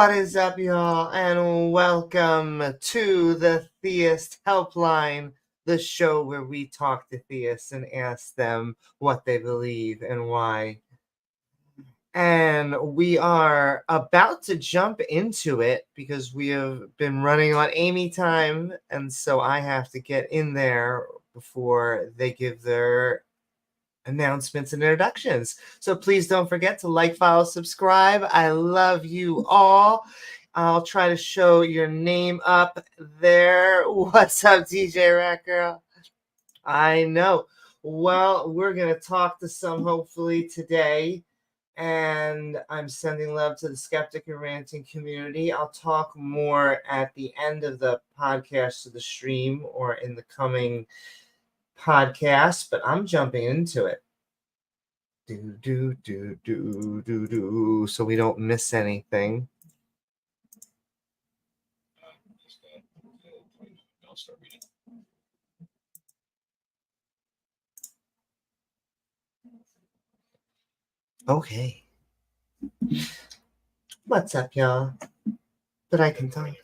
What is up, y'all, and welcome to the Theist Helpline, the show where we talk to theists and ask them what they believe and why. And we are about to jump into it because we have been running on Amy time, and so I have to get in there before they give their announcements and introductions. So please don't forget to like, follow, subscribe. I love you all. I'll try to show your name up there. What's up, DJ Rat Girl? I know. Well, we're going to talk to some hopefully today. And I'm sending love to the skeptic and ranting community. I'll talk more at the end of the podcast to the stream or in the coming podcast, but I'm jumping into it. Do, so we don't miss anything. Okay. What's up, y'all? But I can tell you.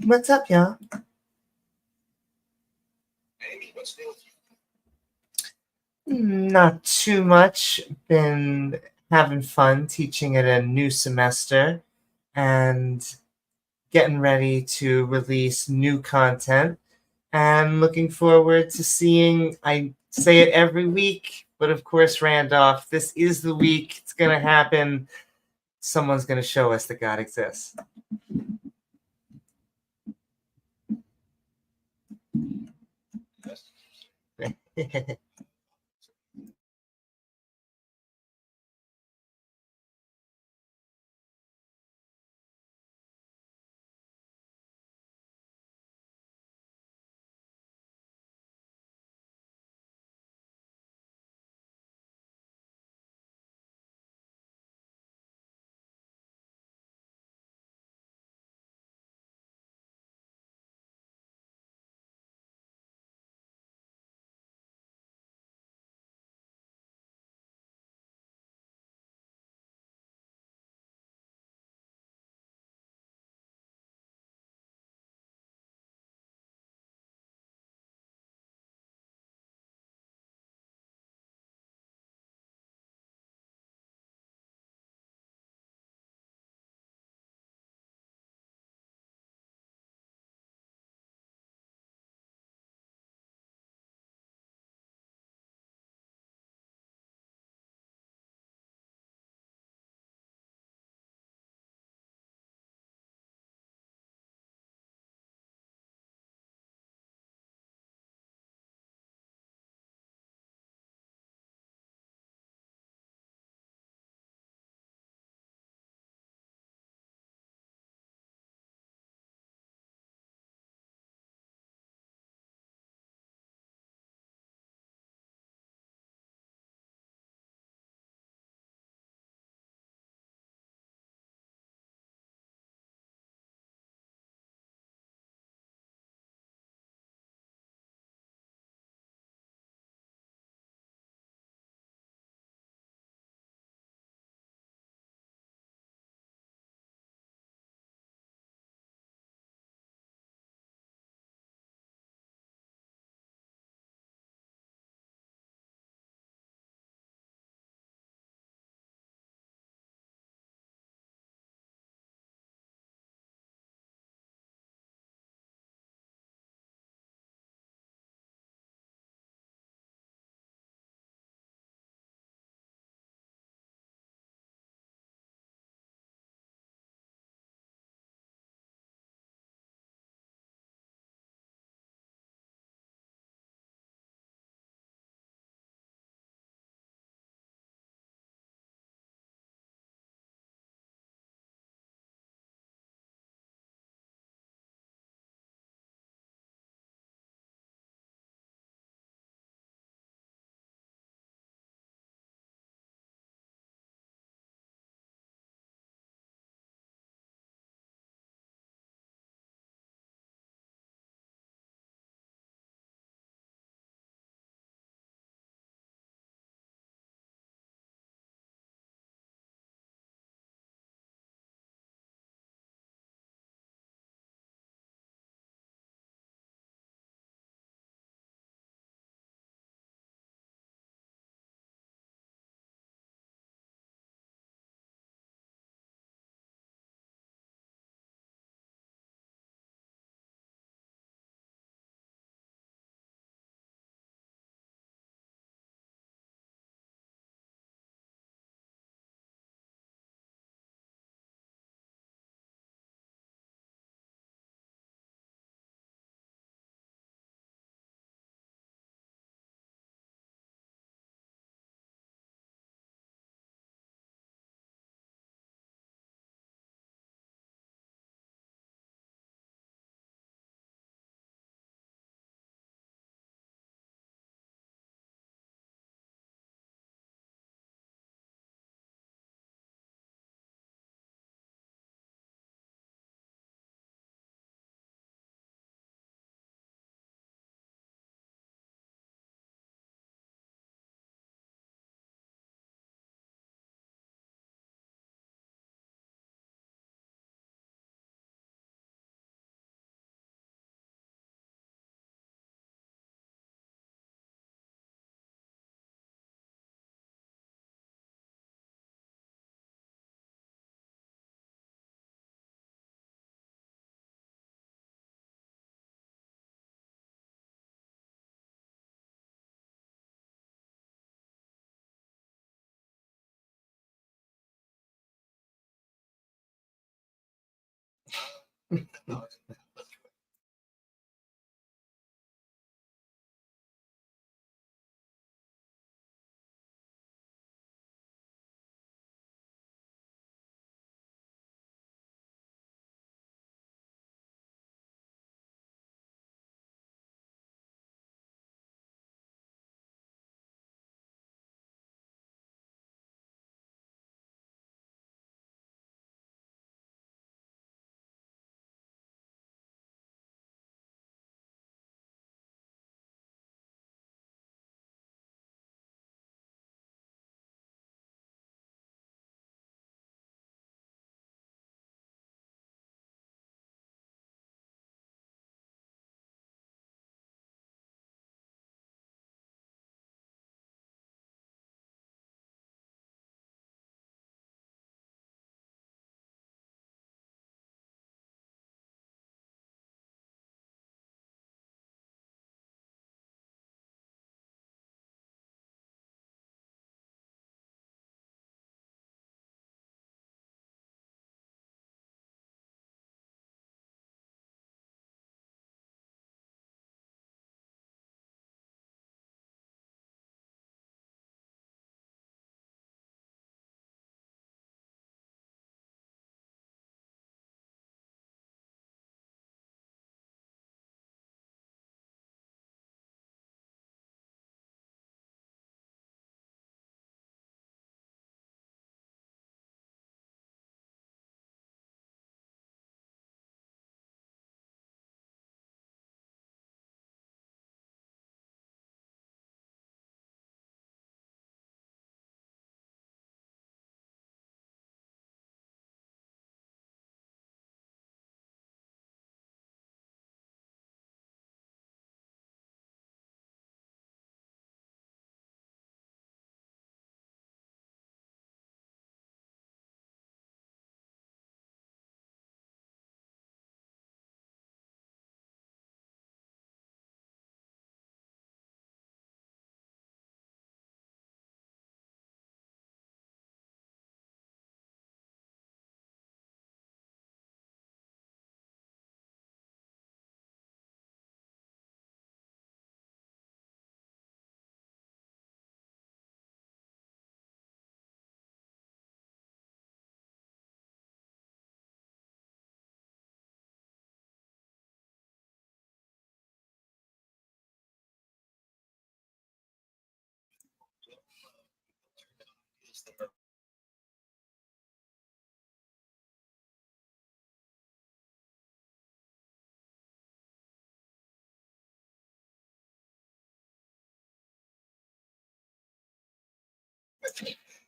What's up, y'all? Amy, what's new with you? Not too much. Been having fun teaching at a new semester and getting ready to release new content. And looking forward to seeing, I say it every week, but of course, Randolph, this is the week. It's going to happen. Someone's going to show us that God exists.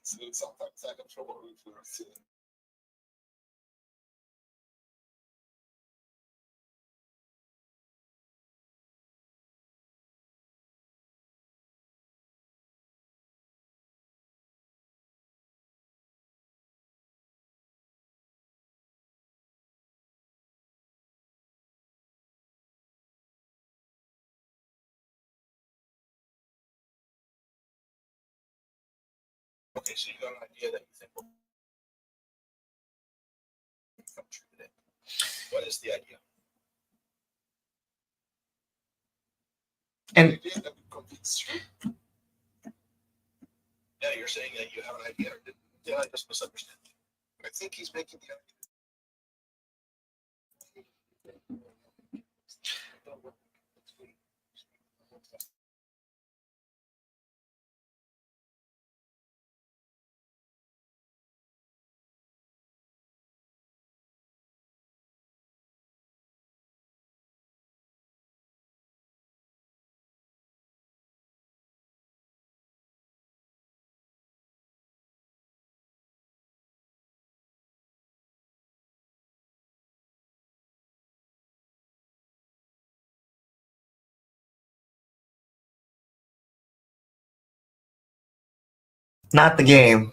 So sometimes I have trouble referencing. Okay, so you got an idea that you think will come true today. What is the idea? And yeah, you're saying that you have an idea, or did I just misunderstand? I think he's making the idea. not the game.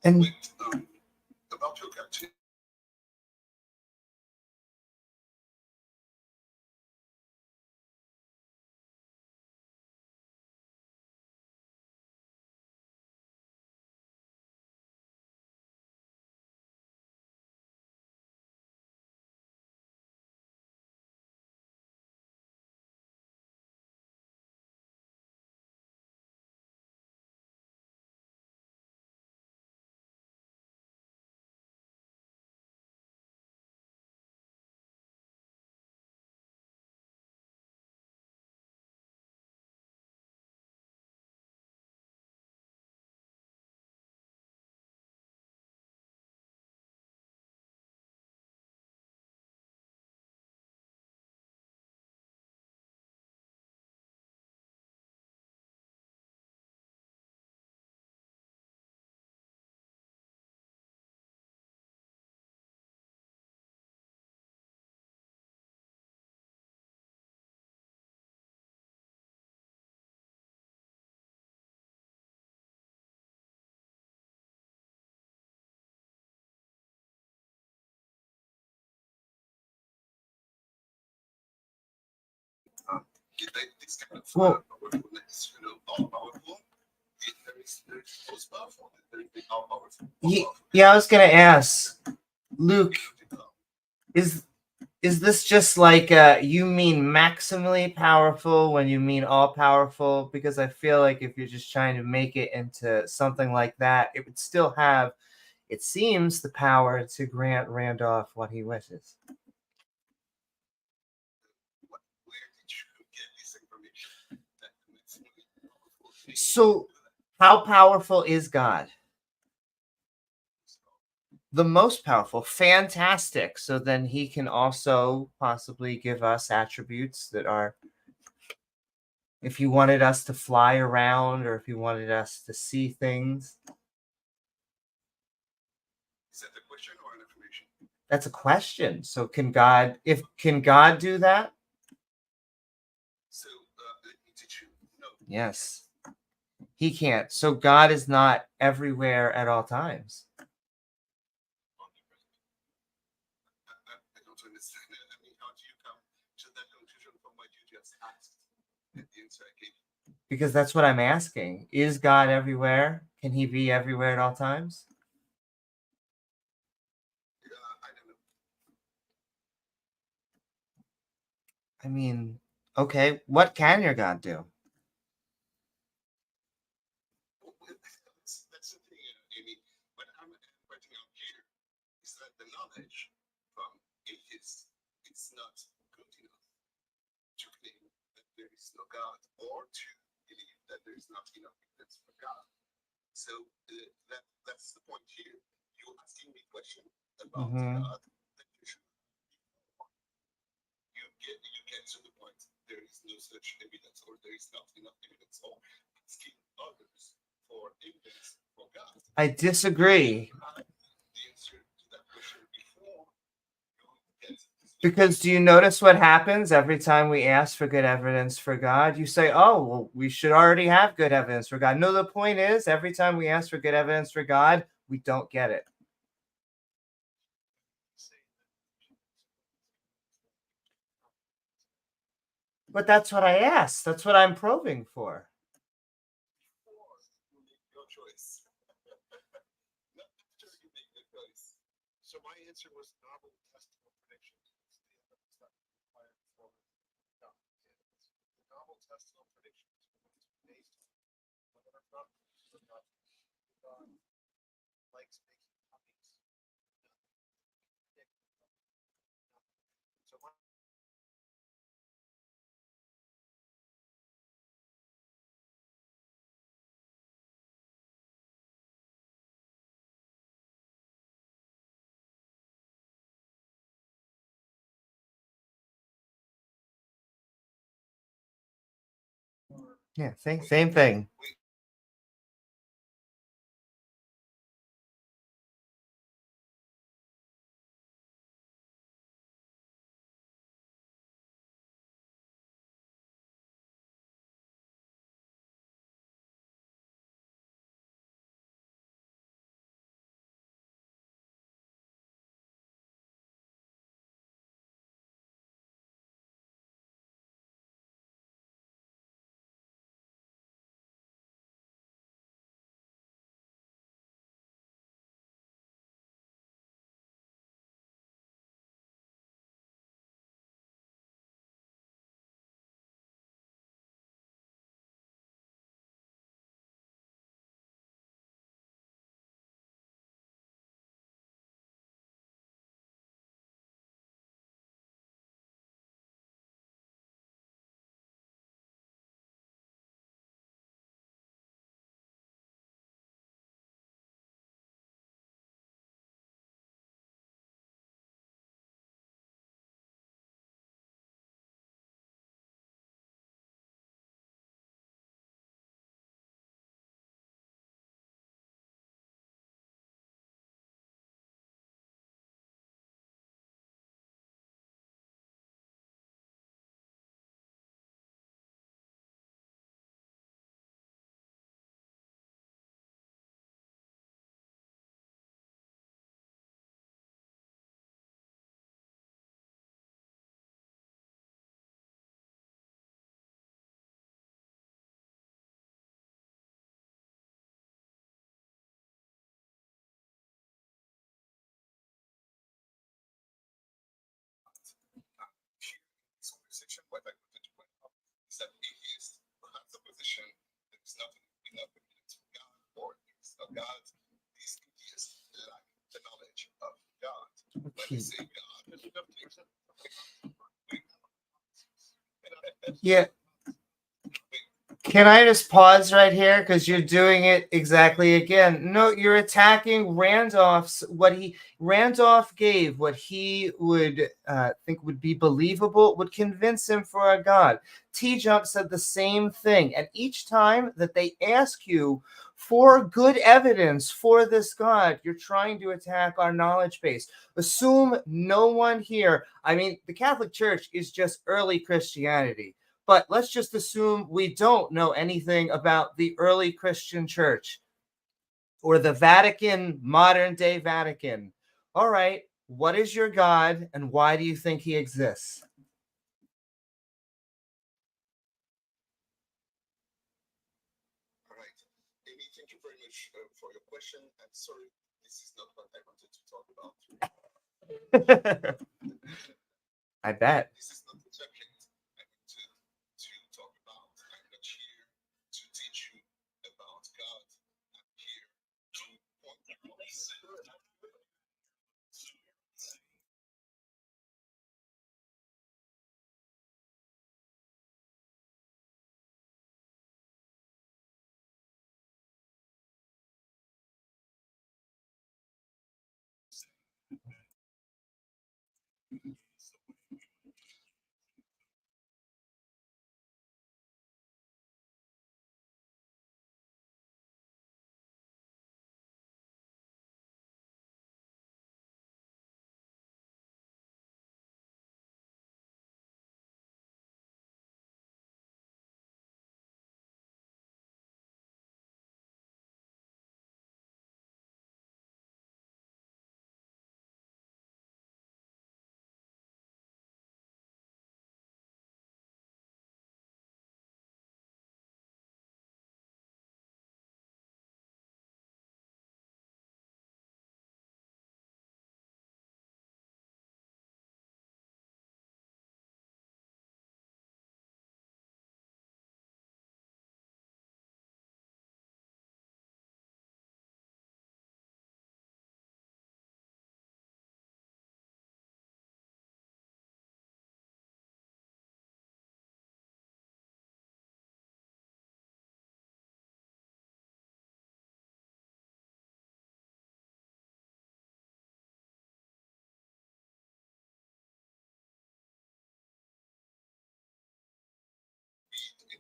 And Wait, about your captain. This kind of powerfulness, all powerful. There is most powerful. There is all powerful. yeah, I was gonna ask, Luke, is this just like you mean maximally powerful when you mean all powerful? Because I feel like if you're just trying to make it into something like that, it would still have, it seems, the power to grant Randolph what he wishes. Where did you get this information? That maximally powerful. So, how powerful is God? The most powerful. Fantastic. So then he can also possibly give us attributes that are, if he wanted us to fly around or if he wanted us to see things. Is that a question or an affirmation? That's a question. So can God do that? So let me teach you. No. Yes. He can't. So God is not everywhere at all times. I don't understand. I mean, how do you come to that conclusion from what you just asked? The answer I gave you. Because that's what I'm asking. Is God everywhere? Can he be everywhere at all times? I don't know. I mean, okay, what can your God do? That's the thing, Amy. What I'm pointing out here is that the knowledge from atheists is not good enough to claim that there is no God or to believe that there is not enough evidence for God. So that's the point here. You're asking me a question about God that you should you get to the point there is no such evidence or there is not enough evidence or asking others for evidence for God. I disagree. The answer to that question before you get Because do you notice what happens every time we ask for good evidence for God? You say, oh, well, we should already have good evidence for God. No, the point is, every time we ask for good evidence for God, we don't get it. But that's what I asked. That's what I'm probing for. your choice. Not after you make the choice. So my answer was novel testable prediction. The novel testable prediction is based on whether or not God likes making puppies. So my Yeah, same thing. what I wanted to point out is that atheists have the position that it's not enough evidence for God or it's not God. These atheists lack the knowledge of God. When they say God, Yeah. Can I just pause right here? Because you're doing it exactly again. No, you're attacking Randolph's Randolph gave what he would think would be believable, would convince him for a God. T-Jump said the same thing. And each time that they ask you for good evidence for this God, you're trying to attack our knowledge base. Assume no one here. I mean, the Catholic Church is just early Christianity. But let's just assume we don't know anything about the early Christian church or the Vatican, modern day Vatican. All right, what is your God and why do you think he exists? all right. Amy, thank you very much for your question. I'm sorry, this is not what I wanted to talk about. I bet. This is not the subject I want to talk about. I'm not here to teach you about God. I'm here to point out.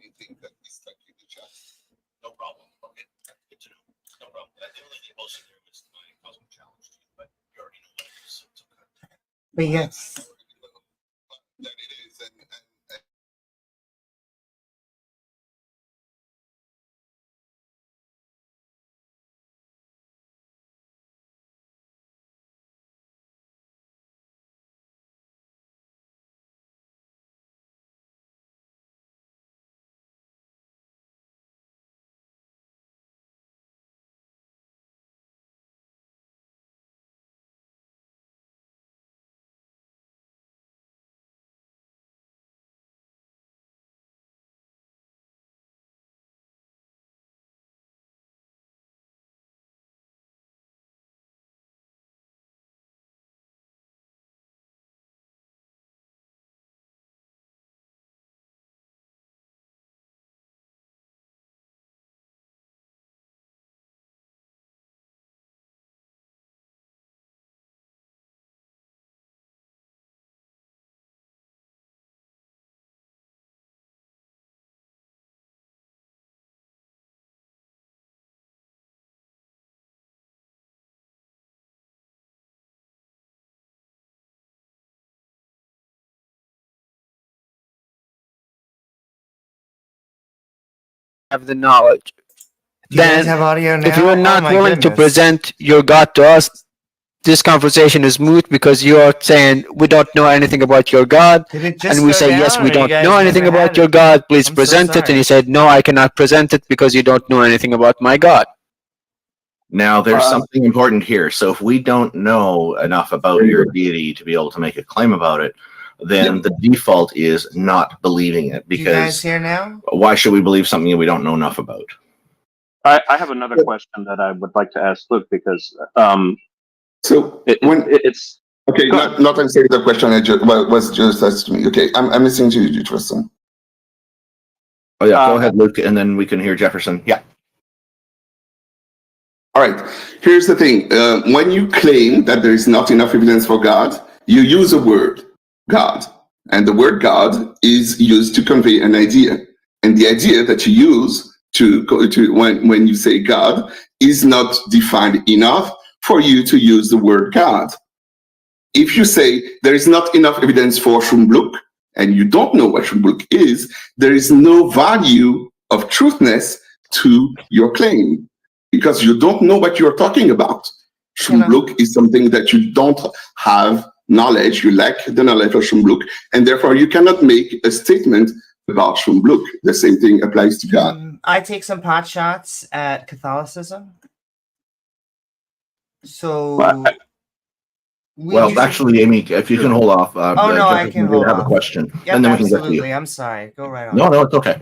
Anything that is stuck in the chat. No problem. Okay, good to know. No problem. The only thing most of there was my cosmic challenge to you, but you already know what it is, so it's okay. But yes. That it is, and have the knowledge. Do you guys Then, have audio now? if you are Oh not my willing to goodness. present your God to us, this conversation is moot because you are saying we don't know anything about your God, Did it just and we go say down, yes, we or you don't guys know anything never had about your it? God. Please I'm so present it. And sorry. he said, no, I cannot present it because you don't know anything about my God. Now, there's something important here. So if we don't know enough about your deity to be able to make a claim about it, then the default is not believing it, You guys because here now? why should we believe something we don't know enough about? I have another question that I would like to ask Luke, because So it's okay, Go not answering the question was just asked to me. Okay, I'm listening to you, Tristan. Oh yeah, go ahead, Luke, and then we can hear Jefferson. Yeah. All right, here's the thing. When you claim that there is not enough evidence for God, you use a word, God. And the word God is used to convey an idea. And the idea that you use when you say God is not defined enough for you to use the word God. If you say there is not enough evidence for Shrum, and you don't know what Shrum is, there is no value of truthness to your claim, because you don't know what you're talking about. Shrum is something that you don't have knowledge, you lack the knowledge of Shrum, and therefore you cannot make a statement about Shrum. The same thing applies to God. I take some pot shots at Catholicism. So, Well, actually, Amy, if you can hold off. No, I can hold have off. a question, Yep, and then we can get to absolutely. you. I'm sorry. Go right on. No, it's okay.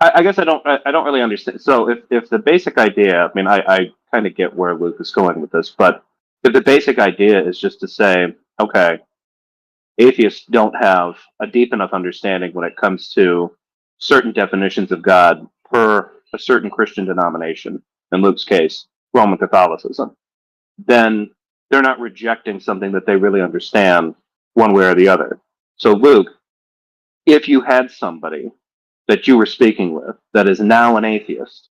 I guess I don't really understand. So if the basic idea, I mean, I kind of get where Luke is going with this, but if the basic idea is just to say, okay, atheists don't have a deep enough understanding when it comes to certain definitions of God per a certain Christian denomination, in Luke's case, Roman Catholicism, then they're not rejecting something that they really understand one way or the other. So Luke, if you had somebody that you were speaking with that is now an atheist,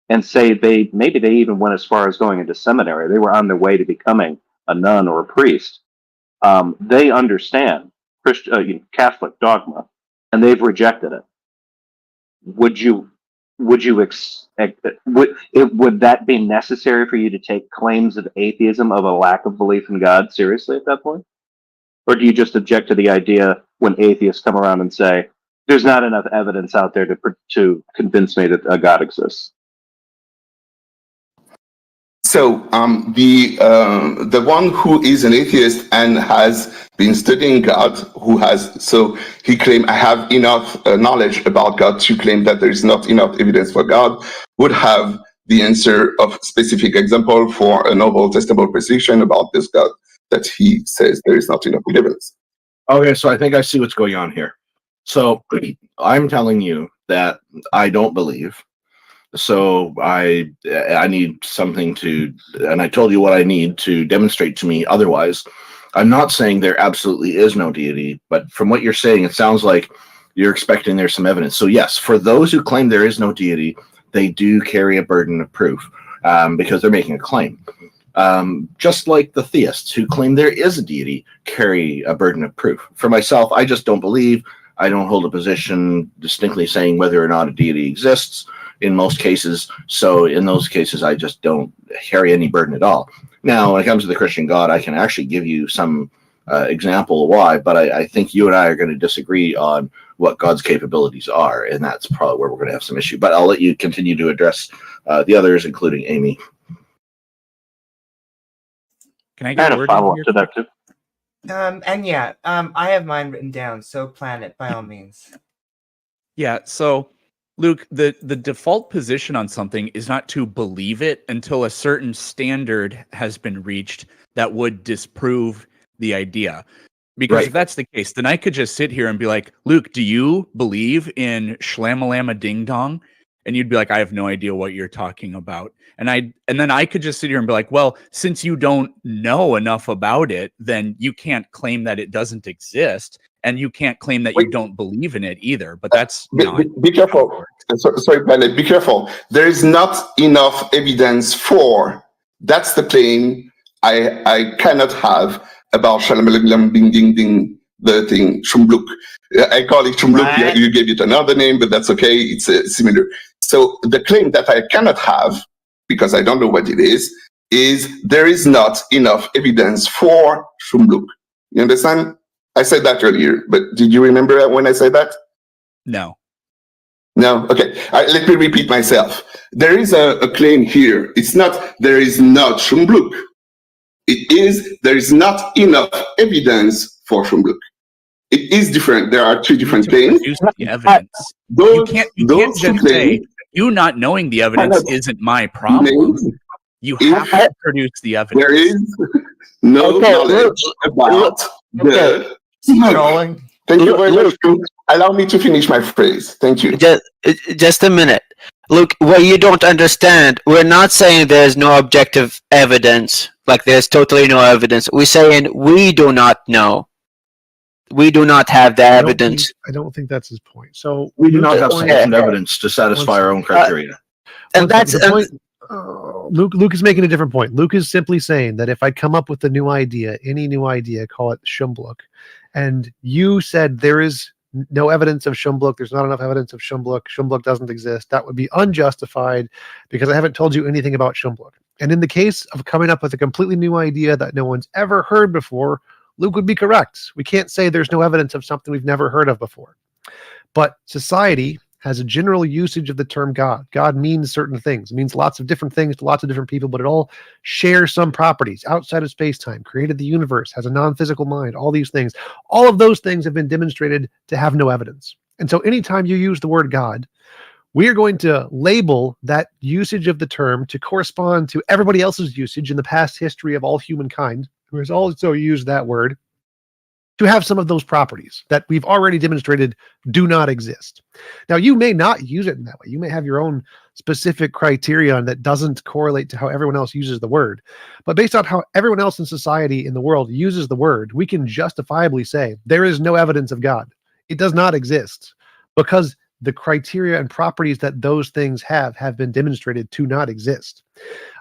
and say maybe they even went as far as going into seminary, they were on their way to becoming a nun or a priest, they understand Catholic dogma, and they've rejected it. Would that be necessary for you to take claims of atheism, of a lack of belief in God, seriously at that point? Or do you just object to the idea when atheists come around and say, there's not enough evidence out there to convince me that a God exists? So the one who is an atheist and has been studying God, he claimed, I have enough knowledge about God to claim that there is not enough evidence for God, would have the answer of specific example for a novel testable position about this God that he says there is not enough evidence. Okay, so I think I see what's going on here. So I'm telling you that I don't believe. So I need something to, and I told you what I need to demonstrate to me. Otherwise, I'm not saying there absolutely is no deity, but from what you're saying, it sounds like you're expecting there's some evidence. So yes, for those who claim there is no deity, they do carry a burden of proof because they're making a claim. Just like the theists who claim there is a deity carry a burden of proof. For myself, I just don't believe. I don't hold a position distinctly saying whether or not a deity exists in most cases. So in those cases, I just don't carry any burden at all. Now, when it comes to the Christian God, I can actually give you some example of why, but I think you and I are going to disagree on what God's capabilities are, and that's probably where we're going to have some issue. But I'll let you continue to address the others, including Amy. Can I get a word in follow-up here? to that too? I have mine written down, so plan it by all means. Yeah, so Luke, the default position on something is not to believe it until a certain standard has been reached that would disprove the idea. Because Right. if that's the case, then I could just sit here and be like, Luke, do you believe in Shlammalama Ding Dong? And you'd be like, I have no idea what you're talking about. And then I could just sit here and be like, well, since you don't know enough about it, then you can't claim that it doesn't exist. And you can't claim that you don't believe in it either. But that's be careful. Sorry, Planet, be careful. There is not enough evidence for. That's the claim I cannot have about Shalamalaglam Ding Ding Ding, the thing, Shumbluk. I call it Shumbluk. Right. You gave it another name, but that's okay. It's similar. So the claim that I cannot have, because I don't know what it is there is not enough evidence for Shumbluk. You understand? I said that earlier, but did you remember when I said that? no. No? Okay. Let me repeat myself. There is a claim here. It's not there is not Shumbluk. It is there is not enough evidence for Shumbluk. it is different. There are two different to claims. produce the evidence. Those, You those can't two just say claims, you not knowing the evidence isn't my problem. You have to produce the evidence. there is no knowledge about the. Scrolling. Thank you very much. Allow me to finish my phrase. Thank you. Just a minute. Look, what you don't understand, we're not saying there's no objective evidence, like there's totally no evidence. We're saying we do not know. We do not have the evidence. I don't think that's his point. So We do not have Luke's point- sufficient evidence to satisfy our own criteria. And that's the point. Luke is making a different point. Luke is simply saying that if I come up with a new idea, any new idea, call it Shumbluk, and you said there is no evidence of Shumbluk, there's not enough evidence of Shumbluk doesn't exist, that would be unjustified because I haven't told you anything about Shumbluk. And in the case of coming up with a completely new idea that no one's ever heard before, Luke would be correct. We can't say there's no evidence of something we've never heard of before. But society has a general usage of the term God. God means certain things. It means lots of different things to lots of different people, but it all shares some properties outside of space-time, created the universe, has a non-physical mind, all these things. All of those things have been demonstrated to have no evidence. And so anytime you use the word God, we are going to label that usage of the term to correspond to everybody else's usage in the past history of all humankind, who has also used that word, to have some of those properties that we've already demonstrated do not exist. Now, you may not use it in that way. You may have your own specific criterion that doesn't correlate to how everyone else uses the word. But based on how everyone else in society in the world uses the word, we can justifiably say there is no evidence of God. It does not exist because the criteria and properties that those things have been demonstrated to not exist.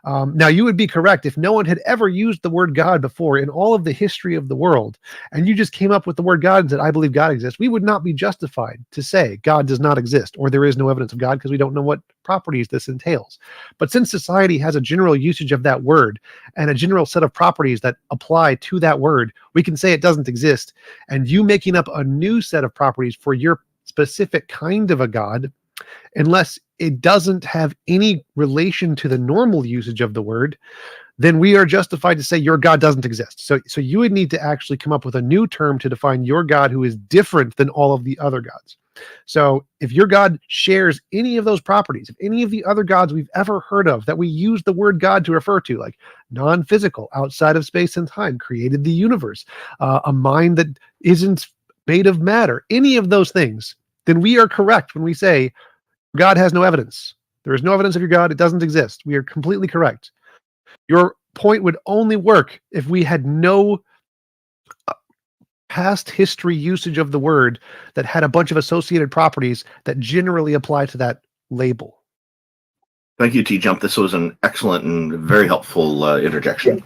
Now, you would be correct if no one had ever used the word God before in all of the history of the world, and you just came up with the word God and said, I believe God exists. We would not be justified to say God does not exist or there is no evidence of God because we don't know what properties this entails. But since society has a general usage of that word and a general set of properties that apply to that word, we can say it doesn't exist. And you making up a new set of properties for your specific kind of a God, unless it doesn't have any relation to the normal usage of the word, then we are justified to say your God doesn't exist. So you would need to actually come up with a new term to define your God who is different than all of the other gods. So if your God shares any of those properties, if any of the other gods we've ever heard of that we use the word God to refer to, like non-physical, outside of space and time, created the universe, a mind that isn't made of matter, any of those things, then we are correct when we say God has no evidence. There is no evidence of your God. It doesn't exist. We are completely correct. Your point would only work if we had no past history usage of the word that had a bunch of associated properties that generally apply to that label. Thank you, T-Jump. This was an excellent and very helpful interjection.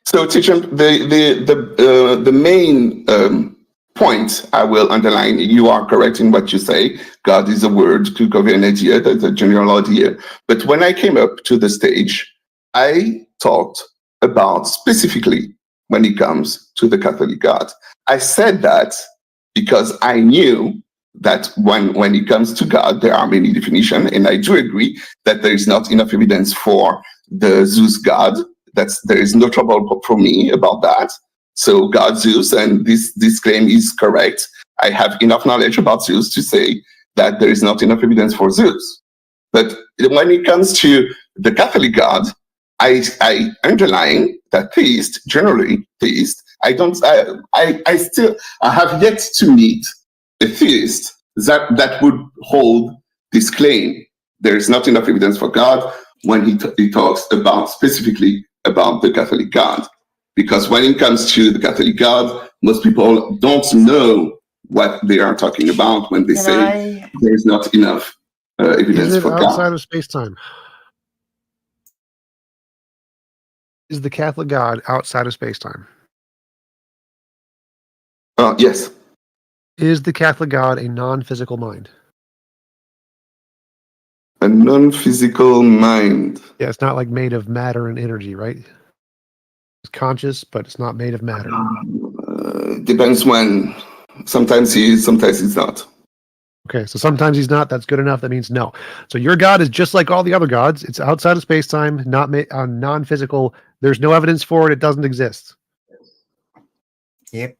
So, T-Jump, the main point I will underline, you are correct in what you say. God is a word to cover an idea, that's a general idea. But when I came up to the stage, I talked about specifically when it comes to the Catholic God. I said that because I knew that when it comes to God, there are many definitions, and I do agree that there is not enough evidence for the Zeus God. There is no trouble for me about that. So God, Zeus, and this claim is correct. I have enough knowledge about Zeus to say that there is not enough evidence for Zeus. But when it comes to the Catholic God, I underline that theist, generally theist, I have yet to meet a theist that would hold this claim. There is not enough evidence for God when he talks about specifically about the Catholic God. Because when it comes to the Catholic God, most people don't know what they are talking about when they say there is not enough evidence for God. Outside of space-time? Is the Catholic God outside of space-time? Yes. Is the Catholic God a non-physical mind? A non-physical mind. Yeah, it's not like made of matter and energy, right? It's conscious, but it's not made of matter. Depends when. Sometimes he is, sometimes he's not. Okay, so sometimes he's not. That's good enough. That means no. So your God is just like all the other gods. It's outside of space-time, not non-physical. There's no evidence for it. It doesn't exist. Yep.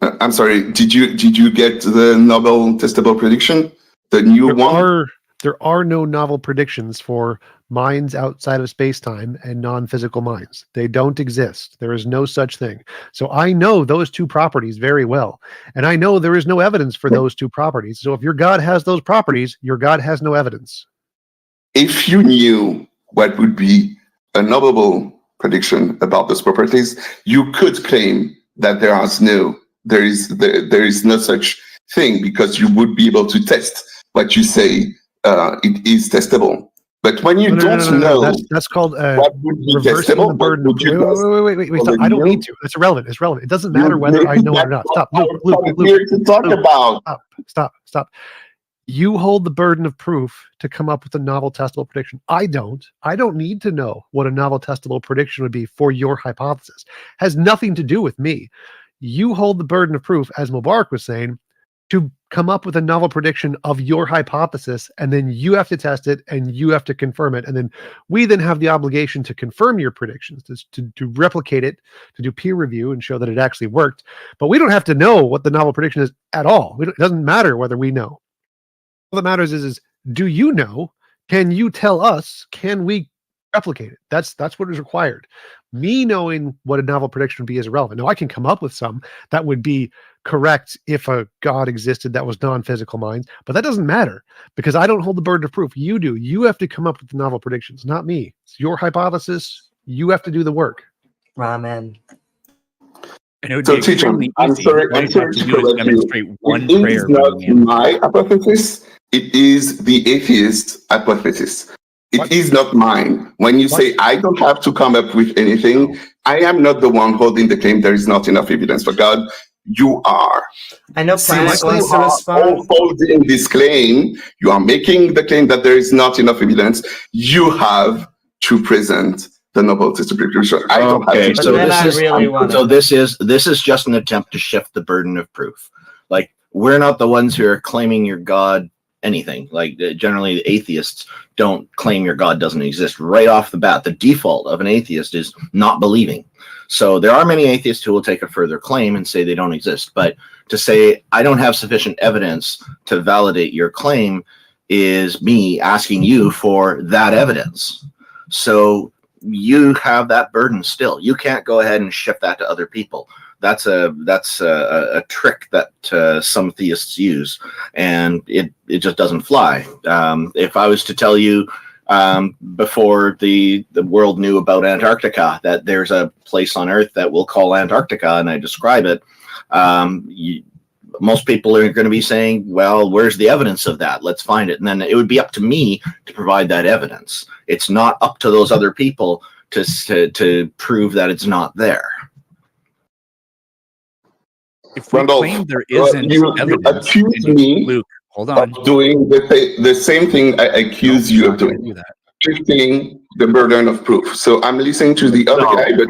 I'm sorry. Did you get the novel testable prediction? The new one? There are no novel predictions for minds outside of space-time and non-physical minds. They don't exist. There is no such thing. So I know those two properties very well. And I know there is no evidence for those two properties. So if your God has those properties, your God has no evidence. If you knew what would be a knowable prediction about those properties, you could claim that there is no such thing, because you would be able to test what you say it is testable. But when you don't know, that's called what would be reversing testable, the burden. what would you test? Wait, stop. I don't need to. It's irrelevant. It's relevant. It doesn't matter whether I know it or not. Stop, Luke. Here to talk about. Stop. You hold the burden of proof to come up with a novel testable prediction. I don't. I don't need to know what a novel testable prediction would be for your hypothesis. It has nothing to do with me. You hold the burden of proof, as Mubarak was saying, to come up with a novel prediction of your hypothesis, and then you have to test it and you have to confirm it. And then we then have the obligation to confirm your predictions, to replicate it, to do peer review and show that it actually worked. But we don't have to know what the novel prediction is at all. It doesn't matter whether we know. All that matters is do you know? Can you tell us? Can we replicate it? That's what is required. Me knowing what a novel prediction would be is irrelevant. Now, I can come up with some that would be correct if a God existed that was non-physical minds, but that doesn't matter because I don't hold the burden of proof. You do. You have to come up with the novel predictions, not me. It's your hypothesis. You have to do the work. Ramen. And it would So, be teacher, extremely I'm easy. sorry All you have to do is correct you. demonstrate one It prayer. is not my hypothesis. It is the atheist hypothesis. It is not mine. When you say I don't have to come up with anything, I am not the one holding the claim there is not enough evidence for God. You are. I know Planet Since wants you to are all respond. holding this claim, you are making the claim that there is not enough evidence. You have to present the novel prediction. I don't have Okay, to. so then I this is really wanna- so this is just an attempt to shift the burden of proof. Like, we're not the ones who are claiming your God anything. Like, generally atheists don't claim your God doesn't exist right off the bat. The default of an atheist is not believing. So there are many atheists who will take a further claim and say they don't exist. But to say I don't have sufficient evidence to validate your claim is me asking you for that evidence. So you have that burden still. You can't go ahead and shift that to other people. That's a trick that some theists use, and it just doesn't fly. If I was to tell you before the world knew about Antarctica that there's a place on Earth that we'll call Antarctica, and I describe it, most people are going to be saying, well, where's the evidence of that? Let's find it. And then it would be up to me to provide that evidence. It's not up to those other people to prove that it's not there. If we Randolph, claim there isn't you evidence, accuse and me Luke, hold on. of doing the same thing I accuse you of doing. Do that. Shifting the burden of proof. So I'm listening to the other guy, but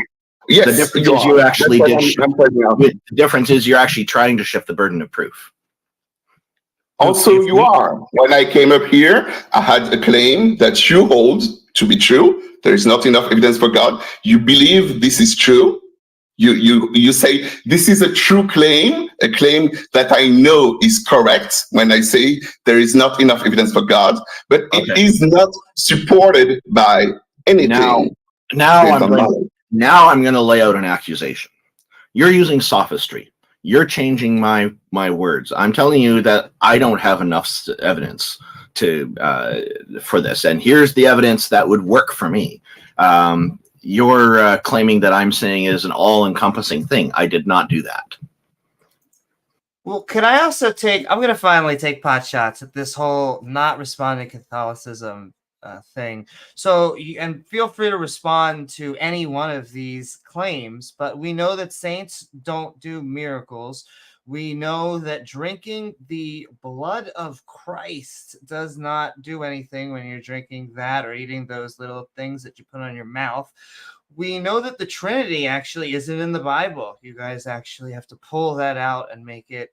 yes, The difference is you actually did. I'm pointing out. The difference is you're actually trying to shift the burden of proof. Also, you are. When I came up here, I had a claim that you hold to be true. There is not enough evidence for God. You believe this is true. You say this is a true claim, a claim that I know is correct when I say there is not enough evidence for God, but it is not supported by anything. Now I'm going to lay out an accusation. You're using sophistry. You're changing my words. I'm telling you that I don't have enough evidence for this, and here's the evidence that would work for me. You're claiming that I'm saying is an all-encompassing thing. I did not do that. Well, could I also I'm going to finally take pot shots at this whole not responding to Catholicism thing. So, and feel free to respond to any one of these claims, but we know that saints don't do miracles. We know that drinking the blood of Christ does not do anything when you're drinking that or eating those little things that you put on your mouth. We know that the Trinity actually isn't in the Bible. You guys actually have to pull that out and make it,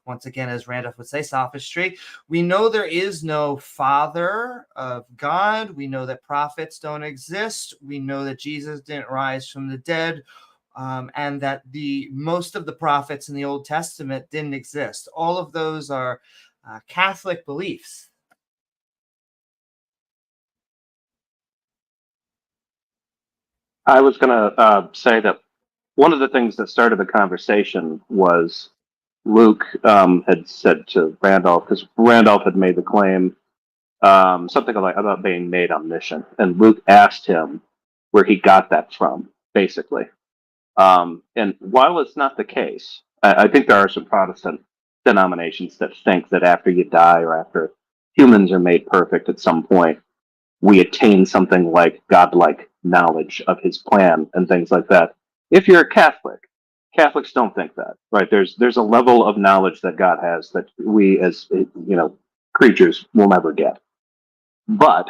once again, as Randolph would say, sophistry. We know there is no Father of God. We know that prophets don't exist. We know that Jesus didn't rise from the dead. and that most of the prophets in the Old Testament didn't exist. All of those are Catholic beliefs. I was going to say that one of the things that started the conversation was Luke had said to Randolph, because Randolph had made the claim something like about being made omniscient, and Luke asked him where he got that from, basically. And while it's not the case, I think there are some Protestant denominations that think that after you die or after humans are made perfect at some point, we attain something like godlike knowledge of his plan and things like that. If you're a Catholic, Catholics don't think that, right? There's a level of knowledge that God has that we as creatures will never get. But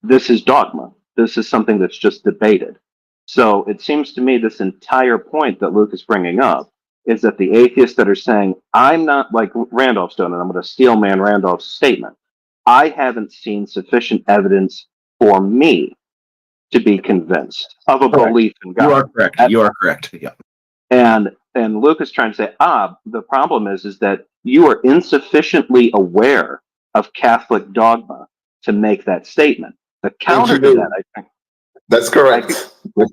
this is dogma. This is something that's just debated. So it seems to me this entire point that Luke is bringing up is that the atheists that are saying, I'm not like Randolph's done, and I'm going to steal man Randolph's statement. I haven't seen sufficient evidence for me to be convinced of a belief in God. You are correct. You are correct. Yeah. And Luke is trying to say, the problem is that you are insufficiently aware of Catholic dogma to make that statement. The counter to that, I think. That's correct. That's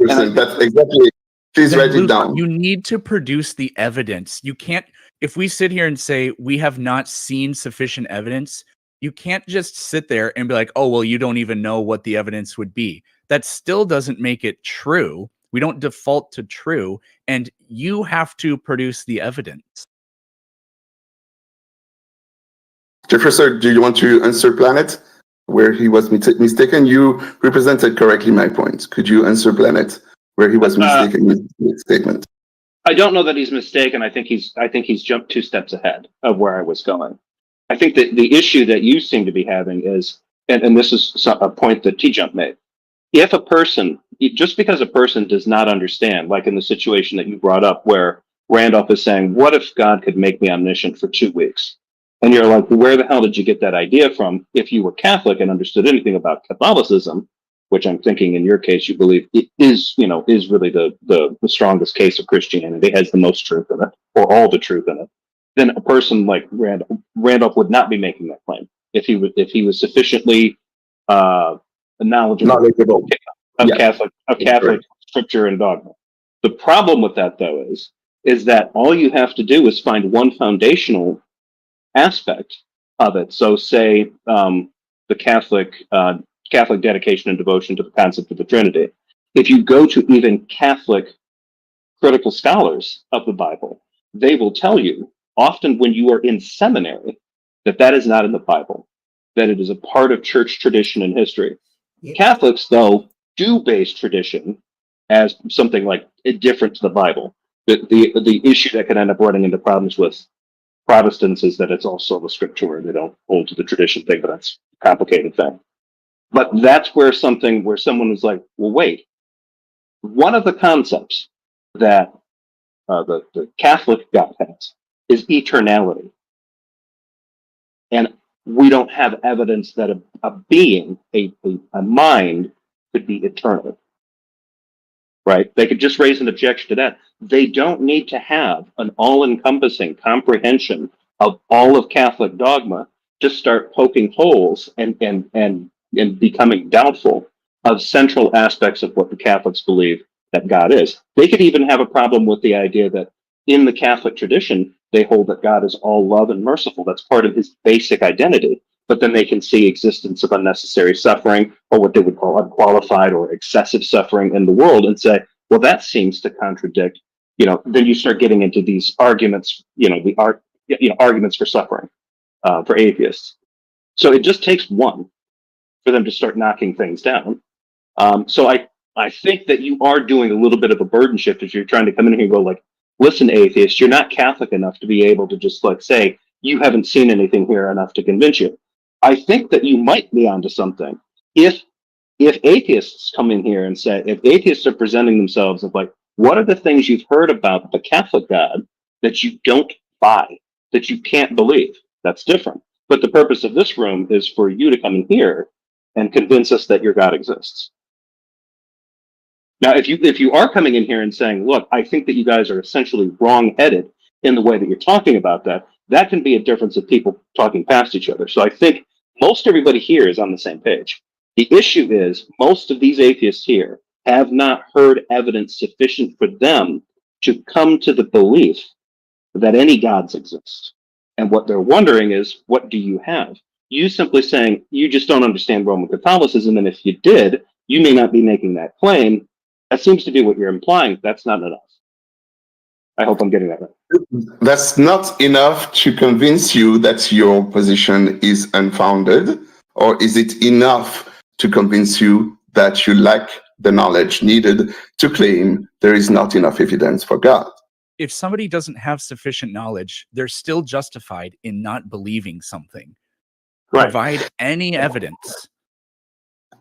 exactly. Please write it down. You need to produce the evidence. You can't, if we sit here and say we have not seen sufficient evidence, you can't just sit there and be like, oh, well, you don't even know what the evidence would be. That still doesn't make it true. We don't default to true, and you have to produce the evidence. Professor, do you want to answer Planet where he was mistaken? You represented correctly my point. Could you answer Planet where he was mistaken in his statement? I don't know that he's mistaken. I think he's jumped 2 steps ahead of where I was going. I think that the issue that you seem to be having is, and this is a point that T-Jump made, if a person, just because a person does not understand, like in the situation that you brought up where Randolph is saying, what if God could make me omniscient for 2 weeks? And you're like, where the hell did you get that idea from? If you were Catholic and understood anything about Catholicism, which I'm thinking in your case you believe it is, is really the strongest case of Christianity, has the most truth in it, or all the truth in it, then a person like Randolph would not be making that claim if he was sufficiently knowledgeable of Catholic scripture and dogma. The problem with that, though, is that all you have to do is find one foundational aspect of it. So, say the Catholic dedication and devotion to the concept of the Trinity. If you go to even Catholic critical scholars of the Bible, they will tell you, often when you are in seminary, that is not in the Bible, that it is a part of church tradition and history. Yeah. Catholics, though, do base tradition as something like different to the Bible. The issue that can end up running into problems with Protestants is that it's also the scripture. They don't hold to the tradition thing, but that's a complicated thing. But that's where someone was like, well, wait, one of the concepts that the Catholic God has is eternality. And we don't have evidence that a being, a mind, could be eternal. Right? They could just raise an objection to that. They don't need to have an all-encompassing comprehension of all of Catholic dogma to start poking holes and becoming doubtful of central aspects of what the Catholics believe that God is. They could even have a problem with the idea that in the Catholic tradition, they hold that God is all love and merciful. That's part of his basic identity. But then they can see existence of unnecessary suffering, or what they would call unqualified or excessive suffering in the world, and say, well, that seems to contradict, then you start getting into these arguments, arguments for suffering, for atheists. So it just takes one for them to start knocking things down. So I think that you are doing a little bit of a burden shift as you're trying to come in here and go like, listen, atheists, you're not Catholic enough to be able to just like say, you haven't seen anything here enough to convince you. I think that you might be onto something. If atheists come in here and say, if atheists are presenting themselves of like, what are the things you've heard about the Catholic God that you don't buy, that you can't believe? That's different. But the purpose of this room is for you to come in here and convince us that your God exists. Now, if you are coming in here and saying, look, I think that you guys are essentially wrong-headed in the way that you're talking about that, that can be a difference of people talking past each other. So I think most everybody here is on the same page. The issue is most of these atheists here have not heard evidence sufficient for them to come to the belief that any gods exist. And what they're wondering is, what do you have? You simply saying, you just don't understand Roman Catholicism, and if you did, you may not be making that claim. That seems to be what you're implying. That's not enough. I hope I'm getting that right. That's not enough to convince you that your position is unfounded, or is it enough to convince you that you lack the knowledge needed to claim there is not enough evidence for God? If somebody doesn't have sufficient knowledge, they're still justified in not believing something. Right. Provide any evidence.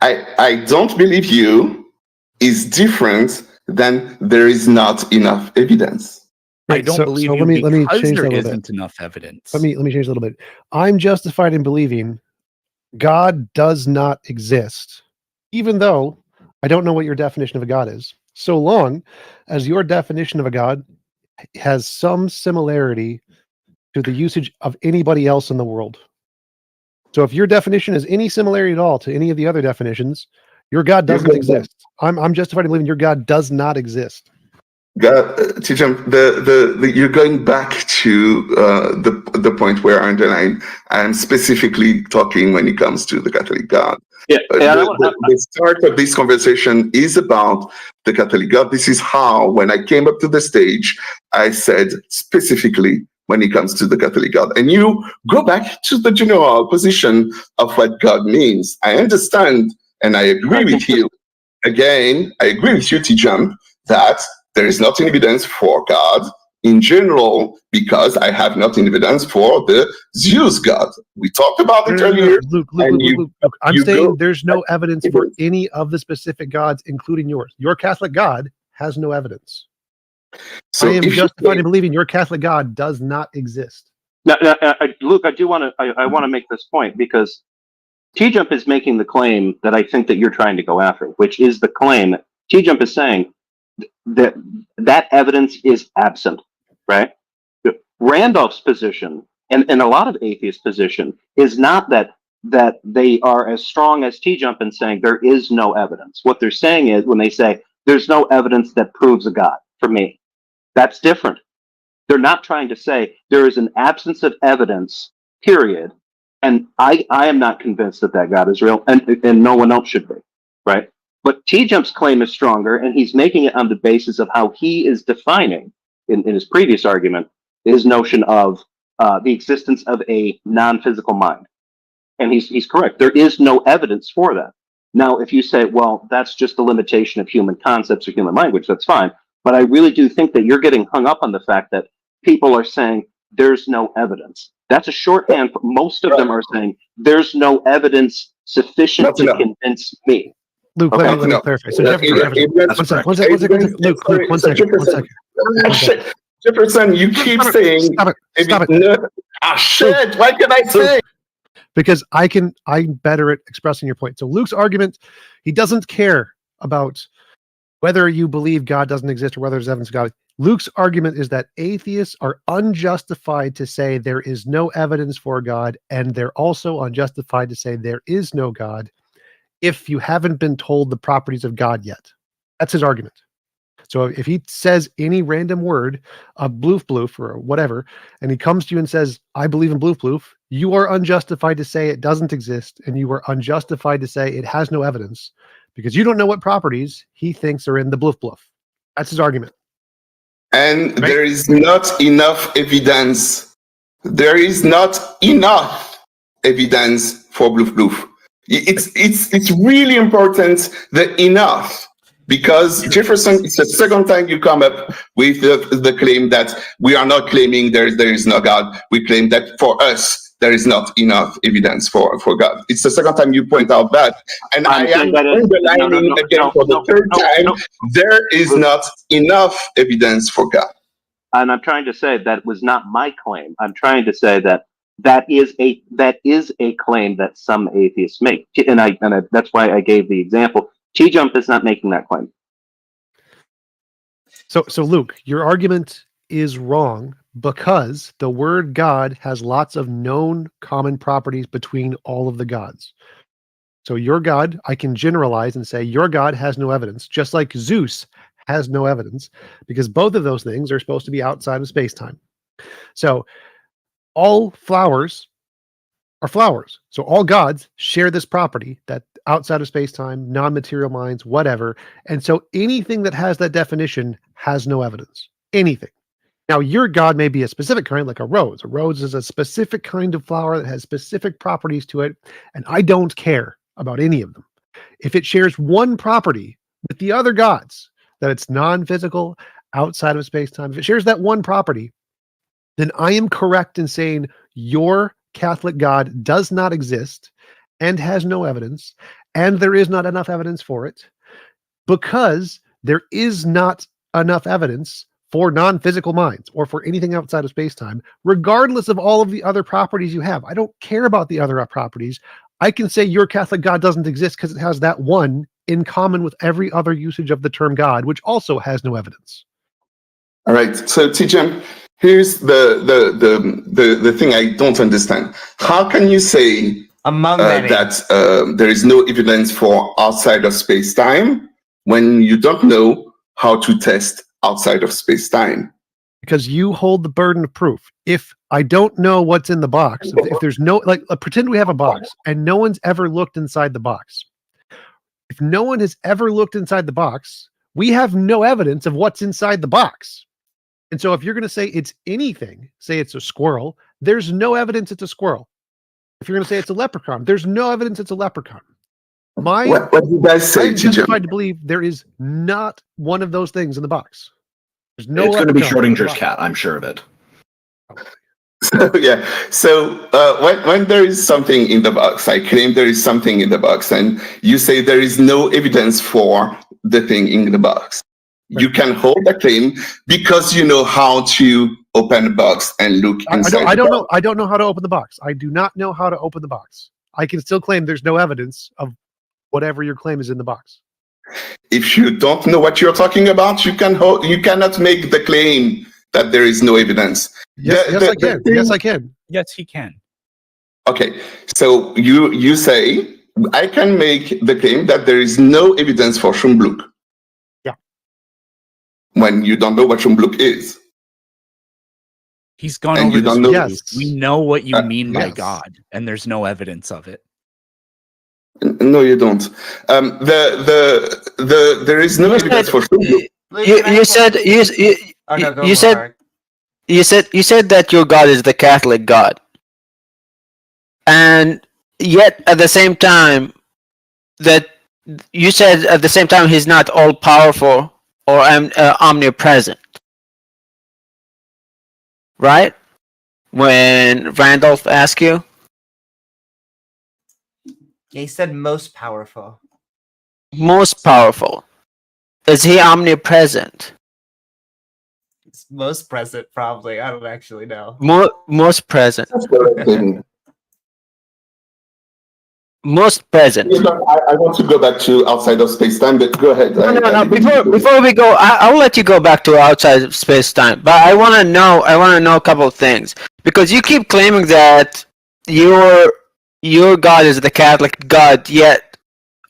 I don't believe you is different than there is not enough evidence. I Right, don't so- believe so you let me because change there that a little bit. isn't enough evidence. Let me change a little bit. I'm justified in believing God does not exist, even though I don't know what your definition of a God is. So long as your definition of a God has some similarity to the usage of anybody else in the world. So if your definition has any similarity at all to any of the other definitions, your God doesn't God exist. I'm justified in believing your God does not exist. God, you're going back to the point where I underline I'm specifically talking when it comes to the Catholic God. Yeah, The start of this conversation is about the Catholic God. This is how, when I came up to the stage, I said specifically when it comes to the Catholic God. And you go back to the general position of what God means. I understand, and I agree with you. Again, I agree with you, T-Jump, that there is not evidence for God in general, because I have not evidence for the Zeus God. We talked about it earlier. Luke, I'm saying there's no evidence for any of the specific gods, including yours. Your Catholic God has no evidence. So I am if you justified say- in believing your Catholic God does not exist. Now, Luke, I do want to. I want to make this point because T-Jump is making the claim that I think that you're trying to go after, which is the claim that T-Jump is saying that that evidence is absent, right? Randolph's position and a lot of atheist position is not that they are as strong as T-Jump in saying there is no evidence. What they're saying is when they say there's no evidence that proves a God for me, that's different. They're not trying to say there is an absence of evidence, period, and I am not convinced that God is real, and no one else should be, right? But T-Jump's claim is stronger, and he's making it on the basis of how he is defining, in his previous argument, his notion of the existence of a non-physical mind. And he's correct. There is no evidence for that. Now, if you say, well, that's just a limitation of human concepts or human language, that's fine. But I really do think that you're getting hung up on the fact that people are saying there's no evidence. That's a shorthand. Most of them are saying there's no evidence sufficient to convince me. Luke, Okay. let me clarify. So Jefferson, one second. Luke, one second. Jefferson, you keep saying Stop it. No. Ah, shit! What can I say? Because I'm better at expressing your point. So Luke's argument, he doesn't care about whether you believe God doesn't exist or whether there's evidence of God. Luke's argument is that atheists are unjustified to say there is no evidence for God, and they're also unjustified to say there is no God if you haven't been told the properties of God yet. That's his argument. So if he says any random word, a bloof or whatever, and he comes to you and says, I believe in bloof, you are unjustified to say it doesn't exist, and you are unjustified to say it has no evidence, because you don't know what properties he thinks are in the bloof. That's his argument. And there is not enough evidence. There is not enough evidence for bloof. It's really important, the enough. Because Jefferson, it's the second time you come up with the claim that we are not claiming there is no God. We claim that for us, there is not enough evidence for God. It's the second time you point out that. And I am underlining again for the third time, there is not enough evidence for God. And I'm trying to say that was not my claim. I'm trying to say that is a claim that some atheists make. And that's why I gave the example. T-Jump is not making that claim. So Luke, your argument is wrong because the word God has lots of known common properties between all of the gods. So your God, I can generalize and say your God has no evidence, just like Zeus has no evidence, because both of those things are supposed to be outside of space-time. So all flowers are flowers. So all gods share this property that outside of space-time, non-material minds, whatever. And so anything that has that definition has no evidence. Anything. Now, your God may be a specific kind, like a rose. A rose is a specific kind of flower that has specific properties to it, and I don't care about any of them. If it shares one property with the other gods, that it's non-physical, outside of space-time, if it shares that one property, then I am correct in saying your Catholic God does not exist and has no evidence, and there is not enough evidence for it, because there is not enough evidence for non-physical minds or for anything outside of space-time, regardless of all of the other properties you have. I don't care about the other properties. I can say your Catholic God doesn't exist because it has that one in common with every other usage of the term God, which also has no evidence. All right. So TJ, here's the thing I don't understand. How can you say Among many. that there is no evidence for outside of space-time when you don't know how to test outside of space-time? Because you hold the burden of proof. If I don't know what's in the box, if there's no, pretend we have a box and no one's ever looked inside the box. If no one has ever looked inside the box, we have no evidence of what's inside the box. And so if you're going to say it's anything, say it's a squirrel, there's no evidence it's a squirrel. If you're going to say it's a leprechaun, there's no evidence it's a leprechaun. What do you guys say, I'm TJ? justified to believe there is not one of those things in the box. There's no. It's going to be leprechaun in the Schrodinger's box. cat. I'm sure of it. So, yeah. So when there is something in the box, I claim there is something in the box, and you say there is no evidence for the thing in the box. You can hold that claim because you know how to open the box and look inside. I don't know. I don't know how to open the box. I do not know how to open the box. I can still claim there's no evidence of whatever your claim is in the box. If you don't know what you're talking about, you cannot make the claim that there is no evidence. Yes, I can. Yes, I can. Yes, he can. Okay, so you say I can make the claim that there is no evidence for Schrum. Yeah. When you don't know what Schrum is. He's gone And over you this. don't know- with you. Yes. We know what you mean by yes. God, and there's no evidence of it. No, you don't. There is no You evidence said- for Schrum. You said Oh, no, go you said Mark. you said that your God is the Catholic God, and yet at the same time that you said at the same time he's not all powerful or omnipresent, right? When Randolph asked you, Yeah, he said most powerful. most powerful, is he omnipresent? It's most present, probably. I don't actually know. Most present, That's what I'm saying. most present. I want to go back to outside of space-time, but go ahead. No. Before we go, I'll let you go back to outside of space time. But I want to know a couple of things, because you keep claiming that your God is the Catholic God, yet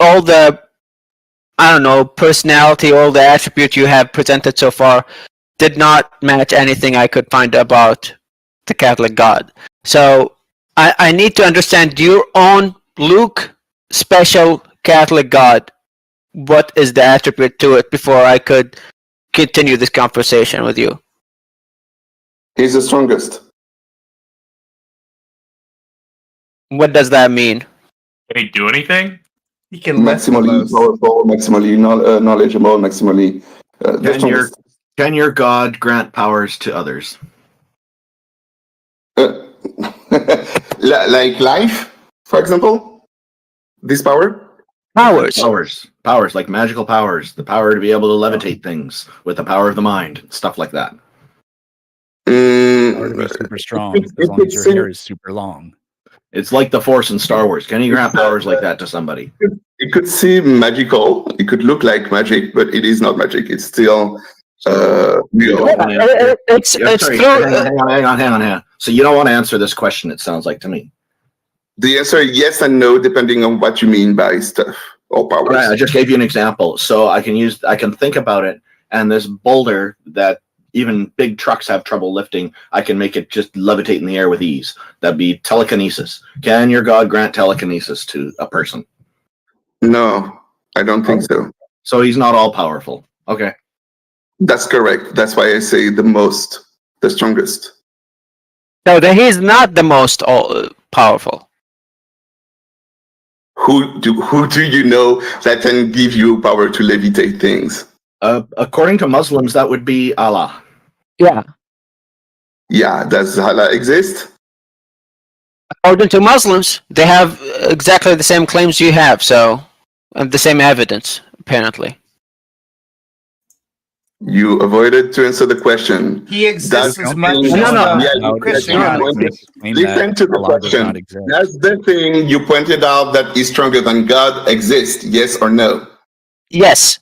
all the personality, all the attributes you have presented so far did not match anything I could find about the Catholic God. So I need to understand your own Luke special Catholic God. What is the attribute to it before I could continue this conversation with you? He's the strongest. What does that mean? Can he do anything? He can lift the Maximally most. powerful, maximally knowledgeable, maximally the strongest. Can your God grant powers to others? Like life, for example? This power? Powers like magical powers, the power to be able to levitate things with the power of the mind, stuff like that. Or to be super strong, it as long as your could hair is super long. It's like the Force in Star Wars. Can you grant powers like that to somebody? It could seem magical. It could look like magic, but it is not magic. It's still We all It's Yeah, it's sorry, through. hang on. So you don't want to answer this question, it sounds like to me. the answer is yes and no, depending on what you mean by stuff or powers. All right, I just gave you an example. So I can think about it, and this boulder that even big trucks have trouble lifting, I can make it just levitate in the air with ease. That'd be telekinesis. Can your God grant telekinesis to a person? No, I don't think so. So he's not all powerful. Okay. That's correct. That's why I say the strongest. No, that he's not the most powerful. Who do you know that can give you power to levitate things? According to Muslims, that would be Allah. Yeah. Yeah, does Allah exist? According to Muslims, they have exactly the same claims you have, so and the same evidence, apparently. You avoided to answer the question. He exists That's as much the as thing- No. Yeah, Christian you God pointed- exists. Listen to the question. That's the thing you pointed out, that is stronger than God exists. Yes or no? Yes.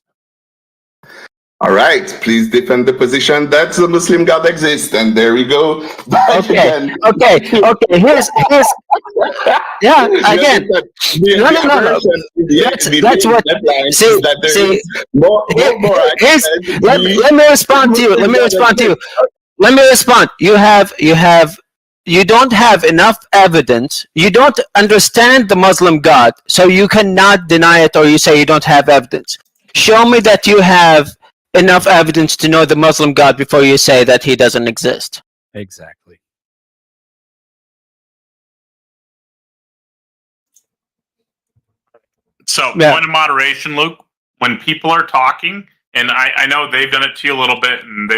All right, please defend the position that the Muslim God exists, and there we go. Back Okay. again. Okay. Here's yeah. Again, No. That's what- see, let me respond to you. You don't have enough evidence. You don't understand the Muslim God, so you cannot deny it, or you say you don't have evidence. Show me that you have enough evidence to know the Muslim God before you say that he doesn't exist. Exactly. So, Yeah. point of moderation, Luke. When people are talking, and I know they've done it to you a little bit, and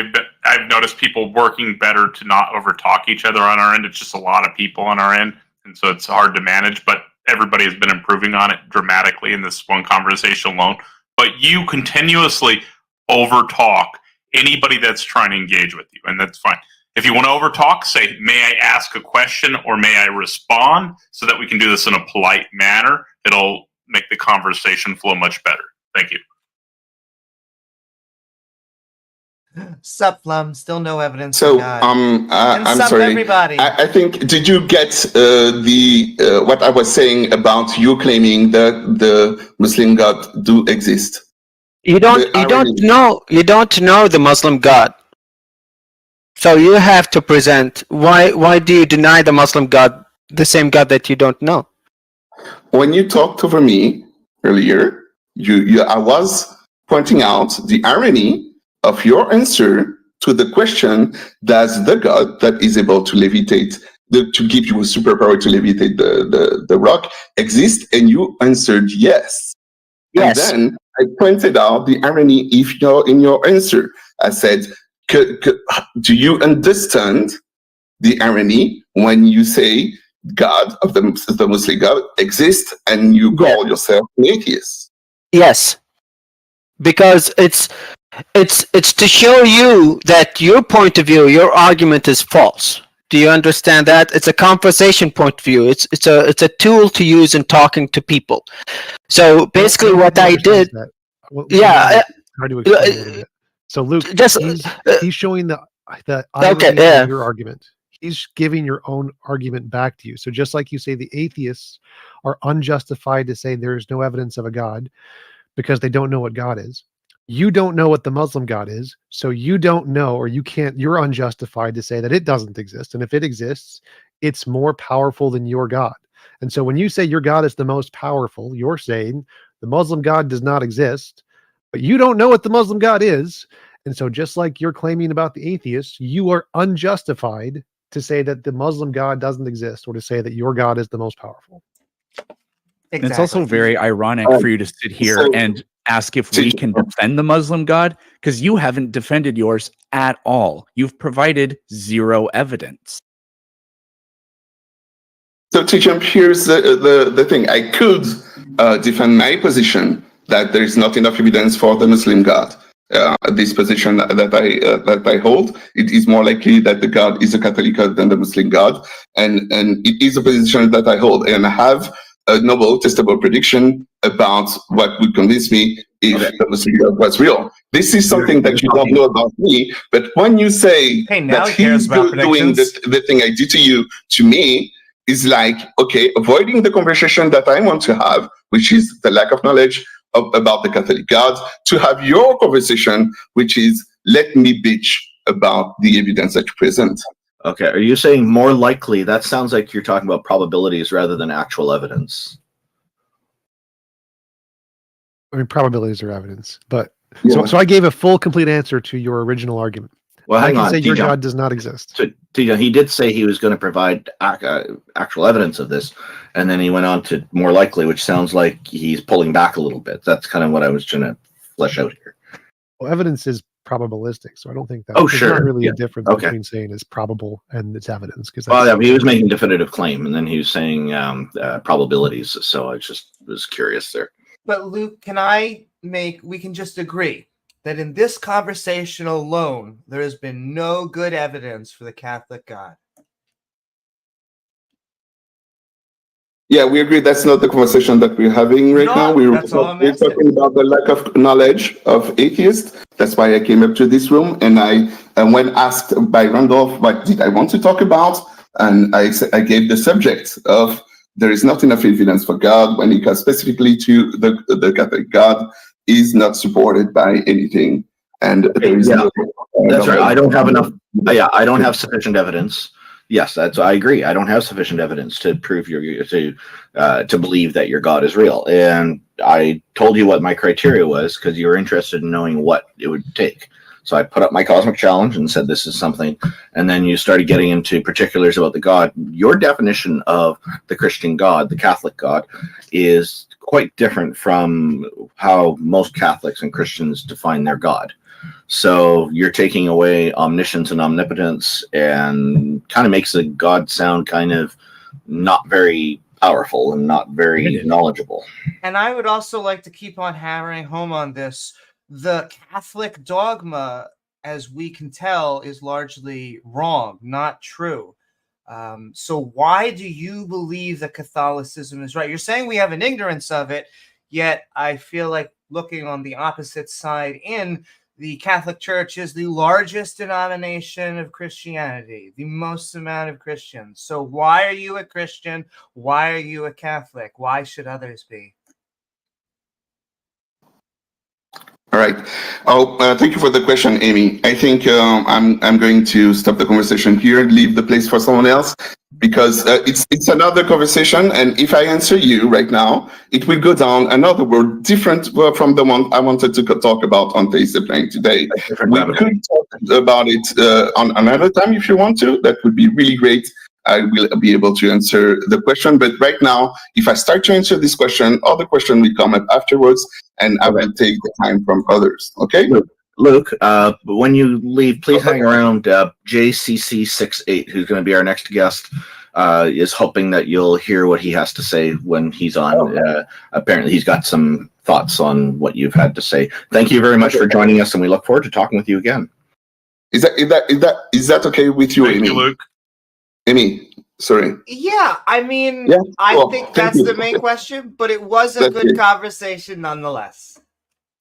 I've noticed people working better to not overtalk each other on our end. It's just a lot of people on our end, and so it's hard to manage. But everybody has been improving on it dramatically in this one conversation alone. But you continuously overtalk anybody that's trying to engage with you, and that's fine. If you want to overtalk, say, "May I ask a question or may I respond?" so that we can do this in a polite manner. It'll make the conversation flow much better. Thank you. Sup, Flum? Still no evidence. So, of God. And I'm sup, sorry. everybody. I think, did you get what I was saying about you claiming that the Muslim God do exist? You don't know the Muslim God. So you have to present why do you deny the Muslim God, the same God that you don't know? When you talked over me earlier, I was pointing out the irony of your answer to the question: does the God that is able to levitate, to give you a superpower to levitate the rock, exist? And you answered yes. Yes. And then I pointed out the irony in your answer. I said, do you understand the irony when you say God of the Muslim God exists and you call yourself an atheist? Yes. Because it's to show you that your point of view, your argument is false. Do you understand that? It's a conversation point of view. It's a tool to use in talking to people. So basically, what I did, How do you explain it a little bit? So Luke, he's showing the irony of your argument. He's giving your own argument back to you. So just like you say, the atheists are unjustified to say there is no evidence of a God because they don't know what God is. You don't know what the Muslim God is, so you don't know, or you can't, you're unjustified to say that it doesn't exist. And if it exists, it's more powerful than your God. And so when you say your God is the most powerful, you're saying the Muslim God does not exist, but you don't know what the Muslim God is. And so just like you're claiming about the atheists, you are unjustified to say that the Muslim God doesn't exist, or to say that your God is the most powerful. And it's also very ironic for you to sit here and ask if we can defend the Muslim God, because you haven't defended yours at all. You've provided zero evidence. So, T-Jump, here's the thing. I could defend my position that there is not enough evidence for the Muslim God. This position that I hold, it is more likely that the God is a Catholic God than the Muslim God, and it is a position that I hold, and I have a novel, testable prediction about what would convince me if the mystery was real. This is something that you don't know about me, but when you say Hey, now that he cares he's about doing predictions. the thing I did to you, to me, is like, okay, avoiding the conversation that I want to have, which is the lack of knowledge about the Catholic God, to have your conversation, which is let me bitch about the evidence that you present. Okay, are you saying more likely? That sounds like you're talking about probabilities rather than actual evidence. I mean, probabilities are evidence, but Yeah. so I gave a full, complete answer to your original argument. Well, I hang can on, say your Tijan. God does not exist. So, Tijan, he did say he was going to provide actual evidence of this, and then he went on to more likely, which sounds like he's pulling back a little bit. That's kind of what I was trying to flesh out here. Well, evidence is probabilistic, so I don't think that Oh, there's sure. not really Yeah. a difference Okay. between saying it's probable and it's evidence. Because Well, yeah, he was making definitive claim, and then he was saying probabilities. So I just was curious there. But Luke, we can just agree that in this conversation alone, there has been no good evidence for the Catholic God. Yeah, we agree that's not the conversation that we're having right now. We're talking about the lack of knowledge of atheists. That's why I came up to this room. And when asked by Randolph, what did I want to talk about? And I gave the subject of there is not enough evidence for God when it comes specifically to the Catholic God is not supported by anything. And there is that's right. I don't have enough. I don't have sufficient evidence. Yes, I agree. I don't have sufficient evidence to prove to believe that your God is real. And I told you what my criteria was because you were interested in knowing what it would take. So I put up my cosmic challenge and said this is something. And then you started getting into particulars about the God. Your definition of the Christian God, the Catholic God, is quite different from how most Catholics and Christians define their God. So you're taking away omniscience and omnipotence and kind of makes the God sound kind of not very powerful and not very knowledgeable. And I would also like to keep on hammering home on this. The Catholic dogma, as we can tell, is largely wrong, not true. So why do you believe that Catholicism is right? You're saying we have an ignorance of it, yet I feel like looking on the opposite side in the Catholic Church is the largest denomination of Christianity, the most amount of Christians. So why are you a Christian? Why are you a Catholic? Why should others be? All right. Thank you for the question, Amy. I think I'm going to stop the conversation here and leave the place for someone else because it's another conversation. And if I answer you right now, it will go down another road different from the one I wanted to talk about on Theist today. We could talk about it on another time if you want to. That would be really great. I will be able to answer the question. But right now, if I start to answer this question, other question will come up afterwards, and I will take the time from others. Okay? Luke, when you leave, please hang around. JCC68, who's going to be our next guest, is hoping that you'll hear what he has to say when he's on. Apparently, he's got some thoughts on what you've had to say. Thank you very much for joining us, and we look forward to talking with you again. Is that okay with you, Amy? Thank you, Luke. Amy, sorry. Yeah, I mean, Yeah, I think that's the main question, but it was a good conversation nonetheless.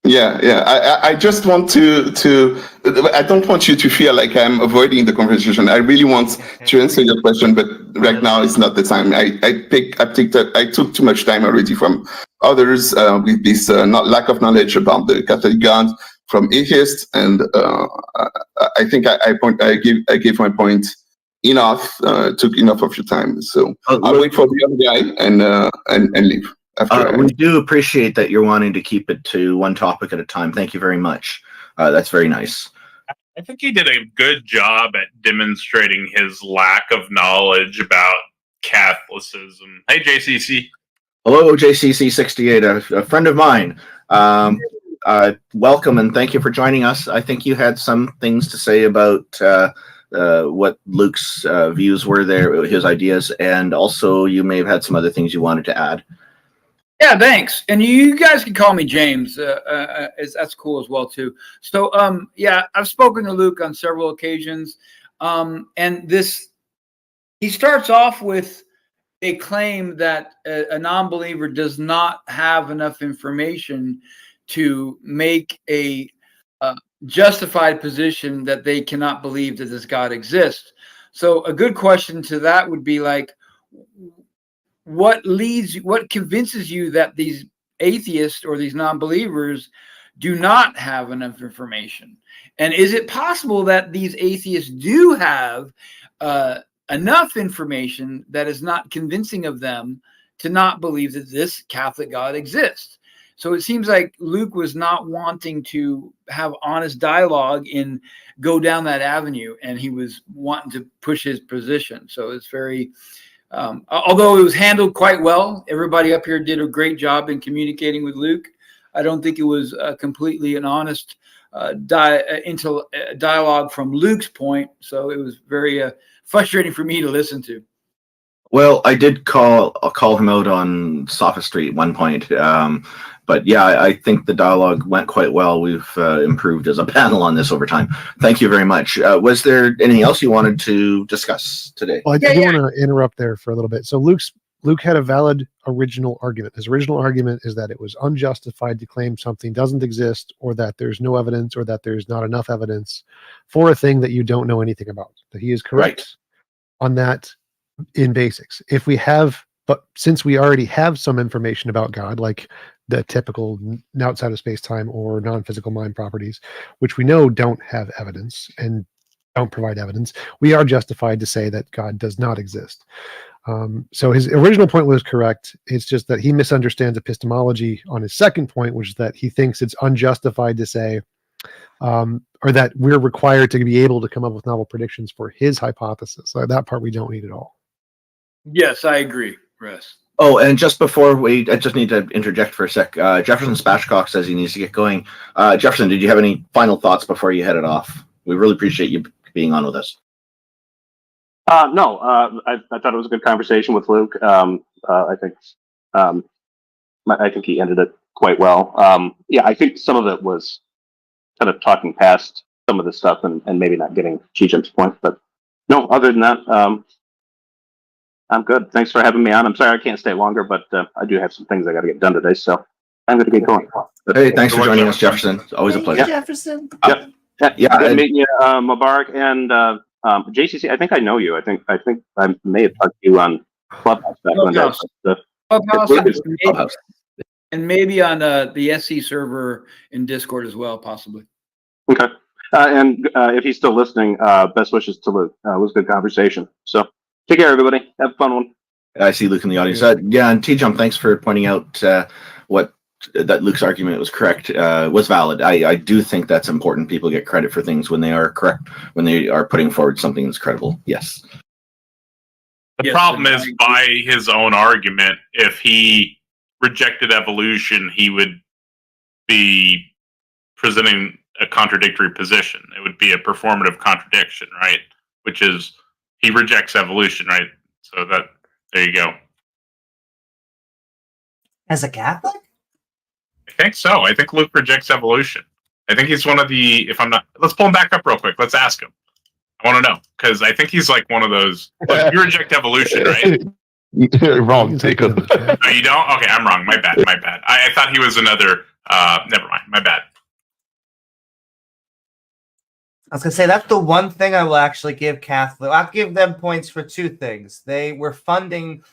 Yeah. I just want to. I don't want you to feel like I'm avoiding the conversation. I really want to answer your question, but right now is not the time. I took too much time already from others with this lack of knowledge about the Catholic God from atheists, and I think I gave my point enough. Took enough of your time, so I'll wait for the other guy and leave. We do appreciate that you're wanting to keep it to one topic at a time. Thank you very much. That's very nice. I think he did a good job at demonstrating his lack of knowledge about Catholicism. Hey, JCC. Hello, JCC68, a friend of mine. Welcome and thank you for joining us. I think you had some things to say about what Luke's views were there, his ideas, and also you may have had some other things you wanted to add. Yeah, thanks. And you guys can call me James. That's cool as well, too. So, yeah, I've spoken to Luke on several occasions. And he starts off with they claim that a non-believer does not have enough information to make a justified position that they cannot believe that this God exists. So a good question to that would be like, what convinces you that these atheists or these non-believers do not have enough information? And is it possible that these atheists do have enough information that is not convincing of them to not believe that this Catholic God exists? So it seems like Luke was not wanting to have honest dialogue and go down that avenue, and he was wanting to push his position. So it's very, although it was handled quite well, everybody up here did a great job in communicating with Luke. I don't think it was completely an honest dialogue from Luke's point. So it was very frustrating for me to listen to. Well, I did call him out on sophistry at one point, but yeah, I think the dialogue went quite well. We've improved as a panel on this over time. Thank you very much. Was there anything else you wanted to discuss today? Well, I do want to interrupt there for a little bit. So Luke had a valid original argument. His original argument is that it was unjustified to claim something doesn't exist, or that there's no evidence, or that there's not enough evidence for a thing that you don't know anything about. That he is correct on that in basics. If we have, but since we already have some information about God, like the typical outside of space-time or non-physical mind properties, which we know don't have evidence and don't provide evidence, we are justified to say that God does not exist. So his original point was correct. It's just that he misunderstands epistemology on his second point, which is that he thinks it's unjustified to say, or that we're required to be able to come up with novel predictions for his hypothesis. So that part we don't need at all. Yes, I agree, Russ. Oh, and just before I just need to interject for a sec. Jefferson Spatchcock says he needs to get going. Jefferson, did you have any final thoughts before you headed off? We really appreciate you being on with us. No, I thought it was a good conversation with Luke. I think he ended it quite well. Yeah, I think some of it was kind of talking past some of the stuff and maybe not getting G-Jim's point. But no, other than that, I'm good. Thanks for having me on. I'm sorry I can't stay longer, but I do have some things I got to get done today, so I'm going to get going. Hey, thanks for joining us, Jefferson. It's always a pleasure. Jefferson. Yep. Yeah, good meeting you, Mubarak and JCC. I think I know you. I think I may have talked to you on Clubhouse back when that was Clubhouse, and maybe on the SC server in Discord as well, possibly. Okay. And if he's still listening, best wishes to Luke. It was a good conversation. So take care, everybody. Have a fun one. I see Luke in the audience. Yeah, and T-Jump, thanks for pointing out that Luke's argument was correct, was valid. I do think that's important. People get credit for things when they are correct, when they are putting forward something that's credible. Yes. The problem is, by his own argument, if he rejected evolution, he would be presenting a contradictory position. It would be a performative contradiction, right? Which is, he rejects evolution, right? So there you go. As a Catholic? I think so. I think Luke rejects evolution. I think he's one of the, if I'm not, let's pull him back up real quick. Let's ask him. I want to know, because I think he's like one of those, look, you reject evolution, right? Wrong, Jacob. No, you don't? Okay, I'm wrong. My bad. I thought he was another, never mind. My bad. I was going to say, that's the one thing I will actually give Catholic. I'll give them points for two things. They were funding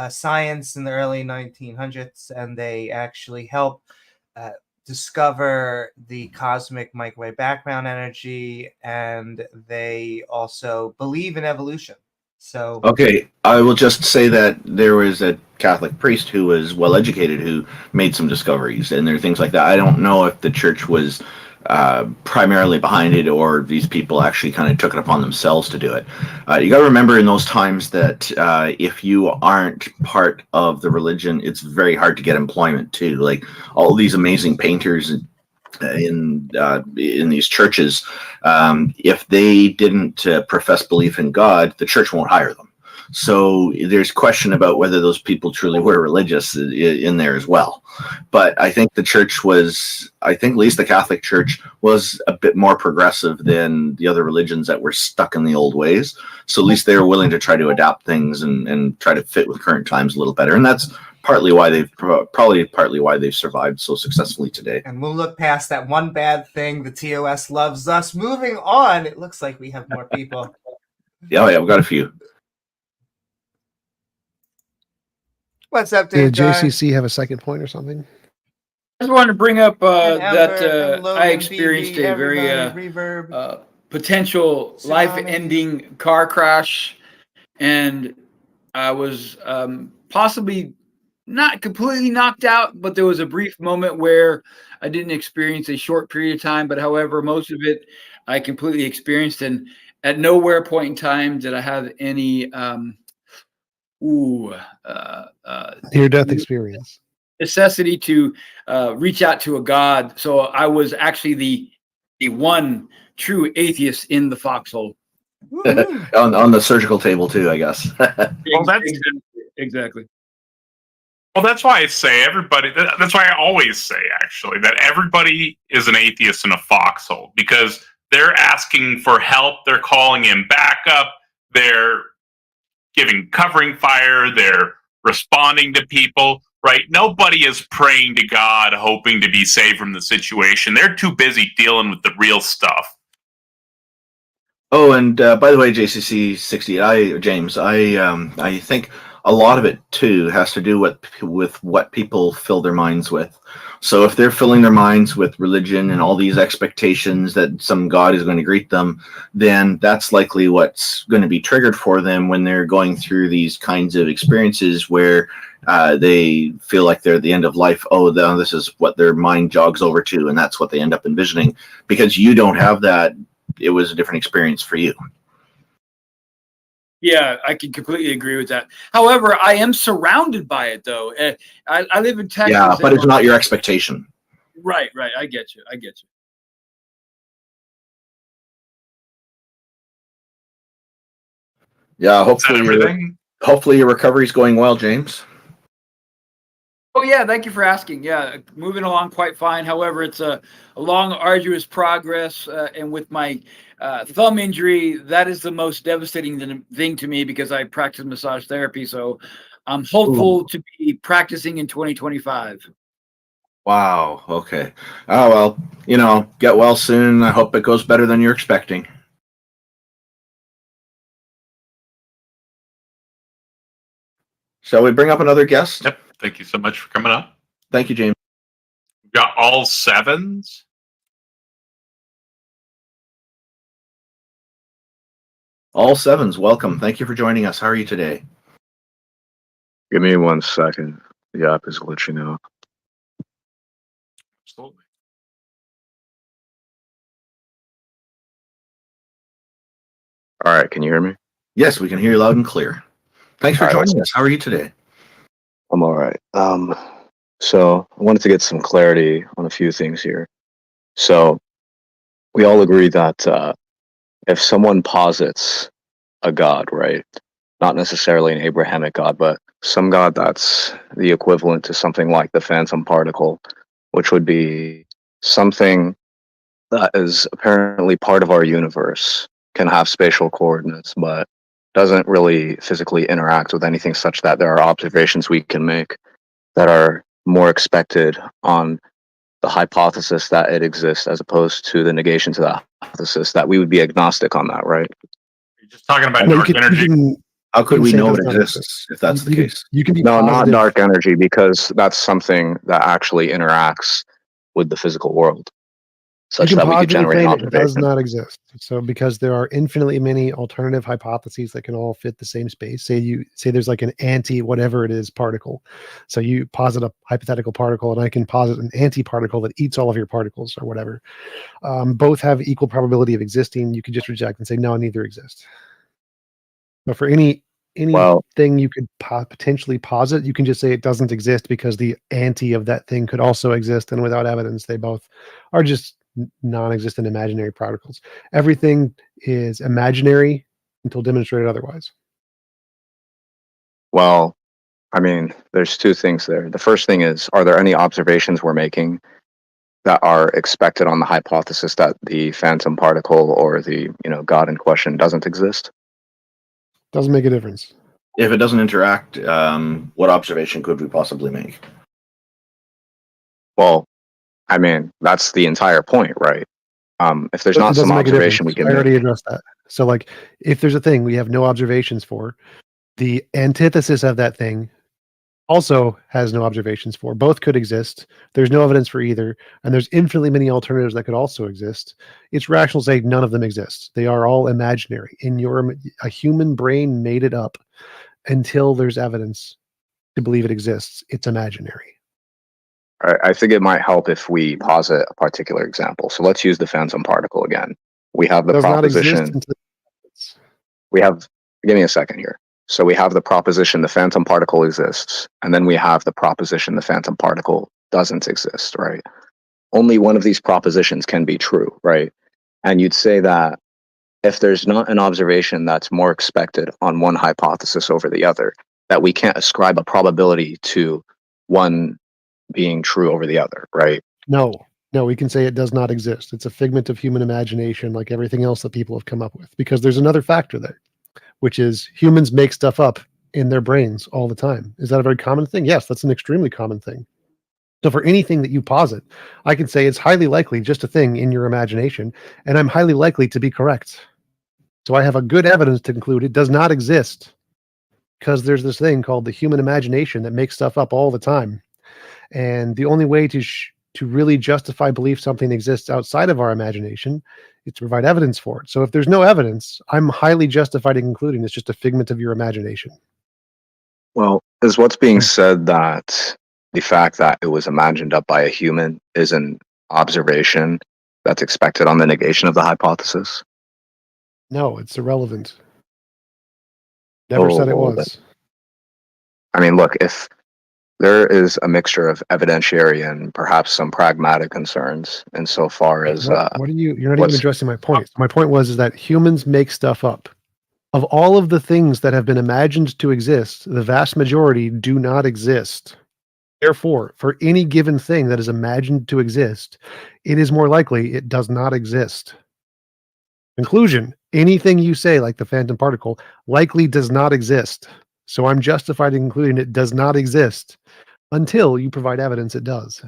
science in the early 1900s, and they actually helped discover the cosmic microwave background energy, and they also believe in evolution. So okay, I will just say that there was a Catholic priest who was well educated who made some discoveries, and there are things like that. I don't know if the church was primarily behind it, or these people actually kind of took it upon themselves to do it. You got to remember in those times that if you aren't part of the religion, it's very hard to get employment too. Like all these amazing painters in these churches, if they didn't profess belief in God, the church won't hire them. So there's question about whether those people truly were religious in there as well. But I think the church was, I think at least the Catholic Church was a bit more progressive than the other religions that were stuck in the old ways. So at least they were willing to try to adapt things and try to fit with current times a little better. And that's partly why they've survived so successfully today. And we'll look past that one bad thing. The TOS loves us. Moving on, it looks like we have more people. Yeah, we've got a few. What's up, Did Dave? JCC have a second point or something? I just wanted to bring up And that Ember, and Logan, I experienced BB, a very reverb. potential Tsunami. life-ending car crash, and I was possibly not completely knocked out, but there was a brief moment where I didn't experience a short period of time, but however, most of it I completely experienced, and at nowhere point in time did I have any Near-death experience. necessity to reach out to a god. So I was actually the one true atheist in the foxhole. on the surgical table too, I guess. Well, that's exactly. Well, that's why I say everybody. That's why I always say, actually, that everybody is an atheist in a foxhole because they're asking for help. They're calling in backup. They're giving covering fire. They're responding to people. Right? Nobody is praying to God, hoping to be saved from the situation. They're too busy dealing with the real stuff. Oh, and by the way, JCC 60, James, I think a lot of it too has to do with what people fill their minds with. So if they're filling their minds with religion and all these expectations that some God is going to greet them, then that's likely what's going to be triggered for them when they're going through these kinds of experiences where they feel like they're at the end of life. Oh, this is what their mind jogs over to, and that's what they end up envisioning. Because you don't have that, it was a different experience for you. Yeah, I can completely agree with that. However, I am surrounded by it, though. I live in Texas. Yeah, but it's not your expectation. Right. I get you. Yeah, hopefully your recovery is going well, James. Oh, yeah, thank you for asking. Yeah, moving along quite fine. However, it's a long, arduous progress. And with my thumb injury, that is the most devastating thing to me because I practice massage therapy. So I'm hopeful to be practicing in 2025. Wow, okay. Oh, well, get well soon. I hope it goes better than you're expecting. Shall we bring up another guest? Yep. Thank you so much for coming up. Thank you, James. We've got all sevens. All sevens, welcome. Thank you for joining us. How are you today? Give me 1 second. The app is glitching out. Absolutely. All right, can you hear me? Yes, we can hear you loud and clear. Thanks for All right, joining us. How are you today? I'm all right. So I wanted to get some clarity on a few things here. So we all agree that if someone posits a god, right, not necessarily an Abrahamic god, but some god that's the equivalent to something like the phantom particle, which would be something that is apparently part of our universe, can have spatial coordinates, but doesn't really physically interact with anything such that there are observations we can make that are more expected on the hypothesis that it exists as opposed to the negation to that hypothesis, that we would be agnostic on that, right? You're just talking about Well, dark energy. How could we say it know does it not exists if that's the case? You can be No, not positive. dark energy, because that's something that actually interacts with the physical world, such you can that we could positively generate an claim it does observation. not exist. So because there are infinitely many alternative hypotheses that can all fit the same space. Say there's like an anti whatever it is particle. So you posit a hypothetical particle and I can posit an anti-particle that eats all of your particles or whatever. Both have equal probability of existing. You could just reject and say, no, neither exist. But for anything you could potentially posit, you can just say it doesn't exist because the anti of that thing could also exist. And without evidence, they both are just non-existent imaginary particles. Everything is imaginary until demonstrated otherwise. Well, I mean, there's two things there. The first thing is, are there any observations we're making that are expected on the hypothesis that the phantom particle or the God in question doesn't exist? Doesn't make a difference. If it doesn't interact, what observation could we possibly make? Well, I mean, that's the entire point, right? If there's It not some doesn't make a observation we difference. can I already make, addressed that. So, like, if there's a thing we have no observations for, the antithesis of that thing also has no observations for. Both could exist. There's no evidence for either, and there's infinitely many alternatives that could also exist. It's rational to say none of them exist. They are all imaginary. A human brain made it up until there's evidence to believe it exists. It's imaginary. I think it might help if we posit a particular example. So let's use the phantom particle again. We have the Does not exist proposition. until We have. Give me a second here. So we have the proposition the phantom particle exists, and then we have the proposition the phantom particle doesn't exist, right? Only one of these propositions can be true, right? And you'd say that if there's not an observation that's more expected on one hypothesis over the other, that we can't ascribe a probability to one being true over the other, right? No, we can say it does not exist. It's a figment of human imagination, like everything else that people have come up with, because there's another factor there, which is humans make stuff up in their brains all the time. Is that a very common thing? Yes, that's an extremely common thing. So for anything that you posit, I can say it's highly likely just a thing in your imagination, and I'm highly likely to be correct. So I have a good evidence to conclude it does not exist, because there's this thing called the human imagination that makes stuff up all the time. And the only way to really justify belief something exists outside of our imagination is to provide evidence for it. So if there's no evidence, I'm highly justified in concluding it's just a figment of your imagination. Well, is what's being said that the fact that it was imagined up by a human is an observation that's expected on the negation of the hypothesis? No, it's irrelevant. Never said it was. I mean, look, if there is a mixture of evidentiary and perhaps some pragmatic concerns insofar as What are you're not even addressing my point. My point is that humans make stuff up. Of all of the things that have been imagined to exist, the vast majority do not exist. Therefore, for any given thing that is imagined to exist, it is more likely it does not exist. Conclusion, anything you say, like the phantom particle, likely does not exist. So I'm justified in concluding it does not exist until you provide evidence it does.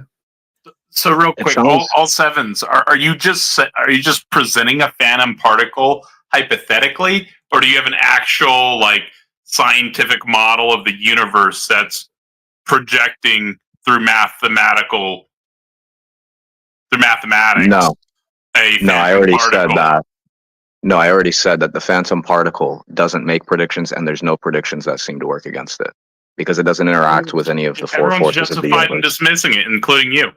So real quick, all sevens, are you just presenting a phantom particle hypothetically, or do you have an actual scientific model of the universe that's projecting through mathematics? No, I already said that. No, I already said that the phantom particle doesn't make predictions, and there's no predictions that seem to work against it because it doesn't interact with any of the four Everyone's forces of the justified in universe. dismissing it, including you.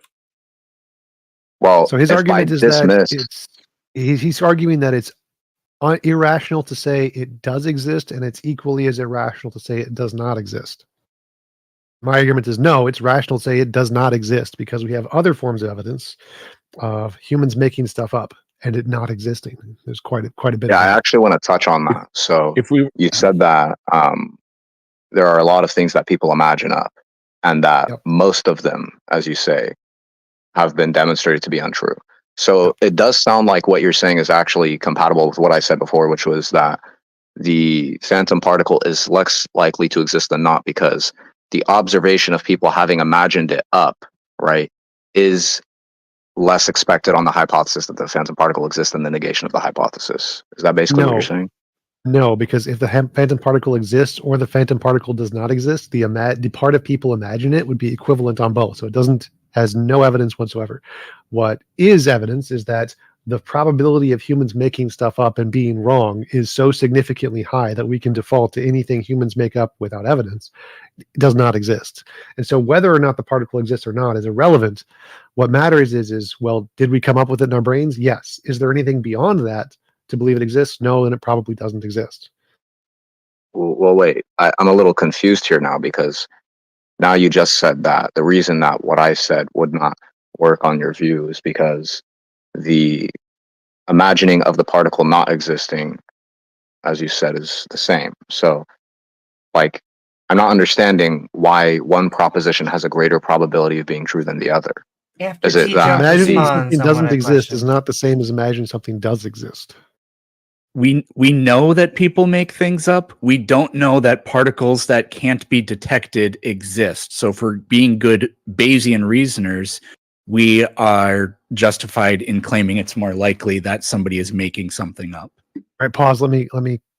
Well, so his argument is that he's arguing that it's irrational to say it does exist, and it's equally as irrational to say it does not exist. My argument is no, it's rational to say it does not exist because we have other forms of evidence of humans making stuff up and it not existing. There's quite a bit. Yeah, I actually want to touch on that. So you said that there are a lot of things that people imagine up, and that most of them, as you say, have been demonstrated to be untrue. So it does sound like what you're saying is actually compatible with what I said before, which was that the phantom particle is less likely to exist than not because the observation of people having imagined it up, right, is less expected on the hypothesis that the phantom particle exists than the negation of the hypothesis. Is that basically what you're saying? No, because if the phantom particle exists or the phantom particle does not exist, the part of people imagine it would be equivalent on both. So it has no evidence whatsoever. What is evidence is that the probability of humans making stuff up and being wrong is so significantly high that we can default to anything humans make up without evidence. It does not exist. And so whether or not the particle exists or not is irrelevant. What matters is, well, did we come up with it in our brains? Yes. Is there anything beyond that to believe it exists? No, and it probably doesn't exist. Well, wait. I'm a little confused here now because now you just said that the reason that what I said would not work on your view is because the imagining of the particle not existing, as you said, is the same. So, I'm not understanding why one proposition has a greater probability of being true than the other. After Is it T. that- Jump Imagining responds something on doesn't what I exist is questioned. not the same as imagining something does exist. We know that people make things up. We don't know that particles that can't be detected exist. So for being good Bayesian reasoners, we are justified in claiming it's more likely that somebody is making something up. All right, pause. Let me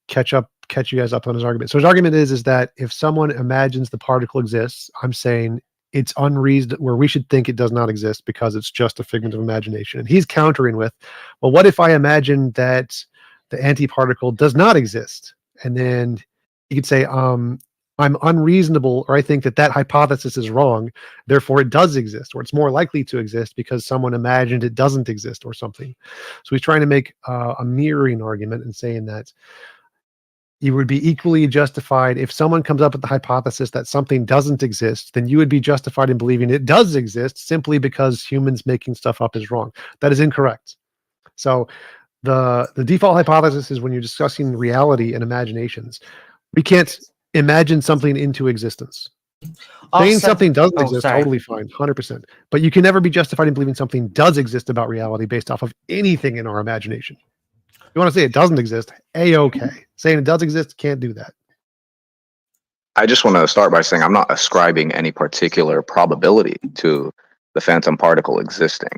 catch you guys up on his argument. So his argument is that if someone imagines the particle exists, I'm saying it's unreasonable, where we should think it does not exist because it's just a figment of imagination. And he's countering with, well, what if I imagine that the antiparticle does not exist? And then you could say, I'm unreasonable, or I think that hypothesis is wrong, therefore it does exist, or it's more likely to exist because someone imagined it doesn't exist or something. So he's trying to make a mirroring argument and saying that you would be equally justified if someone comes up with the hypothesis that something doesn't exist, then you would be justified in believing it does exist simply because humans making stuff up is wrong. That is incorrect. So the default hypothesis is when you're discussing reality and imaginations, we can't imagine something into existence. Saying something doesn't exist, totally fine, 100%. But you can never be justified in believing something does exist about reality based off of anything in our imagination. If you want to say it doesn't exist, A-okay. Saying it does exist, can't do that. I just want to start by saying I'm not ascribing any particular probability to the phantom particle existing.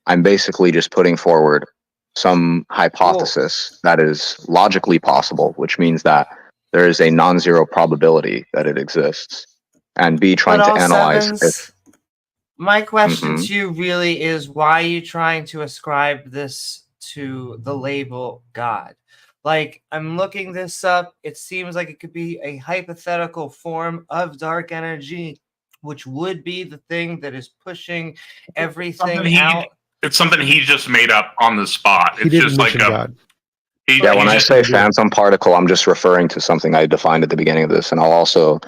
I'm basically just putting forward some hypothesis that is logically possible, which means that there is a non-zero probability that it exists. And B, trying to analyze if... My question to you really is, why are you trying to ascribe this to the label God? Like, I'm looking this up. It seems like it could be a hypothetical form of dark energy, which would be the thing that is pushing everything out. It's something he just made up on the spot. It's just like a God. When I say phantom particle, I'm just referring to something I defined at the beginning of this, and I'll also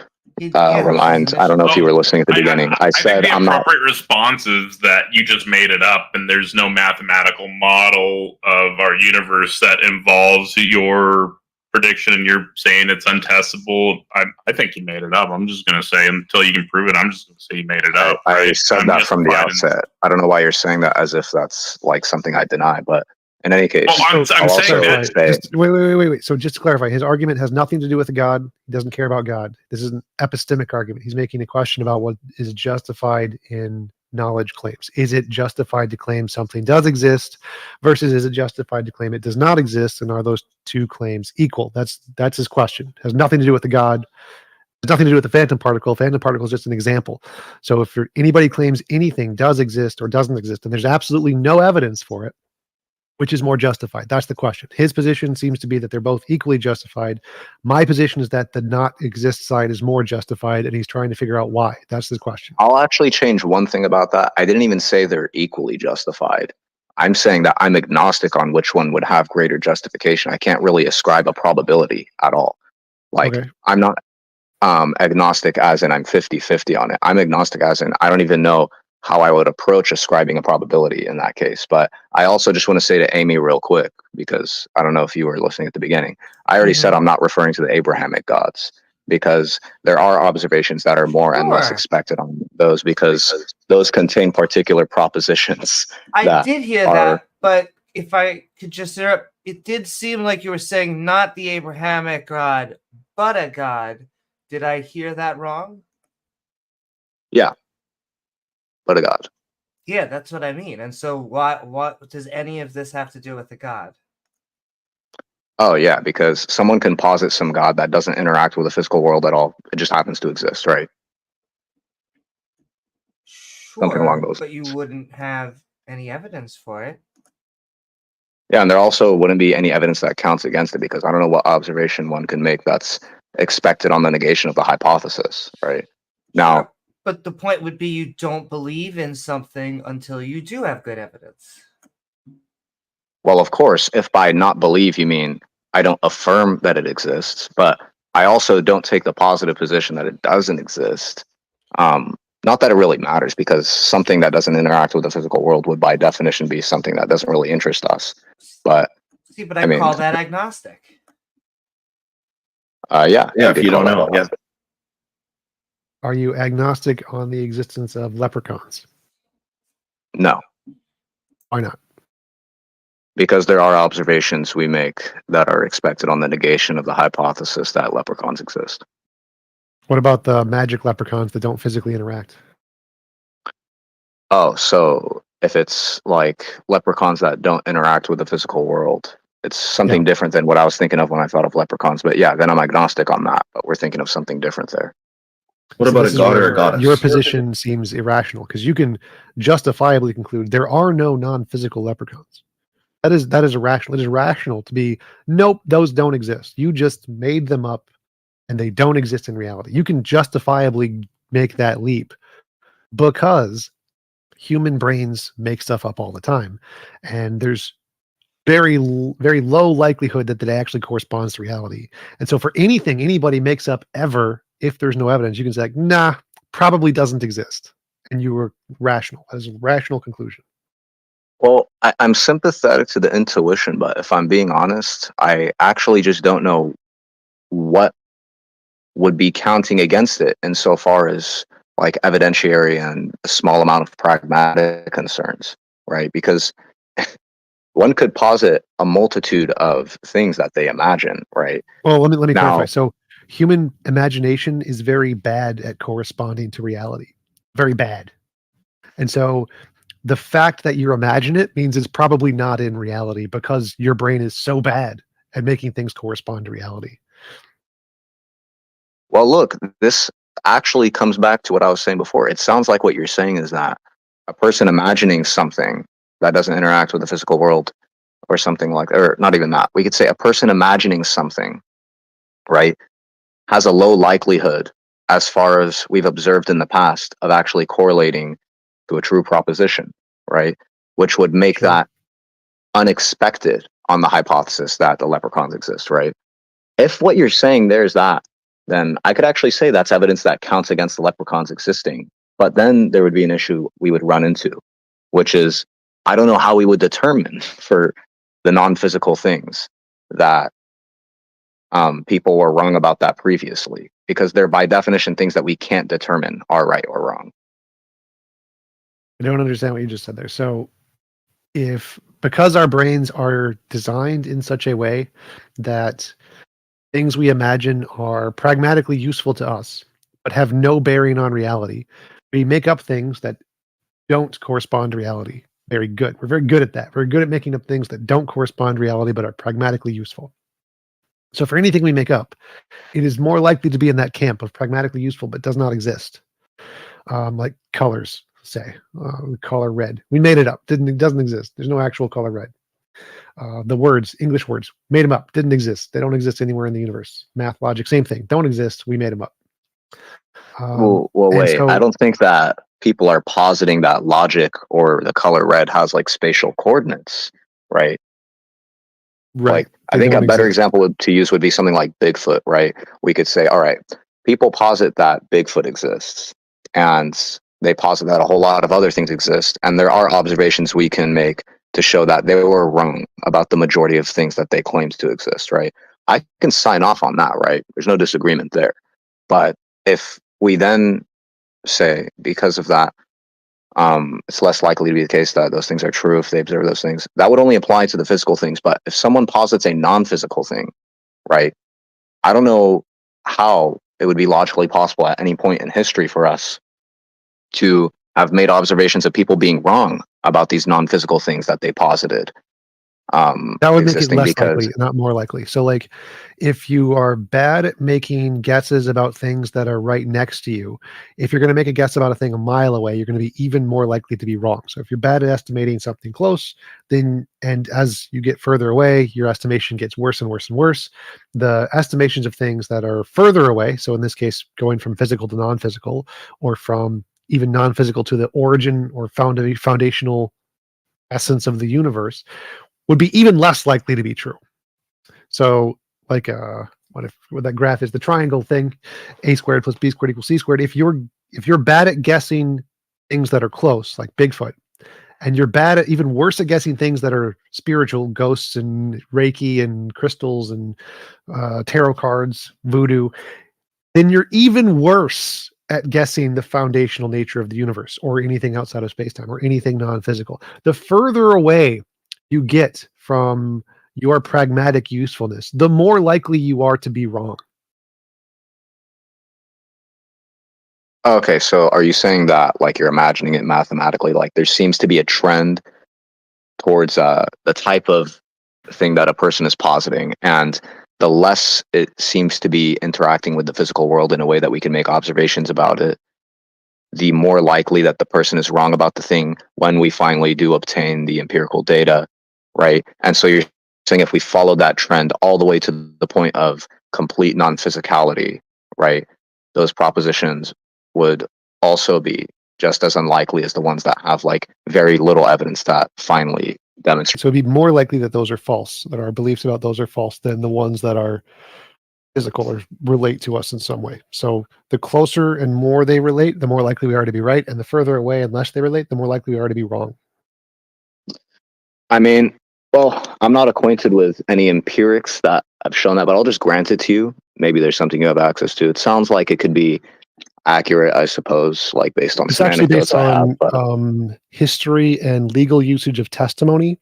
remind. I don't know if you were listening at the beginning. I said think I'm the not. appropriate response is that you just made it up, and there's no mathematical model of our universe that involves your prediction, and you're saying it's untestable. I think you made it up. I'm just going to say, until you can prove it, I'm just going to say you made it up. I said that from the outset. I don't know why you're saying that as if that's like something I deny, but in any case, well, I'm saying that. Wait. So just to clarify, his argument has nothing to do with God. He doesn't care about God. This is an epistemic argument. He's making a question about what is justified in knowledge claims. Is it justified to claim something does exist versus is it justified to claim it does not exist? And are those two claims equal? That's his question. It has nothing to do with the God. It's nothing to do with the phantom particle. Phantom particle is just an example. So if anybody claims anything does exist or doesn't exist, and there's absolutely no evidence for it, which is more justified? That's the question. His position seems to be that they're both equally justified. My position is that the not exist side is more justified, and he's trying to figure out why. That's the question. I'll actually change one thing about that. I didn't even say they're equally justified. I'm saying that I'm agnostic on which one would have greater justification. I can't really ascribe a probability at all. Like, okay. I'm not agnostic as in I'm 50-50 on it. I'm agnostic as in I don't even know how I would approach ascribing a probability in that case. But I also just want to say to Amy real quick, because I don't know if you were listening at the beginning, I already said I'm not referring to the Abrahamic gods, because there are observations that are more and less expected on those, because those contain particular propositions. I did hear that, but if I could just interrupt, it did seem like you were saying not the Abrahamic god, but a god. Did I hear that wrong? Yeah. But a god. Yeah, that's what I mean. And so what does any of this have to do with the god? Oh, yeah, because someone can posit some god that doesn't interact with the physical world at all. It just happens to exist, right? Sure, something along those lines. But you wouldn't have any evidence for it. Yeah, and there also wouldn't be any evidence that counts against it, because I don't know what observation one can make that's expected on the negation of the hypothesis, right? Now, sure. But the point would be you don't believe in something until you do have good evidence. Well, of course, if by not believe you mean I don't affirm that it exists, but I also don't take the positive position that it doesn't exist. Not that it really matters, because something that doesn't interact with the physical world would by definition be something that doesn't really interest us. But see, but I mean, call that agnostic. Yeah, if you don't know. Yeah. Are you agnostic on the existence of leprechauns? No, Why not? because there are observations we make that are expected on the negation of the hypothesis that leprechauns exist. What about the magic leprechauns that don't physically interact? Oh, so if it's like leprechauns that don't interact with the physical world, it's something different than what I was thinking of when I thought of leprechauns. But yeah, then I'm agnostic on that. But we're thinking of something different there. What So about a this is god or where a goddess? your position seems irrational because you can justifiably conclude there are no non-physical leprechauns. That is irrational. It is rational to be, nope, those don't exist. You just made them up and they don't exist in reality. You can justifiably make that leap because human brains make stuff up all the time. And there's very low likelihood that that actually corresponds to reality. And so for anything anybody makes up ever, if there's no evidence, you can say, like, nah, probably doesn't exist. And you were rational. That is a rational conclusion. Well, I'm sympathetic to the intuition, but if I'm being honest, I actually just don't know what would be counting against it insofar as like evidentiary and a small amount of pragmatic concerns, right? Because one could posit a multitude of things that they imagine, right? Well, let me Now, clarify. So human imagination is very bad at corresponding to reality. Very bad. And so the fact that you imagine it means it's probably not in reality because your brain is so bad at making things correspond to reality. well, look, this actually comes back to what I was saying before. It sounds like what you're saying is that a person imagining something that doesn't interact with the physical world or something like, or not even that. We could say a person imagining something, right, has a low likelihood, as far as we've observed in the past, of actually correlating to a true proposition, right? Which would make Sure. that unexpected on the hypothesis that the leprechauns exist, right? If what you're saying there's that, then I could actually say that's evidence that counts against the leprechauns existing. But then there would be an issue we would run into, which is I don't know how we would determine for the non-physical things that people were wrong about that previously, because they're by definition things that we can't determine are right or wrong. I don't understand what you just said there. So because our brains are designed in such a way that things we imagine are pragmatically useful to us, but have no bearing on reality, we make up things that don't correspond to reality. Very good. We're very good at that. We're good at making up things that don't correspond to reality, but are pragmatically useful. So for anything we make up, it is more likely to be in that camp of pragmatically useful, but does not exist. Like colors, say, color red. We made it up. It doesn't exist. There's no actual color red. The words, English words, made them up. Didn't exist. They don't exist anywhere in the universe. Math, logic, same thing. Don't exist. We made them up. Well, and wait. so- I don't think that people are positing that logic or the color red has like spatial coordinates, right? Right. Like, I They think a don't better exist. example to use would be something like Bigfoot, right? We could say, all right, people posit that Bigfoot exists, and they posit that a whole lot of other things exist, and there are observations we can make to show that they were wrong about the majority of things that they claimed to exist, right? I can sign off on that, right? There's no disagreement there. But if we then say, because of that, it's less likely to be the case that those things are true if they observe those things. That would only apply to the physical things. But if someone posits a non-physical thing, right, I don't know how it would be logically possible at any point in history for us to have made observations of people being wrong about these non-physical things that they posited. That would make it existing less because likely, not more likely. So, like, if you are bad at making guesses about things that are right next to you, if you're going to make a guess about a thing a mile away, you're going to be even more likely to be wrong. So, if you're bad at estimating something close, then, and as you get further away, your estimation gets worse and worse and worse. The estimations of things that are further away, so in this case, going from physical to non-physical, or from even non-physical to the origin or foundational essence of the universe, would be even less likely to be true. So, like, what that graph is, the triangle thing, a squared plus b squared equals c squared. If you're bad at guessing things that are close, like Bigfoot, and you're bad at, even worse at guessing things that are spiritual, ghosts and Reiki and crystals and tarot cards, voodoo, then you're even worse at guessing the foundational nature of the universe or anything outside of space-time or anything non-physical. The further away you get from your pragmatic usefulness, the more likely you are to be wrong. Okay, so are you saying that, like, you're imagining it mathematically, like there seems to be a trend towards the type of thing that a person is positing, and the less it seems to be interacting with the physical world in a way that we can make observations about it, the more likely that the person is wrong about the thing when we finally do obtain the empirical data, right? And so you're saying if we follow that trend all the way to the point of complete non-physicality, right, those propositions would also be just as unlikely as the ones that have like very little evidence that finally demonstrate. So it'd be more likely that those are false, that our beliefs about those are false than the ones that are physical or relate to us in some way. So the closer and more they relate, the more likely we are to be right. And the further away and less they relate, the more likely we are to be wrong. I mean, well, I'm not acquainted with any empirics that have shown that, but I'll just grant it to you. Maybe there's something you have access to. It sounds like it could be accurate, I suppose, like based on It's some actually anecdotes based I have. on But history and legal usage of testimony.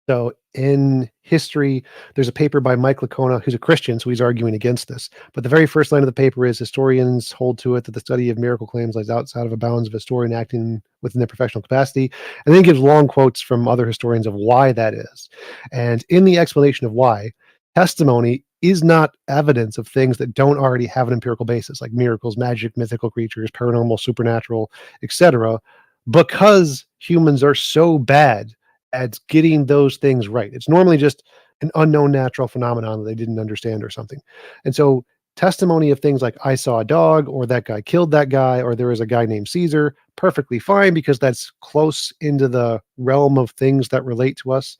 So in history, there's a paper by Mike Licona, who's a Christian, so he's arguing against this. But the very first line of the paper is, historians hold to it that the study of miracle claims lies outside of the bounds of a historian acting within their professional capacity. And then he gives long quotes from other historians of why that is. And in the explanation of why, testimony is not evidence of things that don't already have an empirical basis, like miracles, magic, mythical creatures, paranormal, supernatural, etc., because humans are so bad at getting those things right. It's normally just an unknown natural phenomenon that they didn't understand or something. And so testimony of things like I saw a dog, or that guy killed that guy, or there was a guy named Caesar, perfectly fine, because that's close into the realm of things that relate to us.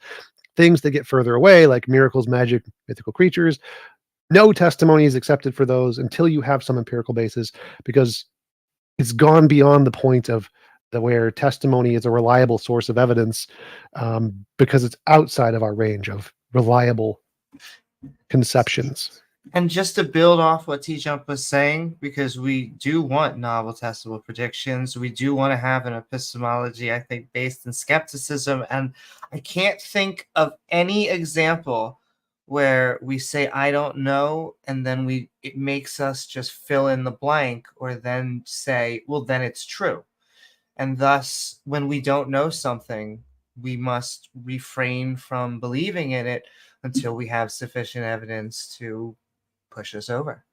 Things that get further away, like miracles, magic, mythical creatures, no testimony is accepted for those until you have some empirical basis, because it's gone beyond the point of where testimony is a reliable source of evidence, because it's outside of our range of reliable conceptions. And just to build off what T-Jump was saying, because we do want novel testable predictions, we do want to have an epistemology, I think, based in skepticism. And I can't think of any example where we say, I don't know, and then it makes us just fill in the blank, or then say, well, then it's true. And thus, when we don't know something, we must refrain from believing in it until we have sufficient evidence to push us over.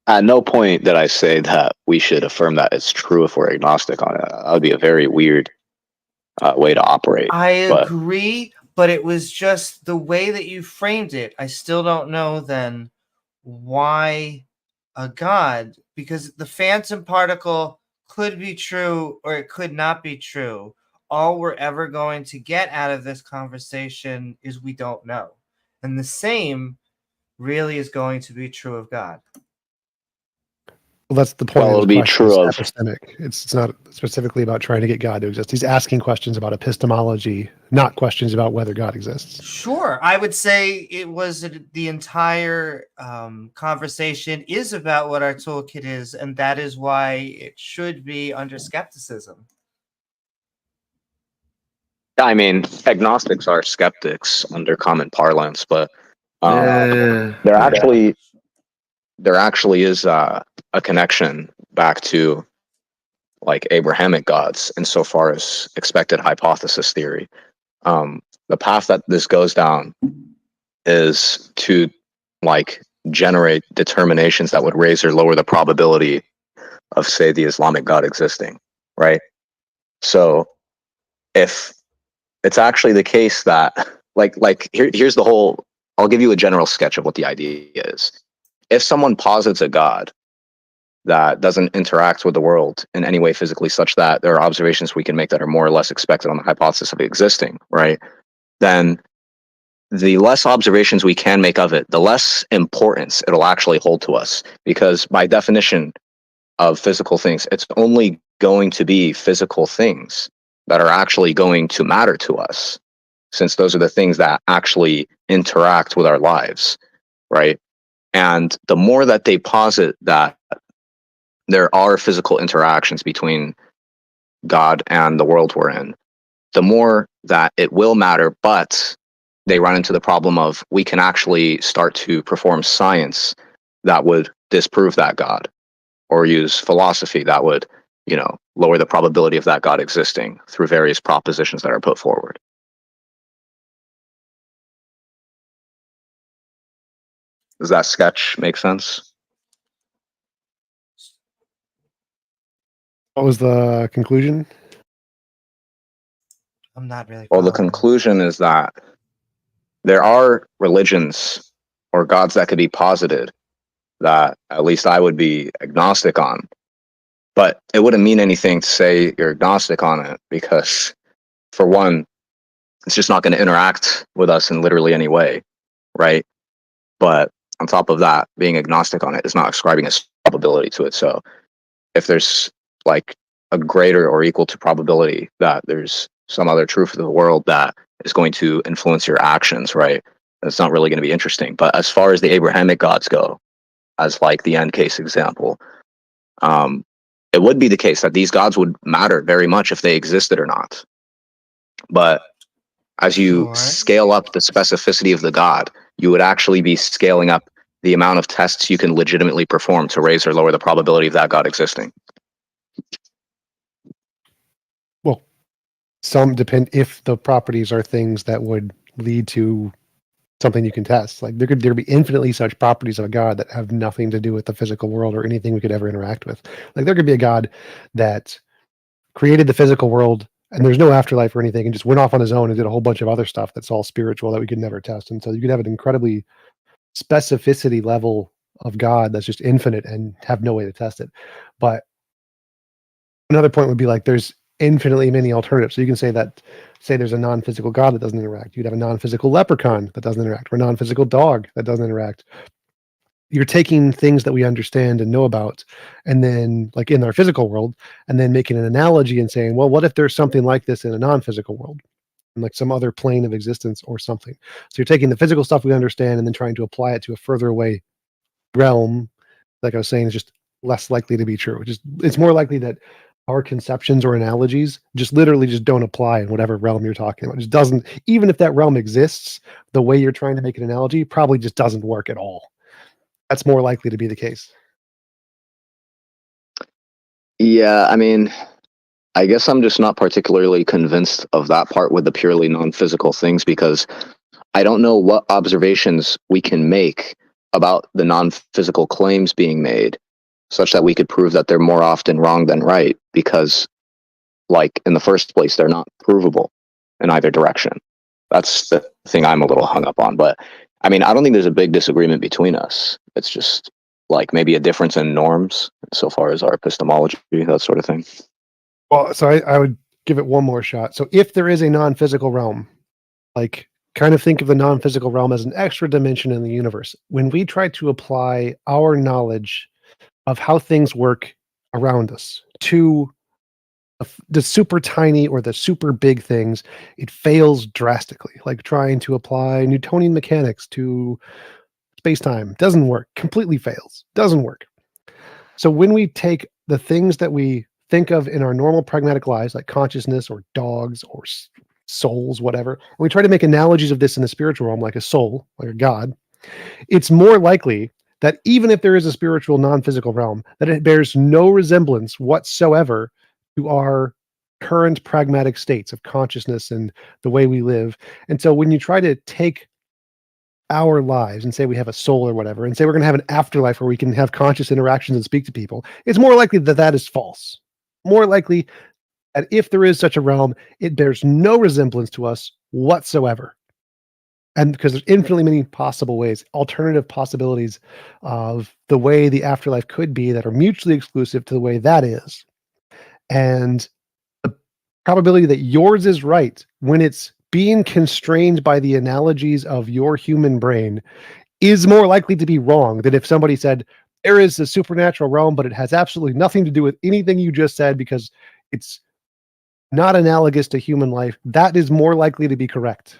at no point did I say that we should affirm that it's true if we're agnostic on it. That would be a very weird way to operate. I agree, but it was just the way that you framed it. I still don't know then why a god, because the phantom particle could be true or it could not be true. All we're ever going to get out of this conversation is we don't know. And the same really is going to be true of God. Well, that's the point. Well, Of it'll his be question. true It's epistemic. It's not specifically about trying to get God to exist. He's asking questions about epistemology, not questions about whether God exists. Sure. I would say it was the entire conversation is about what our toolkit is, and that is why it should be under skepticism. I mean, agnostics are skeptics under common parlance, but there actually is a connection back to like Abrahamic gods insofar as expected hypothesis theory. The path that this goes down is to like generate determinations that would raise or lower the probability of, say, the Islamic God existing, right? So if it's actually the case that here's the whole, I'll give you a general sketch of what the idea is. If someone posits a God that doesn't interact with the world in any way physically, such that there are observations we can make that are more or less expected on the hypothesis of it existing, right? Then the less observations we can make of it, the less importance it'll actually hold to us. Because by definition of physical things, it's only going to be physical things that are actually going to matter to us, since those are the things that actually interact with our lives, right? And the more that they posit that there are physical interactions between God and the world we're in, the more that it will matter, but they run into the problem of we can actually start to perform science that would disprove that God, or use philosophy that would, lower the probability of that God existing through various propositions that are put forward. Does that sketch make sense? What was the conclusion? I'm not really. Well, the following. conclusion is that there are religions or gods that could be posited that at least I would be agnostic on. But it wouldn't mean anything to say you're agnostic on it because, for one, it's just not going to interact with us in literally any way, right? But on top of that, being agnostic on it is not ascribing a probability to it. So if there's like a greater or equal to probability that there's some other truth of the world that is going to influence your actions, right? It's not really going to be interesting. But as far as the Abrahamic gods go, as like the end case example, it would be the case that these gods would matter very much if they existed or not. But as you Sure. scale up the specificity of the god, you would actually be scaling up the amount of tests you can legitimately perform to raise or lower the probability of that god existing. Well, some depend if the properties are things that would lead to something you can test. Like there be infinitely such properties of a god that have nothing to do with the physical world or anything we could ever interact with. Like there could be a god that created the physical world and there's no afterlife or anything and just went off on his own and did a whole bunch of other stuff that's all spiritual that we could never test. And so you could have an incredibly specificity level of God that's just infinite and have no way to test it. But another point would be like there's infinitely many alternatives. So you can say there's a non-physical god that doesn't interact. You'd have a non-physical leprechaun that doesn't interact, or a non-physical dog that doesn't interact. You're taking things that we understand and know about, and then like in our physical world, and then making an analogy and saying, well, what if there's something like this in a non-physical world? Like some other plane of existence or something. So you're taking the physical stuff we understand and then trying to apply it to a further away realm. Like I was saying, is just less likely to be true. It's more likely that our conceptions or analogies just literally just don't apply in whatever realm you're talking about. It just doesn't, even if that realm exists, the way you're trying to make an analogy probably just doesn't work at all. That's more likely to be the case. Yeah, I mean, I guess I'm just not particularly convinced of that part with the purely non-physical things because I don't know what observations we can make about the non-physical claims being made such that we could prove that they're more often wrong than right because, like, in the first place, they're not provable in either direction. That's the thing I'm a little hung up on. But, I mean, I don't think there's a big disagreement between us. It's just, like, maybe a difference in norms so far as our epistemology, that sort of thing. Well, so I would give it one more shot. So if there is a non-physical realm, like kind of think of the non-physical realm as an extra dimension in the universe. When we try to apply our knowledge of how things work around us to the super tiny or the super big things, it fails drastically. Like trying to apply Newtonian mechanics to space-time doesn't work, completely fails, doesn't work. So when we take the things that we think of in our normal pragmatic lives, like consciousness or dogs or souls, whatever, and we try to make analogies of this in the spiritual realm, like a soul, like a god, it's more likely that even if there is a spiritual non-physical realm, that it bears no resemblance whatsoever to our current pragmatic states of consciousness and the way we live. And so when you try to take our lives and say we have a soul or whatever, and say we're going to have an afterlife where we can have conscious interactions and speak to people, it's more likely that that is false. More likely that if there is such a realm, it bears no resemblance to us whatsoever. And because there's infinitely many possible ways, alternative possibilities of the way the afterlife could be that are mutually exclusive to the way that is. And the probability that yours is right when it's being constrained by the analogies of your human brain is more likely to be wrong than if somebody said, there is a supernatural realm, but it has absolutely nothing to do with anything you just said because it's not analogous to human life. That is more likely to be correct.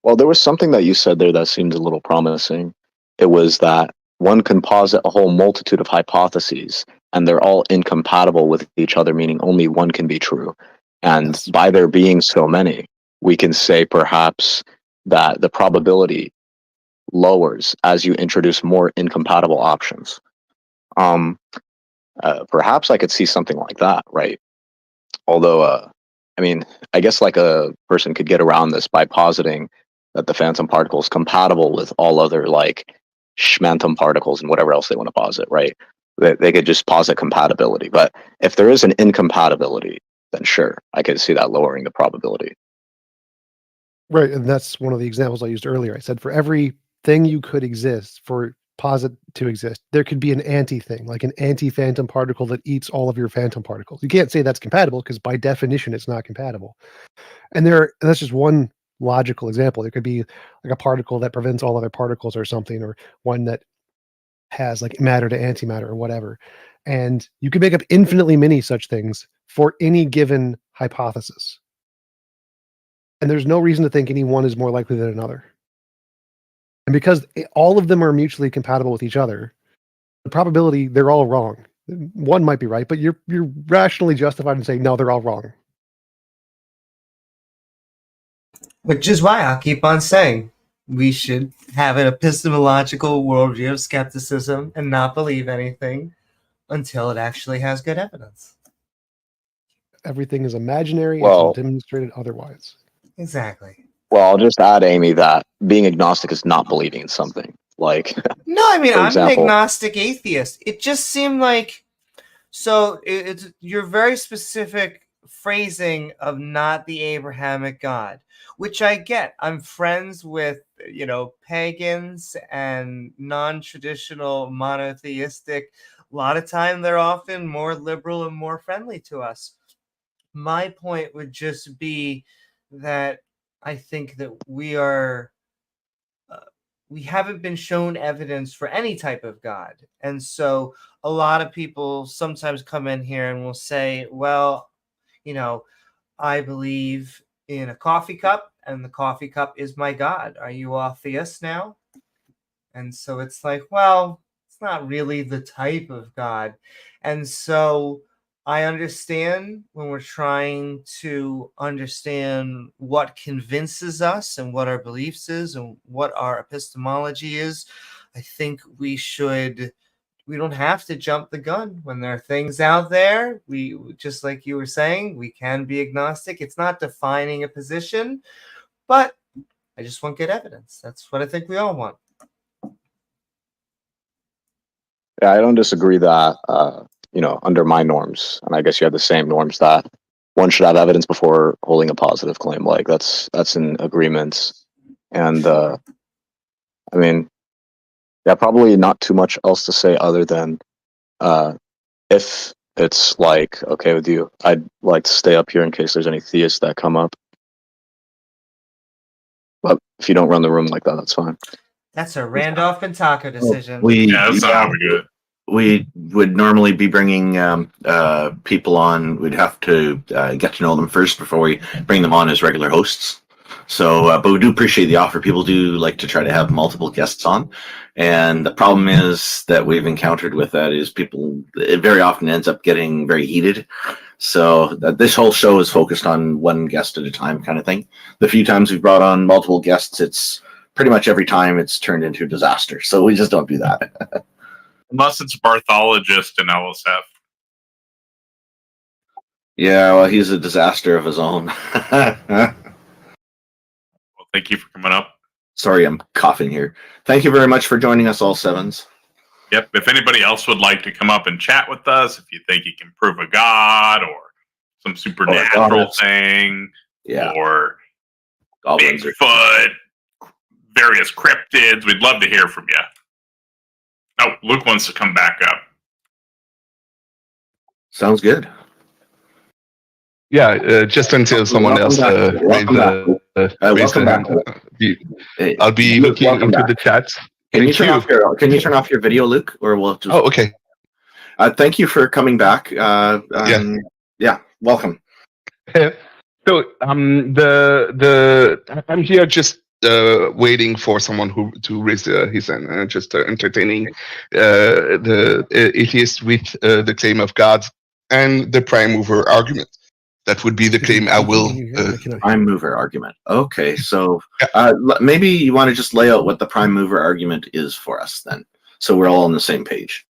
Well, there was something that you said there that seemed a little promising. It was that one can posit a whole multitude of hypotheses, and they're all incompatible with each other, meaning only one can be true. And Yes. by there being so many, we can say perhaps that the probability lowers as you introduce more incompatible options. Perhaps I could see something like that, right? Although, I mean, I guess like a person could get around this by positing that the phantom particle is compatible with all other like schmantom particles and whatever else they want to posit, right? They could just posit compatibility. But if there is an incompatibility, then sure, I could see that lowering the probability. Right, and that's one of the examples I used earlier. I said for every thing you could exist, for posit to exist, there could be an anti-thing, like an anti-phantom particle that eats all of your phantom particles. You can't say that's compatible because by definition it's not compatible. And that's just one logical example. There could be like a particle that prevents all other particles or something, or one that has like matter to antimatter or whatever. And you could make up infinitely many such things for any given hypothesis. And there's no reason to think any one is more likely than another. And because all of them are mutually compatible with each other, the probability they're all wrong. One might be right, but you're rationally justified in saying no, they're all wrong. Which is why I'll keep on saying we should have an epistemological worldview of skepticism and not believe anything until it actually has good evidence. Everything is imaginary Well- until demonstrated otherwise. Exactly. Well, I'll just add, Amy, that being agnostic is not believing in something. Like, No, I mean, For I'm example- an agnostic atheist. It just seemed like, so it's your very specific phrasing of not the Abrahamic God, which I get. I'm friends with, pagans and non-traditional monotheistic. A lot of time they're often more liberal and more friendly to us. My point would just be that I think that we haven't been shown evidence for any type of God. And so a lot of people sometimes come in here and will say, well, I believe in a coffee cup and the coffee cup is my God. Are you all theists now? And so it's like, well, it's not really the type of God. And so I understand when we're trying to understand what convinces us and what our beliefs is and what our epistemology is. I think we don't have to jump the gun when there are things out there. We, just like you were saying, we can be agnostic. It's not defining a position, but I just want good evidence. That's what I think we all want. yeah, I don't disagree that, under my norms, and I guess you have the same norms, that one should have evidence before holding a positive claim. Like that's in agreement. And I mean, yeah, probably not too much else to say other than if it's like okay with you, I'd like to stay up here in case there's any theists that come up. But if you don't run the room like that, that's fine. That's a Randolph and Taco decision. Yeah, that's not how we do it. We would normally be bringing people on. We'd have to get to know them first before we bring them on as regular hosts. So, but we do appreciate the offer. People do like to try to have multiple guests on. And the problem is that we've encountered with that is it very often ends up getting very heated. So this whole show is focused on one guest at a time kind of thing. The few times we've brought on multiple guests, it's pretty much every time it's turned into a disaster. So we just don't do that. Unless it's a Barthologist in LSF. Yeah, well, he's a disaster of his own. Well, thank you for coming up. Sorry, I'm coughing here. Thank you very much for joining us, all sevens. Yep. If anybody else would like to come up and chat with us, if you think you can prove a god or some supernatural goddess. thing, Yeah. or Goblins are- Bigfoot, various cryptids, we'd love to hear from you. Oh, Luke wants to come back up. Sounds good. Yeah, just until someone else Welcome back. raised Welcome their back. hand. Hey, I'll be Luke, looking welcome into back. the chat. Can you Thank turn you. off your video, Luke, or we'll just? Oh, okay. Thank you for coming back. Yeah, welcome. So I'm here just waiting for someone to raise his hand, just entertaining the atheist with the claim of God and the prime mover argument. That would be the claim I will. Prime mover argument. Okay, so maybe you want to just lay out what the prime mover argument is for us then, so we're all on the same page.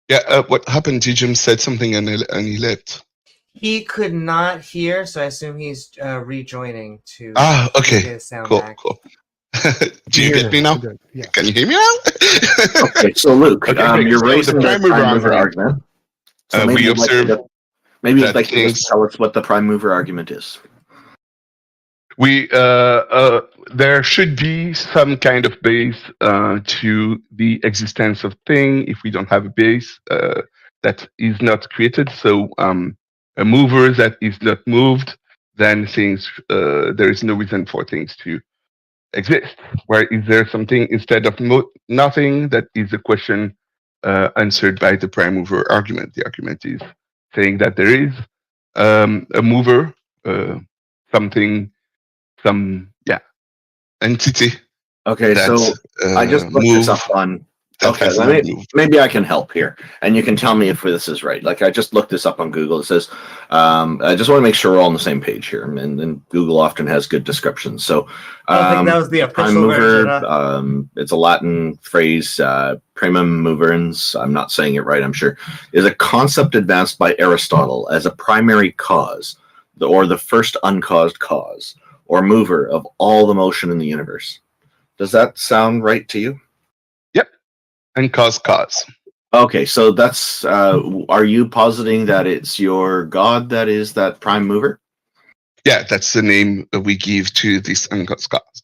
Yeah, what happened? Jim said something and he left. He could not hear, so I assume he's rejoining to okay. get his sound Cool, back. cool. Do you get me now? Yeah. Can you hear me now? Okay, so Luke, Okay, you're so raising the the prime mover argument. So maybe we you'd like observe to maybe you'd like to things. just tell us what the prime mover argument is. We there should be some kind of base to the existence of thing. If we don't have a base that is not created, so a mover that is not moved, then things there is no reason for things to exist. Where is there something instead of nothing? That is a question answered by the prime mover argument. The argument is saying that there is a mover, something. Some entity. Okay, that, so I just looked this up on. Okay, maybe I can help here, and you can tell me if this is right. Like I just looked this up on Google. It says, I just want to make sure we're all on the same page here, and Google often has good descriptions. So, I don't think that was the prime official mover. version. It's a Latin phrase, primum moverans. I'm not saying it right, I'm sure. Is a concept advanced by Aristotle as a primary cause, or the first uncaused cause, or mover of all the motion in the universe. Does that sound right to you? Yep. And cause. Okay, so that's are you positing that it's your God that is that prime mover? Yeah, that's the name we give to this uncaused cause.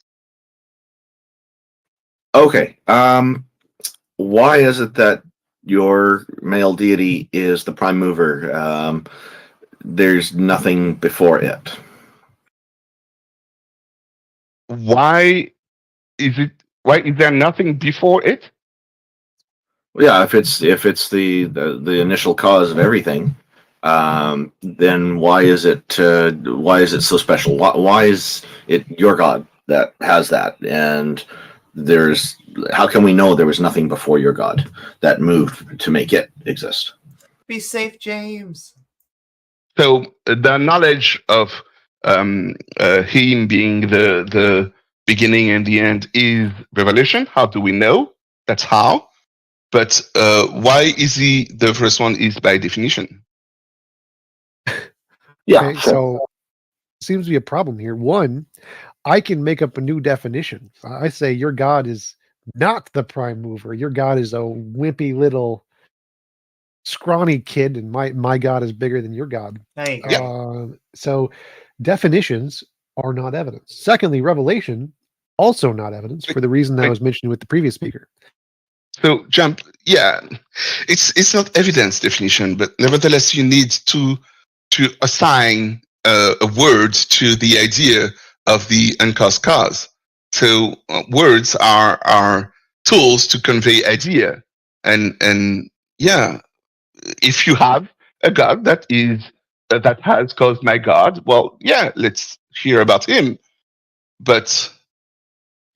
Okay. Why is it that your male deity is the prime mover? There's nothing before it. Why is there nothing before it? Yeah, if it's the initial cause of everything, then why is it so special? Why is it your God that has that? And how can we know there was nothing before your God that moved to make it exist? Be safe, James. So the knowledge of him being the beginning and the end is revelation. How do we know? That's how. But why is he the first one? Is by definition. Yeah. Okay, so seems to be a problem here. One, I can make up a new definition. I say your God is not the prime mover. Your God is a wimpy little scrawny kid, and my God is bigger than your God. Hey. So definitions are not evidence. Secondly, revelation also not evidence for the reason that I was mentioning with the previous speaker. So it's not evidence definition, but nevertheless you need to assign a word to the idea of the uncaused cause. So words are tools to convey idea, and if you have a God that has caused my God, well, let's hear about him. But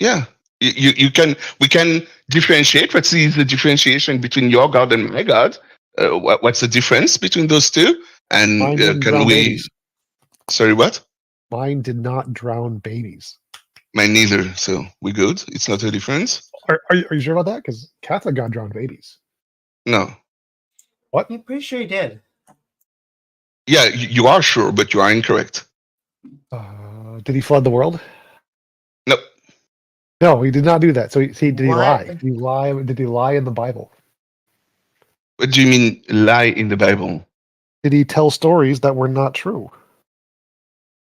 we can differentiate. What is the differentiation between your God and my God? What's the difference between those two? And can we? Babies. Sorry, what? Mine did not drown babies. Mine neither. So we good. It's not a difference. Are you sure about that? Because Catholic God drowned babies. No. What? I'm pretty sure he did. Yeah, you are sure, but you are incorrect. Did he flood the world? No. No, he did not do that. So did he What? lie? Did he lie in the Bible? What do you mean lie in the Bible? Did he tell stories that were not true?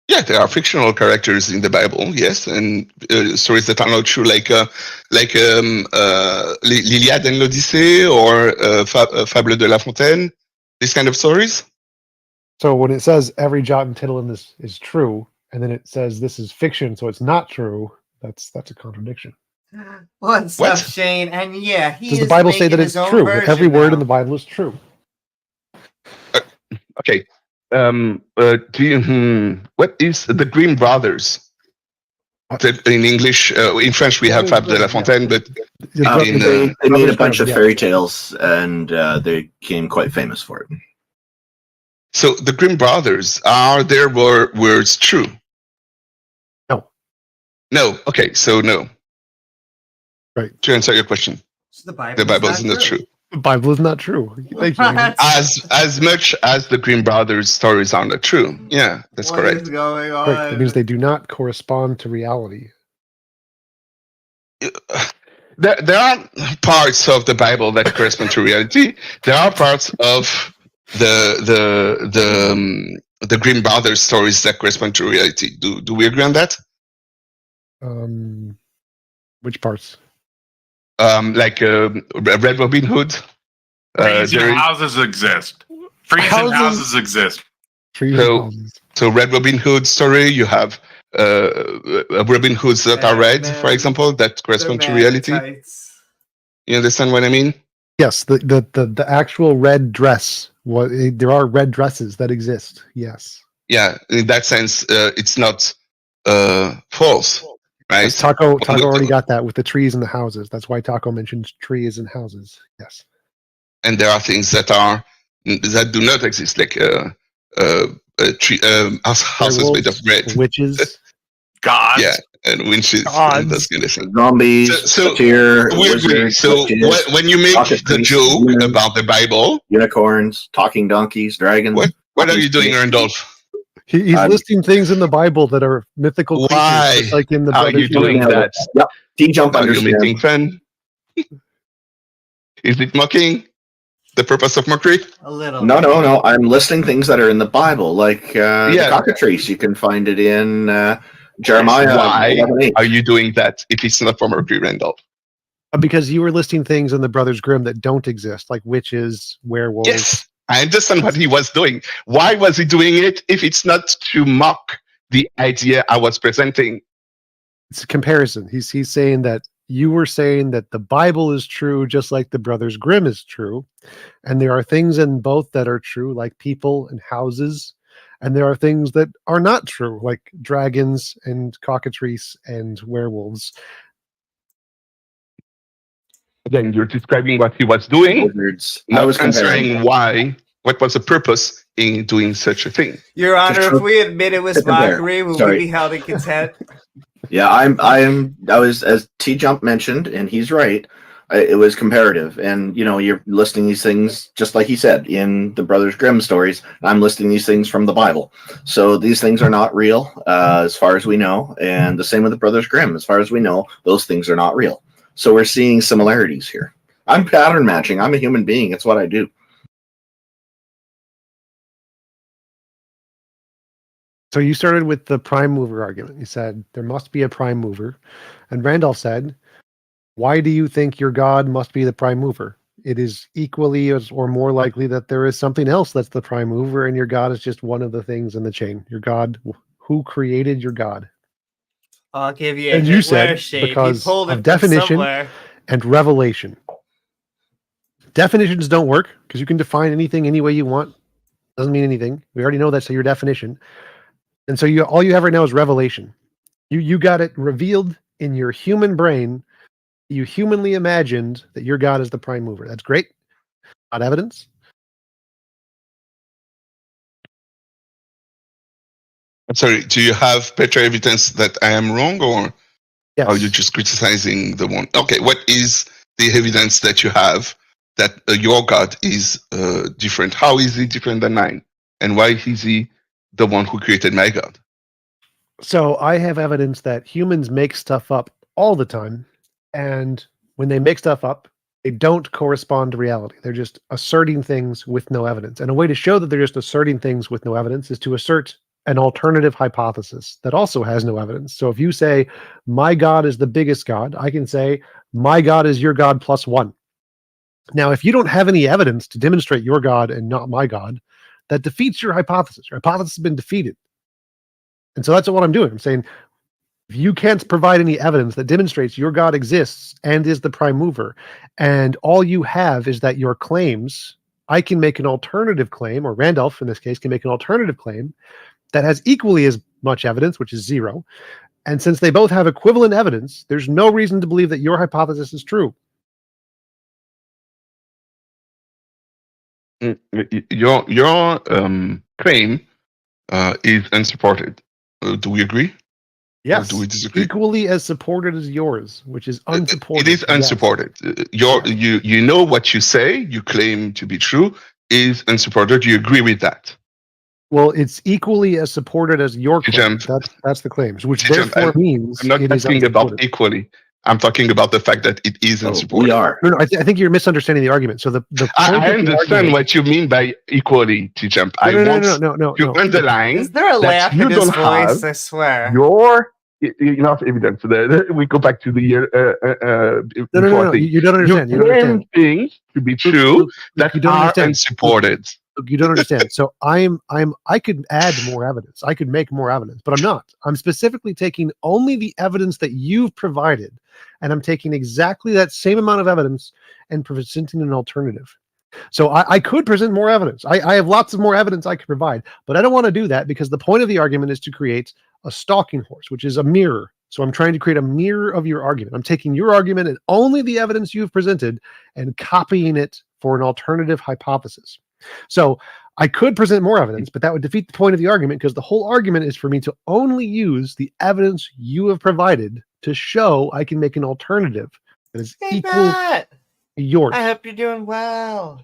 Yeah, there are fictional characters in the Bible, yes, and stories that are not true, like l'Iliade and l'Odyssée or Fable de La Fontaine, these kind of stories. So when it says every jot and tittle in this is true, and then it says this is fiction, so it's not true, that's a contradiction. What's up, Shane? And does the Bible say that it's true? That every word in the Bible is true? Okay. What is the Grimm brothers? In English, in French, we have Fable de la Fontaine, but They made a bunch of fairy tales, and they became quite famous for it. so the Grimm brothers, are their words true? No. No. Okay, so no. Right. To answer your question, So the Bible is not true. The Bible is not true. Thank you. What? As much as the Grimm brothers' stories are not true. Yeah, that's What correct. is going on? Right. That means they do not correspond to reality. There are parts of the Bible that correspond to reality. There are parts of the Grimm brothers' stories that correspond to reality. Do we agree on that? Which parts? Like Red Robin Hood. Trees there and is- houses exist. Trees and houses exist. Trees So- and houses. So Red Robin Hood story, you have Robin Hoods that are red, for example, that correspond to reality. You understand what I mean? Yes, the actual red dress. There are red dresses that exist. Yes. Yeah, in that sense, it's not false, right? Yes, Taco already got that with the trees and the houses. That's why Taco mentioned trees and houses. Yes. And there are things that do not exist, like houses made of bread. Witches. Gods. Yeah, and winches Gods. and those kind of things. Zombies, So satyr, we agree. wizards, So witches, when you make pocket the priests, joke demons, about the Bible, unicorns, talking donkeys, dragons. what are you doing, Randolph? He's listing things in the Bible that are mythical creatures, Why just like in the are Brothers you doing Grimm. that? Yep. T-Jump Are you understands. making fun? Is it mocking? The purpose of mockery? A little. No. I'm listing things that are in the Bible, like the cockatrice. You can find it in Jeremiah. Why 11:8. are you doing that if it's not for mockery, Randolph? Because you were listing things in the Brothers Grimm that don't exist, like witches, werewolves. Yes, I understand what he was doing. Why was he doing it if it's not to mock the idea I was presenting? It's a comparison. He's saying that you were saying that the Bible is true, just like the Brothers Grimm is true, and there are things in both that are true, like people and houses, and there are things that are not true, like dragons and cockatrice and werewolves. Again, you're describing what he was doing, Wizards. I not was comparing. answering why. What was the purpose in doing such a thing? Your Honor, Just if we admit it was to compare. mockery, will Sorry. we be held in contempt? Yeah, I was, as T-Jump mentioned, and he's right. It was comparative, and you're listing these things just like he said in the Brothers Grimm stories. I'm listing these things from the Bible, so these things are not real as far as we know, and the same with the Brothers Grimm. As far as we know, those things are not real. So we're seeing similarities here. I'm pattern matching. I'm a human being. It's what I do. So you started with the prime mover argument. You said there must be a prime mover. And Randolph said, why do you think your God must be the prime mover? It is equally or more likely that there is something else that's the prime mover, and your God is just one of the things in the chain. Your God, who created your God? I'll give you a And you hint where said shade. because He pulled of it from definition somewhere. and revelation. Definitions don't work because you can define anything any way you want. Doesn't mean anything. We already know that's your definition. And so all you have right now is revelation. You got it revealed in your human brain. You humanly imagined that your God is the prime mover. That's great. Not evidence. I'm sorry, do you have better evidence that I am wrong, or Yes. are you just criticizing the one? Okay, what is the evidence that you have that your God is different? How is he different than mine? And why is he the one who created my God? So I have evidence that humans make stuff up all the time. And when they make stuff up, they don't correspond to reality. They're just asserting things with no evidence. And a way to show that they're just asserting things with no evidence is to assert an alternative hypothesis that also has no evidence. So if you say, my God is the biggest God, I can say, my God is your God plus one. Now, if you don't have any evidence to demonstrate your God and not my God, that defeats your hypothesis. Your hypothesis has been defeated. And so that's what I'm doing. I'm saying, if you can't provide any evidence that demonstrates your God exists and is the prime mover, and all you have is that your claims, I can make an alternative claim, or Randolph in this case can make an alternative claim that has equally as much evidence, which is 0, And since they both have equivalent evidence, there's no reason to believe that your hypothesis is true. Your claim is unsupported. Do we agree? Yes, or do we disagree? equally as supported as yours, which is unsupported. It is unsupported. You know what you say, you claim to be true, is unsupported. You agree with that? Well, it's equally as supported as your claim. Jump. That's the claims, which Jump. therefore means I'm not it is talking about unsupported. equally. I'm talking about the fact that it is unsupported. We are. No, I think you're misunderstanding the argument. So the point I of the understand argument- what you mean by equally, T-Jump. I want to underline Is there a that laugh you in his don't voice? have I swear. your enough evidence. We go back to the No. You don't understand. You don't claim understand. things to be true that you don't are understand. unsupported. Look, you don't understand. So I could add more evidence. I could make more evidence, but I'm not. I'm specifically taking only the evidence that you've provided, and I'm taking exactly that same amount of evidence and presenting an alternative. So I could present more evidence. I have lots of more evidence I could provide, but I don't want to do that because the point of the argument is to create a stalking horse, which is a mirror. So I'm trying to create a mirror of your argument. I'm taking your argument and only the evidence you've presented and copying it for an alternative hypothesis. So I could present more evidence, but that would defeat the point of the argument because the whole argument is for me to only use the evidence you have provided to show I can make an alternative that is Hey, equal Matt. to yours. I hope you're doing well.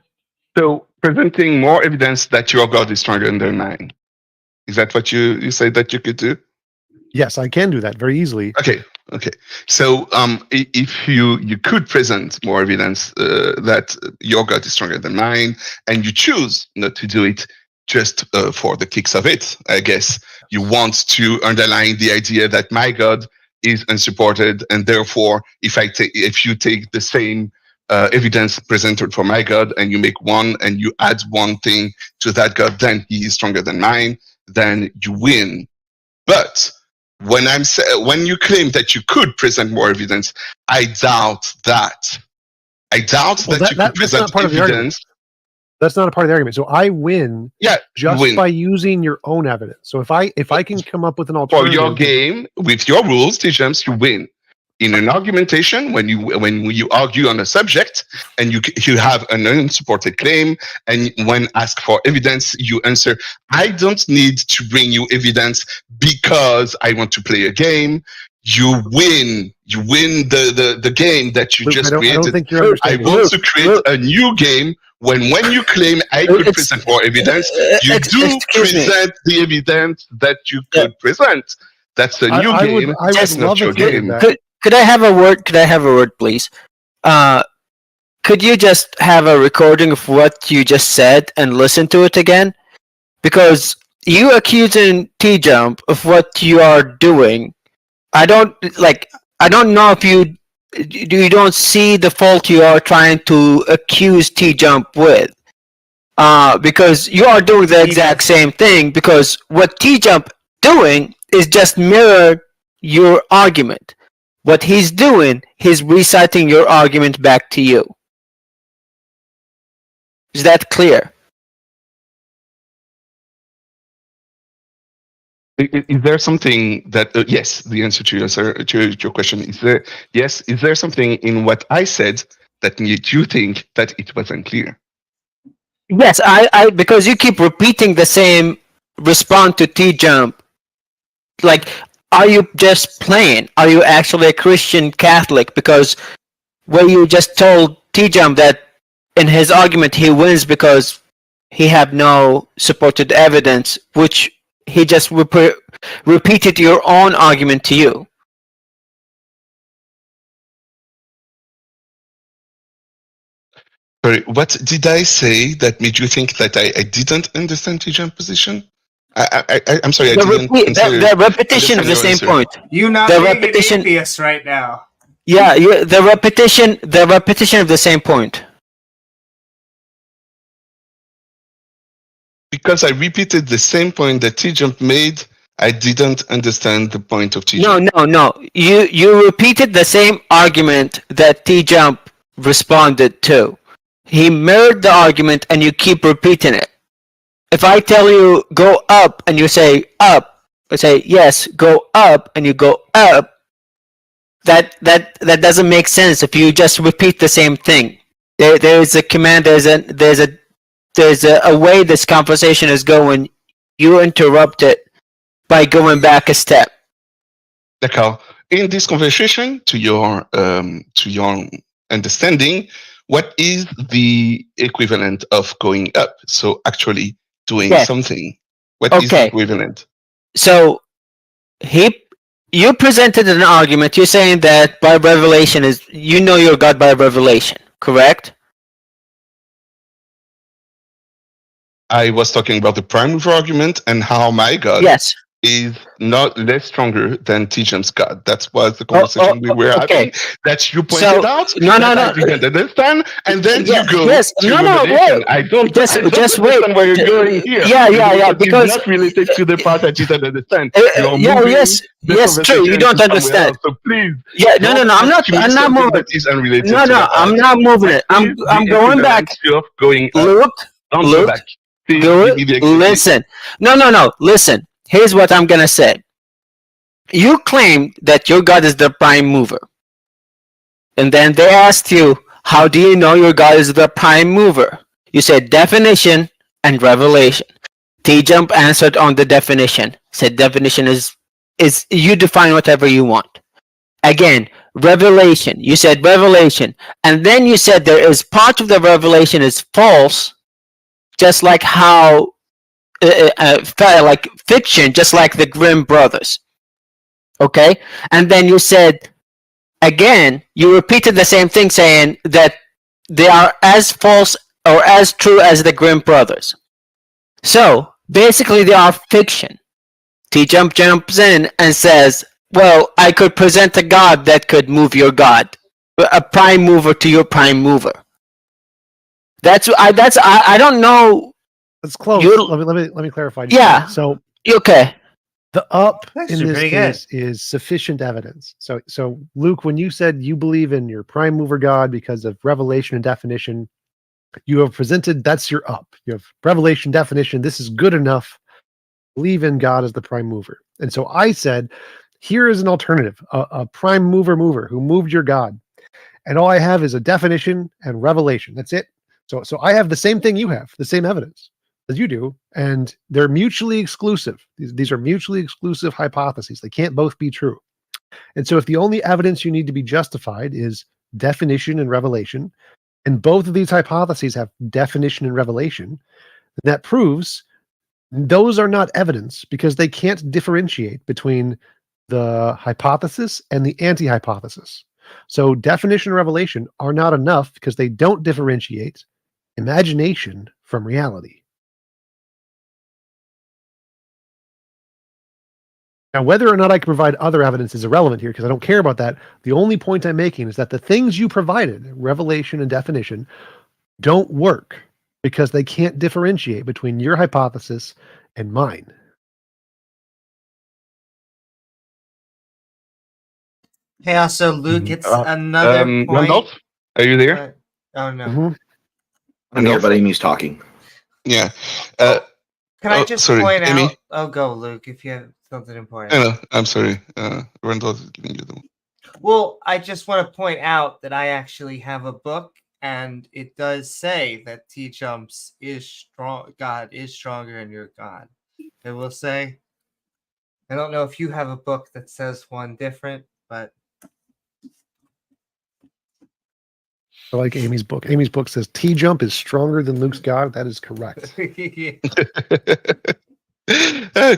So presenting more evidence that your God is stronger than mine. Is that what you said that you could do? Yes, I can do that very easily. Okay. So if you could present more evidence that your God is stronger than mine, and you choose not to do it just for the kicks of it, I guess you want to underline the idea that my God is unsupported, and therefore, if you take the same evidence presented for my God and you make one and you add one thing to that God, then he is stronger than mine, then you win. But when you claim that you could present more evidence, I doubt that. I doubt that you could present evidence. That's not a part of the argument. So I win just by using your own evidence. So if I can come up with an alternative for your game with your rules, T-Jumps, you win. In an argumentation, when you argue on a subject and you have an unsupported claim, and when asked for evidence, you answer, I don't need to bring you evidence because I want to play a game. You win. You win the game that you just created. I don't think you're understanding. I want to create a new game. When you claim I could present more evidence, you do present the evidence that you could present. That's a new game. That's not your game. Could I have a word? Could I have a word, please? Could you just have a recording of what you just said and listen to it again? Because you accusing T-Jump of what you are doing. I don't know if you don't see the fault you are trying to accuse T-Jump with. Because you are doing the exact same thing, because what T-Jump doing is just mirror your argument. What he's doing, he's reciting your argument back to you. Is that clear? Is there something that yes? The answer to your question is there. Yes. Is there something in what I said that made you think that it was unclear? Yes, I because you keep repeating the same response to T-Jump. Like, are you just playing? Are you actually a Christian Catholic? Because where you just told T-Jump that in his argument he wins because he have no supported evidence, which he just repeated your own argument to you. Sorry, what did I say that made you think that I didn't understand T-Jump position? I'm sorry, the repetition of the same point. You not the being repetition, an atheist right now. Yeah, the repetition of the same point. Because I repeated the same point that T-Jump made, I didn't understand the point of T-Jump. No. You repeated the same argument that T-Jump responded to. He mirrored the argument and you keep repeating it. If I tell you go up and you say up, say yes, go up, and you go up, that doesn't make sense if you just repeat the same thing. There's a command. There's a way this conversation is going. You interrupt it by going back a step. D'accord. In this conversation, to your understanding, what is the equivalent of going up? So actually doing something. What is the equivalent? So you presented an argument. You're saying that by revelation is you know your God by revelation, correct? I was talking about the prime mover argument and how my God is not less stronger than T-Jump's God. That was the conversation we were having. That you pointed out. No. I didn't understand, and then you go to Wait. I don't Just wait. understand where you're going here. Yeah. Because it's not related to the part I didn't understand. Yes, true. You don't understand. So please. Yeah, no. I'm not moving. That is unrelated. No. I'm not moving it. I'm going back. Going up. Luke. Go back. Listen. No. Listen. Here's what I'm gonna say. You claim that your God is the prime mover. And then they asked you, how do you know your God is the prime mover? You said definition and revelation. T-Jump answered on the definition. Said definition is you define whatever you want. Again, revelation. You said revelation. And then you said there is part of the revelation is false, just like how like fiction, just like the Grimm brothers. Okay? And then you said, again, you repeated the same thing, saying that they are as false or as true as the Grimm brothers. So, basically, they are fiction. T-Jump jumps in and says, well, I could present a God that could move your God. A prime mover to your prime mover. I don't know. That's close. Let me clarify. Yeah. So okay. The up That's in this pretty case is sufficient evidence. So Luke, when you said you believe in your prime mover God because of revelation and definition, you have presented that's your up. You have revelation, definition. This is good enough. Believe in God as the prime mover. And so I said, here is an alternative, a prime mover who moved your God. And all I have is a definition and revelation. That's it. So I have the same thing you have, the same evidence as you do, and they're mutually exclusive. These are mutually exclusive hypotheses. They can't both be true. And so if the only evidence you need to be justified is definition and revelation, and both of these hypotheses have definition and revelation, that proves those are not evidence because they can't differentiate between the hypothesis and the anti-hypothesis. So definition and revelation are not enough because they don't differentiate imagination from reality. Now, whether or not I can provide other evidence is irrelevant here because I don't care about that. The only point I'm making is that the things you provided, revelation and definition, don't work because they can't differentiate between your hypothesis and mine. Hey, also, Luke, it's another point. Randolph, are you there? Oh, no. Mm-hmm. I'm here, but Amy's talking. Yeah. Can I just point Amy? out? Oh, go, Luke, if you have something important. No, I'm sorry. Randolph is giving you the one. Well, I just want to point out that I actually have a book, and it does say that T-Jump's is strong. God is stronger than your God. It will say. I don't know if you have a book that says one different, but. I like Amy's book. Amy's book says T-Jump is stronger than Luke's God. That is correct.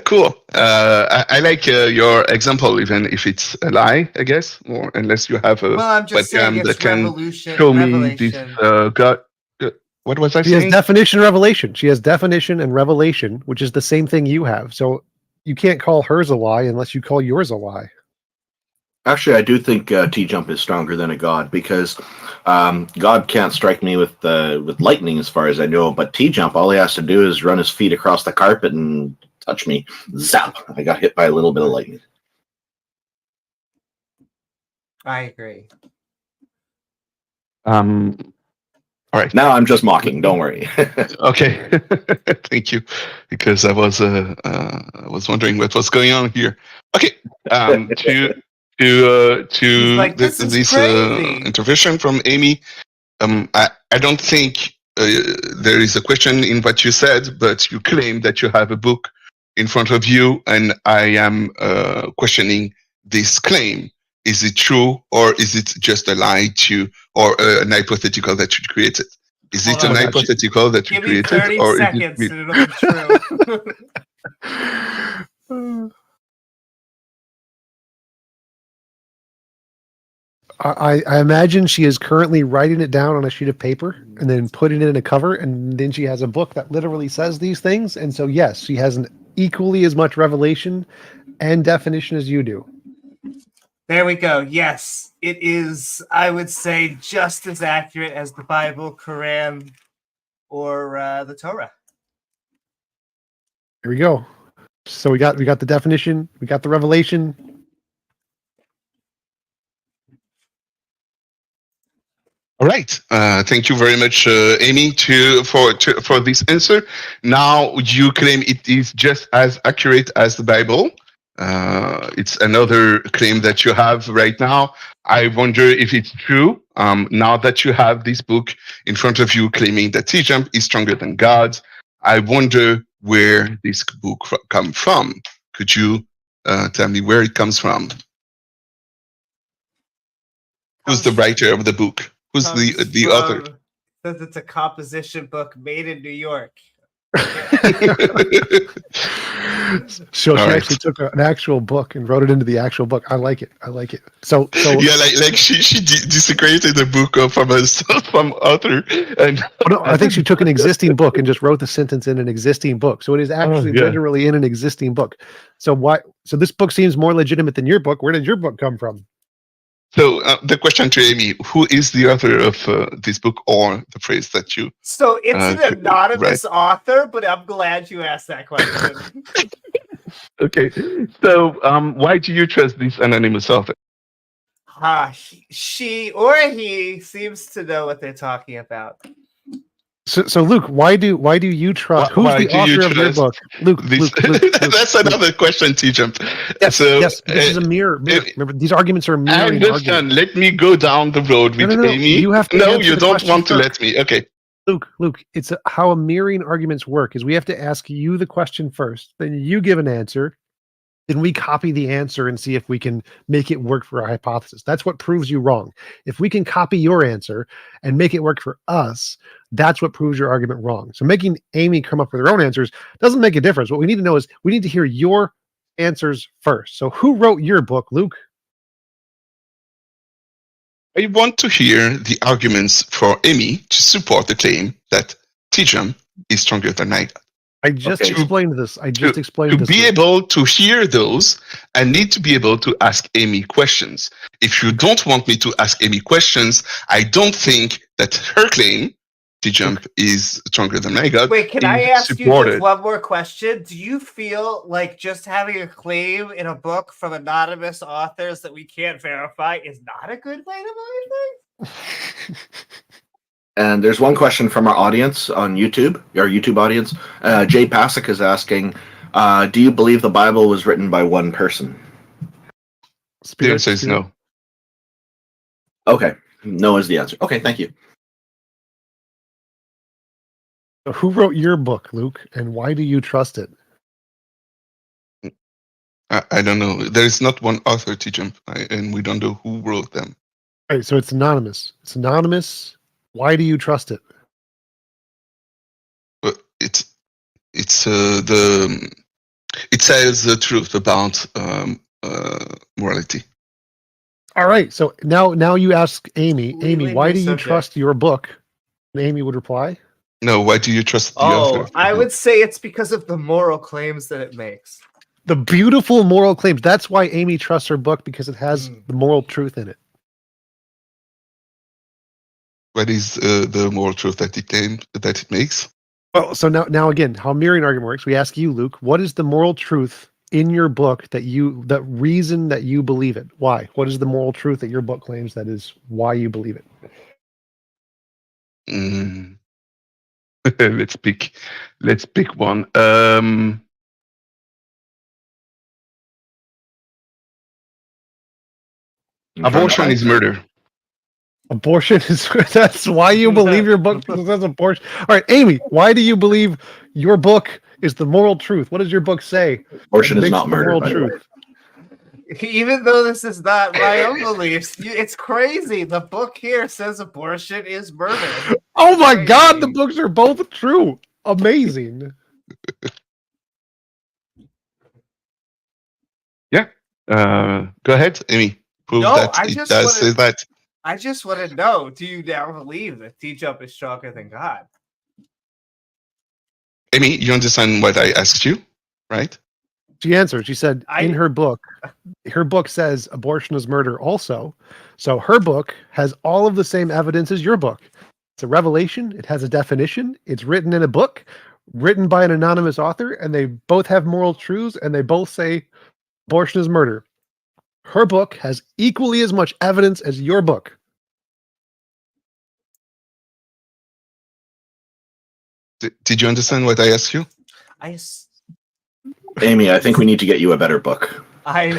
Cool. I like your example, even if it's a lie, I guess, or unless you have a well, I'm just saying webcam it's that can revelation. show me this God. What was I saying? She has definition and revelation. She has definition and revelation, which is the same thing you have. So you can't call hers a lie unless you call yours a lie. Actually, I do think T-Jump is stronger than a god because God can't strike me with lightning as far as I know, but T-Jump, all he has to do is run his feet across the carpet and touch me. Zap! I got hit by a little bit of lightning. I agree. All right. Now I'm just mocking. Don't worry. Okay. Thank you, because I was wondering what was going on here. Okay. He's like, this is this crazy. intervention from Amy. I don't think there is a question in what you said, but you claim that you have a book in front of you, and I am questioning this claim. Is it true, or is it just a lie or an hypothetical that you created? Is it an hypothetical that you Give me created, 30 or seconds is and it? it'll be true. I imagine she is currently writing it down on a sheet of paper and then putting it in a cover, and then she has a book that literally says these things. And so, yes, she has an equally as much revelation and definition as you do. There we go. Yes, it is, I would say, just as accurate as the Bible, Quran, or the Torah. Here we go. So we got the definition, we got the revelation. All right. Thank you very much, Amy, for this answer. Now you claim it is just as accurate as the Bible. It's another claim that you have right now. I wonder if it's true. Now that you have this book in front of you claiming that T-Jump is stronger than God, I wonder where this book comes from. Could you tell me where it comes from? Who's the writer of the book? Who's the author? Says it's a composition book made in New York. So she actually took an actual book and wrote it into the actual book. I like it. So yeah, like she desecrated the book from author. And no, I think she took an existing book and just wrote the sentence in an existing book. So it is actually literally in an existing book. So why? So this book seems more legitimate than your book. Where did your book come from? So the question to Amy: who is the author of this book, or the phrase that you? So it's an anonymous author, but I'm glad you asked that question. Okay, so why do you trust this anonymous author? She or he seems to know what they're talking about. So Luke, why do you trust? Who's the author of your book? Luke. That's another question, T-Jump. Yes, so, yes. This is a mirror. Remember, these arguments are mirroring arguments. Let me go down the road with Amy. You have to no, you don't want to let me. Okay. Luke, it's how a mirroring arguments work. Is we have to ask you the question first, then you give an answer, then we copy the answer and see if we can make it work for our hypothesis. That's what proves you wrong. If we can copy your answer and make it work for us, that's what proves your argument wrong. So making Amy come up with her own answers doesn't make a difference. What we need to know is we need to hear your answers first. So who wrote your book, Luke? I want to hear the arguments for Amy to support the claim that T-Jump is stronger than I. I just explained this. To be able to hear those, I need to be able to ask Amy questions. If you don't want me to ask Amy questions, I don't think that her claim, T-Jump is stronger than my God. Wait, can I ask you just one more question? Do you feel like just having a claim in a book from anonymous authors that we can't verify is not a good way to believe things? And there's one question from our audience on YouTube, our YouTube audience. Jay Pasek is asking, do you believe the Bible was written by one person? The answer is no. Okay, no is the answer. Okay, thank you. So who wrote your book, Luke, and why do you trust it? I don't know. There is not one author, T-Jump, and we don't know who wrote them. All right, so it's anonymous. It's anonymous. Why do you trust it? It says the truth about morality. All right, so now you ask Amy. Amy, why do you trust your book? And Amy would reply, no, why do you trust the author? I would say it's because of the moral claims that it makes. The beautiful moral claims. That's why Amy trusts her book, because it has the moral truth in it. What is the moral truth that it makes? Well, so now again, how mirroring argument works, we ask you, Luke, what is the moral truth in your book that reason that you believe it? Why? What is the moral truth that your book claims that is why you believe it? Mm. let's pick one. Abortion is murder. Abortion is that's why you believe your book says abortion. All right, Amy, why do you believe your book is the moral truth? What does your book say? Abortion is Makes not the murder. moral By the way. truth. Even though this is not my own beliefs, it's crazy. The book here says abortion is murder. Oh my Crazy. God, the books are both true. Amazing. Go ahead, Amy. Prove No, that I it just does say wanted- that. I just want to know, do you now believe that T-Jump is stronger than God? Amy, you understand what I asked you, right? She answered. She said I- in her book says abortion is murder also. So her book has all of the same evidence as your book. It's a revelation. It has a definition. It's written in a book, written by an anonymous author, and they both have moral truths, and they both say abortion is murder. Her book has equally as much evidence as your book. Did you understand what I asked you? Amy, I think we need to get you a better book. I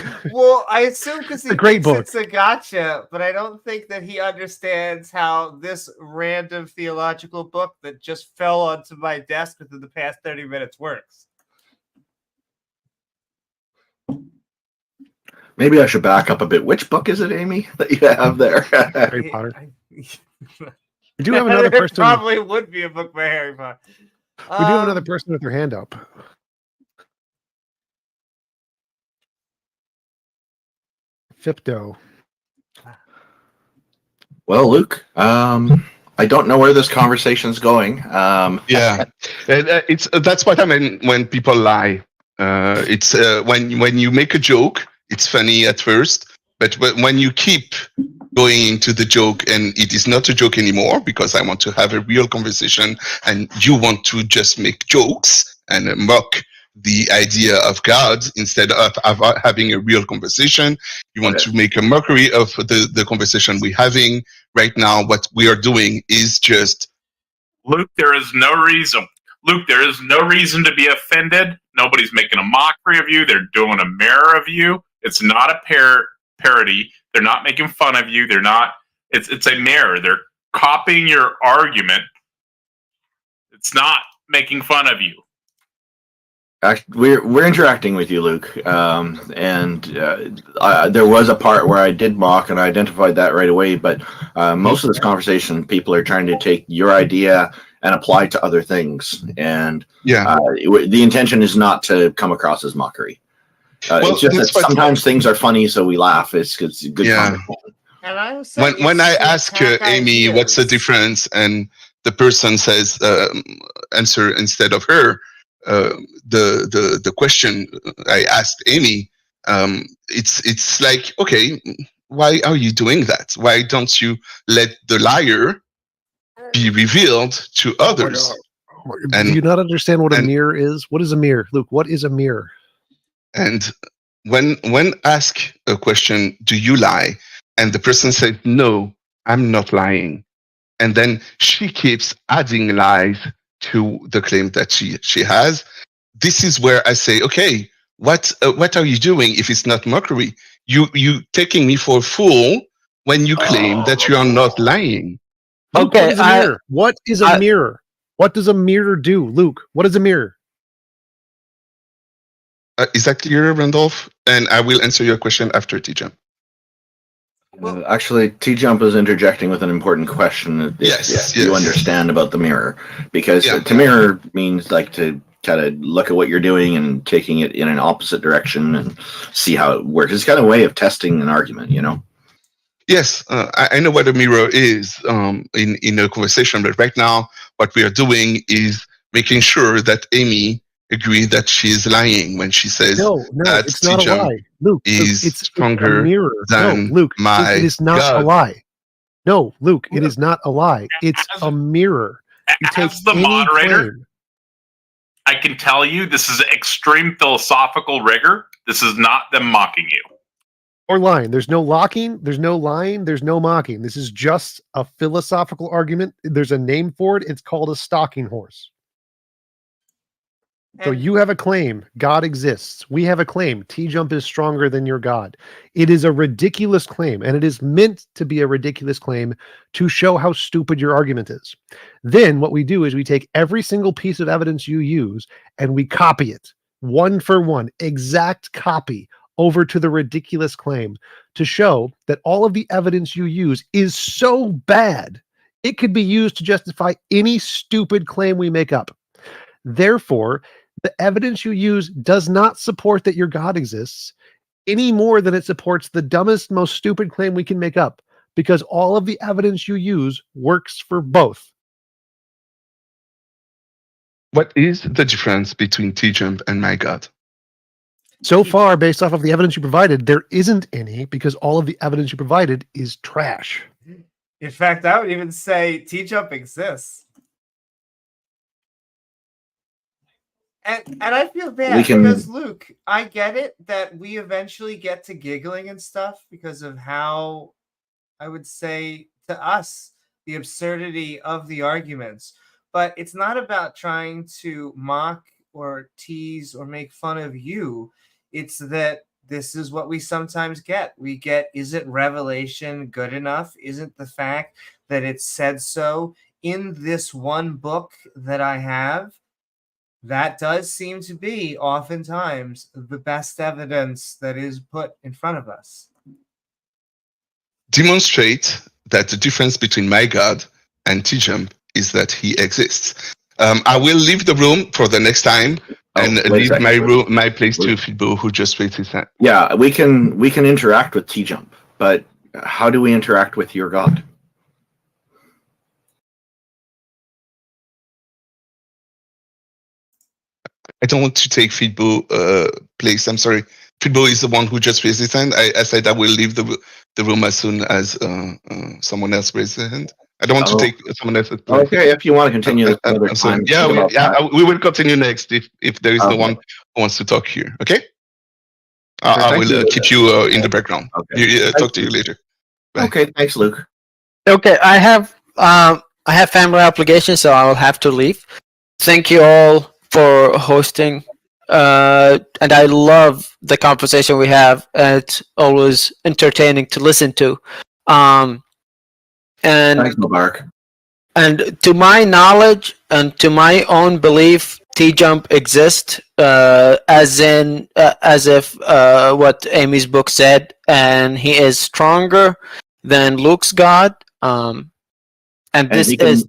assume because he a great thinks book. it's a gotcha, but I don't think that he understands how this random theological book that just fell onto my desk within the past 30 minutes works. Maybe I should back up a bit. Which book is it, Amy, that you have there? Harry Potter. We do have another It person. probably would be a book by Harry Potter. We do have another person with their hand up. Fipdo. Well, Luke, I don't know where this conversation's going. Yeah, it's that's what I mean when people lie. It's when you make a joke, it's funny at first, but when you keep going into the joke and it is not a joke anymore because I want to have a real conversation and you want to just make jokes and mock the idea of God instead of having a real conversation. You want to make a mockery of the conversation we're having right now. What we are doing is just Luke, there is no reason. Luke, there is no reason to be offended. Nobody's making a mockery of you. They're doing a mirror of you. It's not a parody. They're not making fun of you. They're not. It's a mirror. They're copying your argument. It's not making fun of you. We're interacting with you, Luke, and there was a part where I did mock, and I identified that right away. But most of this conversation, people are trying to take your idea and apply to other things, and the intention is not to come across as mockery. It's just that sometimes things are funny, so we laugh. It's good conversation. And I was when I ask Amy what's the difference, and the person says answer instead of her. The question I asked Amy, it's like, okay, why are you doing that? Why don't you let the liar be revealed to others? Do you not understand what a mirror is? What is a mirror, Luke? What is a mirror? And when asked a question, do you lie? And the person said, no, I'm not lying. And then she keeps adding lies to the claim that she has. This is where I say, okay, what are you doing if it's not mockery? You taking me for a fool when you claim that you are not lying. Luke, Okay, what is a mirror? What is a mirror? What does a mirror do, Luke? What is a mirror? Is that clear, Randolph? And I will answer your question after T-Jump. Actually, T-Jump is interjecting with an important question. If you understand about the mirror, because to mirror means like to kind of look at what you're doing and taking it in an opposite direction and see how it works. It's kind of a way of testing an argument, you know? Yes, I know what a mirror is in a conversation, but right now what we are doing is making sure that Amy agrees that she is lying when she says that it's not a lie. Luke, is it's stronger a mirror. than no, Luke, my it is not God. a lie. No, Luke, it is not a lie. It's a mirror. You take As the any moderator, claim. I can tell you this is extreme philosophical rigor. This is not them mocking you. or lying. There's no locking, there's no lying, there's no mocking. This is just a philosophical argument. There's a name for it. It's called a stalking horse. So And- you have a claim, God exists. We have a claim, T-Jump is stronger than your God. It is a ridiculous claim, and it is meant to be a ridiculous claim to show how stupid your argument is. Then what we do is we take every single piece of evidence you use and we copy it, one for one, exact copy, over to the ridiculous claim to show that all of the evidence you use is so bad, it could be used to justify any stupid claim we make up. Therefore, the evidence you use does not support that your God exists any more than it supports the dumbest, most stupid claim we can make up, because all of the evidence you use works for both. What is the difference between T-Jump and my God? So far, based off of the evidence you provided, there isn't any, because all of the evidence you provided is trash. In fact, I would even say T-Jump exists. And I feel bad because, Luke, I get it that we eventually get to giggling and stuff because of how, I would say, to us, the absurdity of the arguments. But it's not about trying to mock or tease or make fun of you. It's that this is what we sometimes get. We get, isn't revelation good enough? Isn't the fact that it said so in this one book that I have? That does seem to be oftentimes the best evidence that is put in front of us. Demonstrate that the difference between my God and T-Jump is that he exists. I will leave the room for the next time and leave my place to Fibo, who just raised his hand. Yeah, we can interact with T-Jump, but how do we interact with your God? I don't want to take Fibo place. I'm sorry. Fibo is the one who just raised his hand. I said I will leave the room as soon as someone else raises their hand. I don't want to take someone else's place. Okay, if you want to continue this another I'm sorry. time. We will continue next if there is no one who wants to talk here. Okay? I will keep you in the background. Okay. Talk to you later. Bye. Okay, thanks, Luke. Okay, I have family obligations, so I will have to leave. Thank you all for hosting, and I love the conversation we have. It's always entertaining to listen to. And Thanks, Mubarak. And to my knowledge and to my own belief, T-Jump exists, as if what Amy's book said, and he is stronger than Luke's God. And he can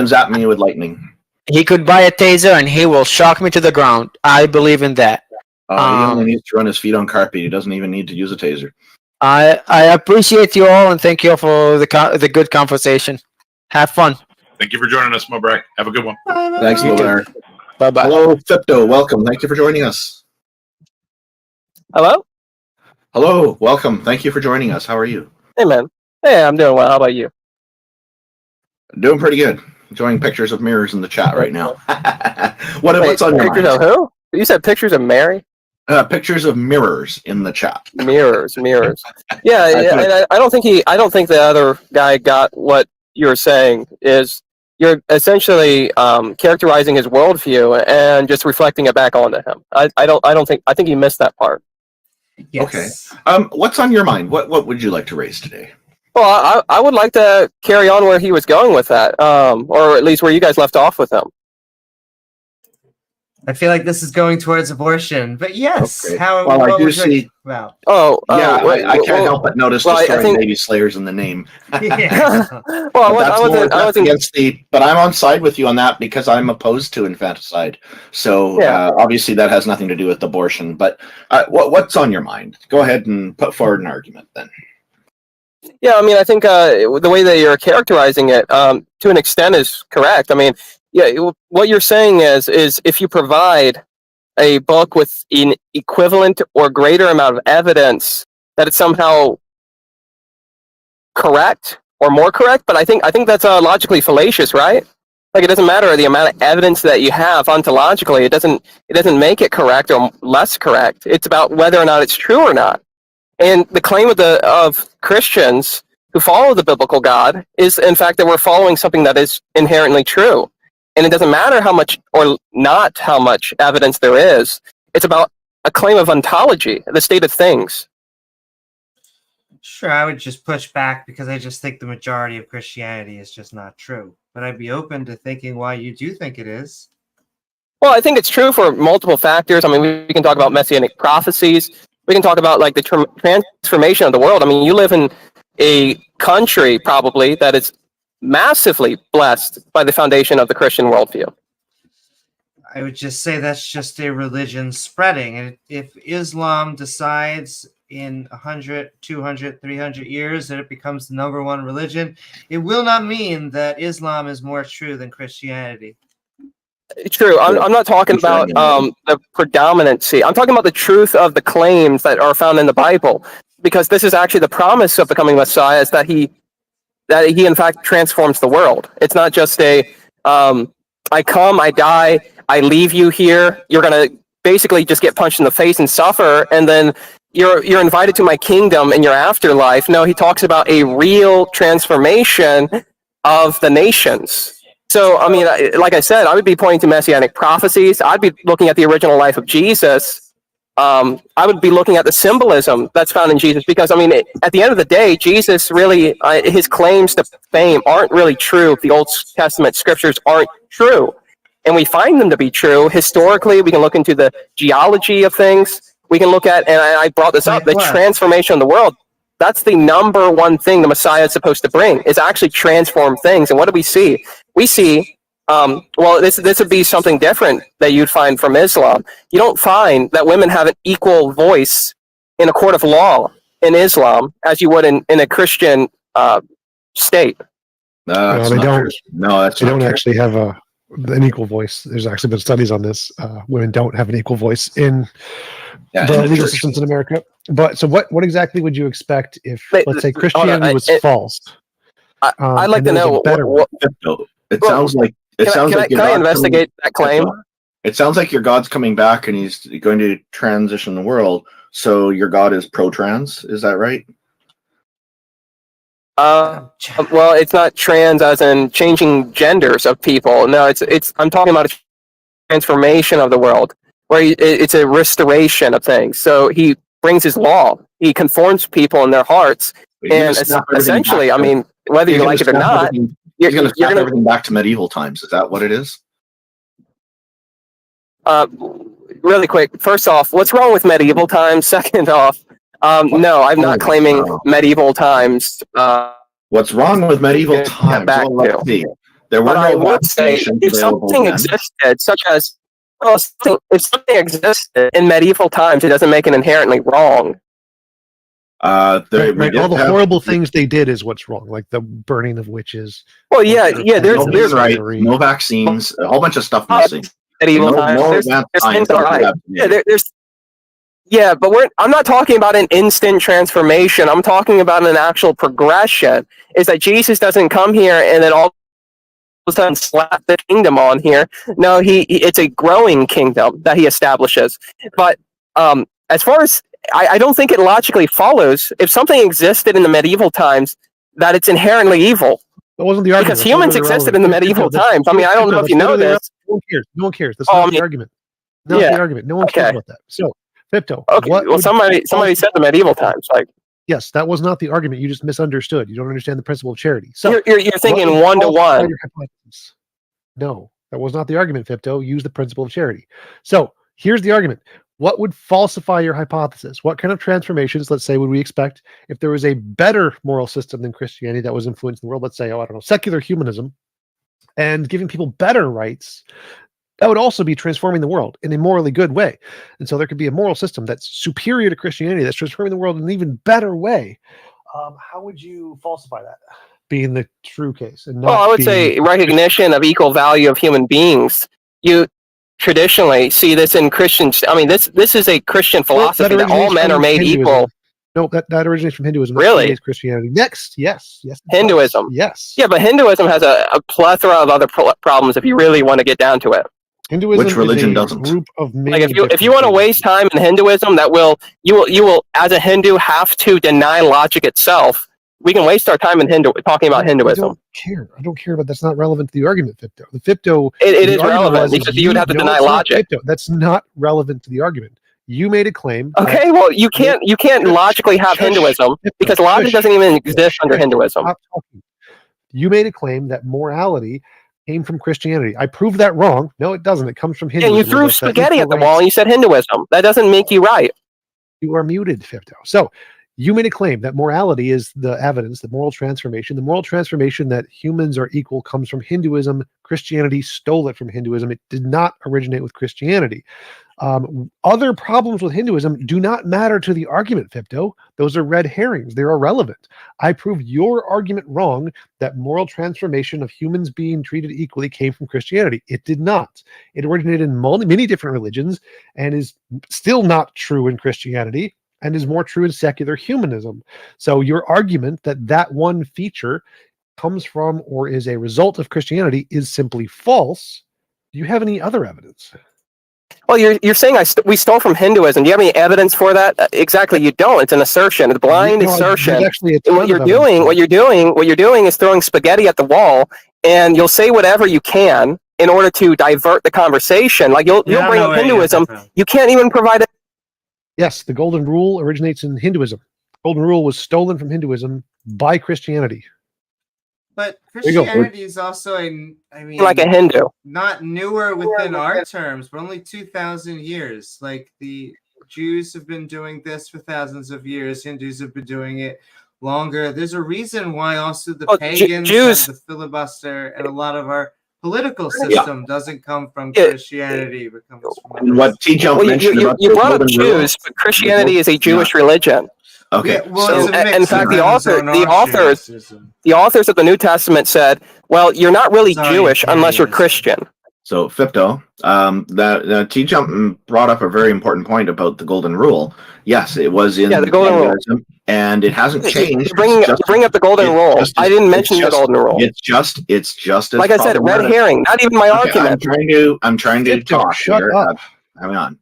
zap me with lightning. He could buy a taser and he will shock me to the ground. I believe in that. He only needs to run his feet on carpet. He doesn't even need to use a taser. I appreciate you all and thank you all for the good conversation. Have fun. Thank you for joining us, Mubarak. Have a good one. Thanks, Lowinger. Bye-bye. Hello, Fipto. Welcome. Thank you for joining us. Hello? Hello. Welcome. Thank you for joining us. How are you? Hey, man. Hey, I'm doing well. How about you? Doing pretty good. Enjoying pictures of mirrors in the chat right now. What's on your mind? Pictures of who? You said pictures of Mary? Pictures of mirrors in the chat. Mirrors. Yeah, and I don't think the other guy got what you're saying. Is you're essentially characterizing his worldview and just reflecting it back onto him. I think he missed that part. Yes. Okay. What's on your mind? What would you like to raise today? Well, I would like to carry on where he was going with that, or at least where you guys left off with him. I feel like this is going towards abortion, but yes. Okay. What I do would you like see. to talk about? I can't help but notice destroying baby slayers in the name. Yeah. Well, I wasn't against but I'm on side with you on that because I'm opposed to infanticide. So obviously that has nothing to do with abortion. But what's on your mind? Go ahead and put forward an argument then. Yeah, I mean, I think the way that you're characterizing it, to an extent, is correct. I mean, yeah, what you're saying is if you provide a book with an equivalent or greater amount of evidence, that it's somehow correct or more correct. But I think that's logically fallacious, right? Like, it doesn't matter the amount of evidence that you have ontologically. It doesn't make it correct or less correct. It's about whether or not it's true or not. And the claim of Christians who follow the biblical God is, in fact, that we're following something that is inherently true. And it doesn't matter how much or not how much evidence there is. It's about a claim of ontology, the state of things. Sure, I would just push back because I just think the majority of Christianity is just not true. But I'd be open to thinking why you do think it is. Well, I think it's true for multiple factors. I mean, we can talk about messianic prophecies. We can talk about like the transformation of the world. I mean, you live in a country probably that is massively blessed by the foundation of the Christian worldview. I would just say that's just a religion spreading. And if Islam decides in 100, 200, 300 years that it becomes the number one religion, it will not mean that Islam is more true than Christianity. True. I'm not talking about the predominancy. I'm talking about the truth of the claims that are found in the Bible, because this is actually the promise of becoming Messiah, is that he in fact transforms the world. It's not just a I come, I die, I leave you here, you're gonna basically just get punched in the face and suffer, and then you're invited to my kingdom in your afterlife. No, he talks about a real transformation of the nations. So, I mean, like I said, I would be pointing to messianic prophecies. I'd be looking at the original life of Jesus. I would be looking at the symbolism that's found in Jesus, because, I mean, at the end of the day, Jesus really, his claims to fame aren't really true. The Old Testament scriptures aren't true. And we find them to be true. Historically, we can look into the geology of things. We can look at, and I brought this up, the transformation of the world. That's the number one thing the Messiah is supposed to bring, is actually transform things. And what do we see? We see, well, this would be something different that you'd find from Islam. You don't find that women have an equal voice in a court of law in Islam as you would in a Christian state. No, they don't. No, that's they not don't true. actually have an equal voice. There's actually been studies on this. Women don't have an equal voice in the legal systems in America. But so what exactly would you expect if, let's say, Christianity was false? I'd like to know what it sounds like can I investigate that claim? It sounds like your God's coming back and he's going to transition the world. So your God is pro-trans, is that right? Well, it's not trans as in changing genders of people. No, it's I'm talking about a transformation of the world, where it's a restoration of things. So he brings his law. He conforms people in their hearts, and essentially, I mean, whether you like it or not, you're going to snap everything back to medieval times. Is that what it is? Really quick. First off, what's wrong with medieval times? Second off, no, I'm not claiming medieval times. What's wrong with medieval times? Well, let's see. There were no vaccinations if something existed, such as if something existed in medieval times, it doesn't make it inherently wrong. All the horrible things they did is what's wrong, like the burning of witches. Well, yeah. There's right. No vaccines. A whole bunch of stuff missing. Medieval times. Yeah, but I'm not talking about an instant transformation. I'm talking about an actual progression. Is that Jesus doesn't come here and then all of a sudden slap the kingdom on here. No, it's a growing kingdom that he establishes. But as far as I don't think it logically follows, if something existed in the medieval times, that it's inherently evil. That wasn't the argument. Because humans existed in the medieval times. I mean, I don't know if you know this. No one cares. That's not the argument. Not the argument. No one cares about that. So, Pipto. Okay. Well, somebody said the medieval times. Like, yes, that was not the argument. You just misunderstood. You don't understand the principle of charity. So you're thinking one to one. No, that was not the argument, Pipto. Use the principle of charity. So here's the argument. What would falsify your hypothesis? What kind of transformations, let's say, would we expect if there was a better moral system than Christianity that was influencing the world? Let's say, secular humanism, and giving people better rights. That would also be transforming the world in a morally good way. And so there could be a moral system that's superior to Christianity, that's transforming the world in an even better way. How would you falsify that, being the true case? And not I would say recognition of equal value of human beings. You traditionally see this in Christians. I mean, this is a Christian philosophy that all men are made equal. No, that originates from Hinduism. That Really? predates Christianity. Next, yes. it does. Hinduism. Yes. Yeah, but Hinduism has a plethora of other problems if you really want to get down to it. Hinduism Which religion is a doesn't? group of many Like if you different want to things. waste time in Hinduism, you will as a Hindu have to deny logic itself. We can waste our time in talking about Hinduism. I don't care, but that's not relevant to the argument, Fipto. The Fipto. It the is argument relevant was because you would have to no, deny it's not, logic. Fipto. That's not relevant to the argument. You made a claim. Okay, well you can't logically have Hinduism because logic doesn't even exist under Hinduism. Stop talking. You made a claim that morality came from Christianity. I proved that wrong. No, it doesn't. It comes from Hinduism. And you threw That spaghetti at the incorrect. wall and you said Hinduism. That doesn't make you right. You are muted, Fipto. So you made a claim that morality is the evidence, the moral transformation. The moral transformation that humans are equal comes from Hinduism. Christianity stole it from Hinduism. It did not originate with Christianity. Other problems with Hinduism do not matter to the argument, Fipto. Those are red herrings. They're irrelevant. I proved your argument wrong that moral transformation of humans being treated equally came from Christianity. It did not. It originated in many different religions and is still not true in Christianity and is more true in secular humanism. So your argument that one feature comes from or is a result of Christianity is simply false. Do you have any other evidence? Well, you're saying we stole from Hinduism. Do you have any evidence for that? Exactly, you don't. It's an assertion. It's a blind assertion. What you're doing is throwing spaghetti at the wall, and you'll say whatever you can in order to divert the conversation. Like you'll bring up Hinduism. You can't even provide it. Yes, the Golden Rule originates in Hinduism. The Golden Rule was stolen from Hinduism by Christianity. But Christianity is also like a Hindu. Not newer within our terms, but only 2,000 years. Like the Jews have been doing this for thousands of years. Hindus have been doing it longer. There's a reason why also the pagans have the filibuster, and a lot of our political system doesn't come from Christianity, but comes from And what T-Jump mentioned about you the brought up Golden Rule- Jews, but Christianity is a Jewish religion. Okay. Yeah, well, it's a mix in fact, the of authors of the New Testament said, "Well, you're not really Jewish unless you're Christian." So, Fipto, that T-Jump brought up a very important point about the Golden Rule. Yes, it was in the Golden Rule, and it hasn't changed. Bring up the Golden Rule. I didn't mention the Golden Rule. It's just as like I said, red herring. Not even my argument. I'm trying to talk. Shut up. Hang on.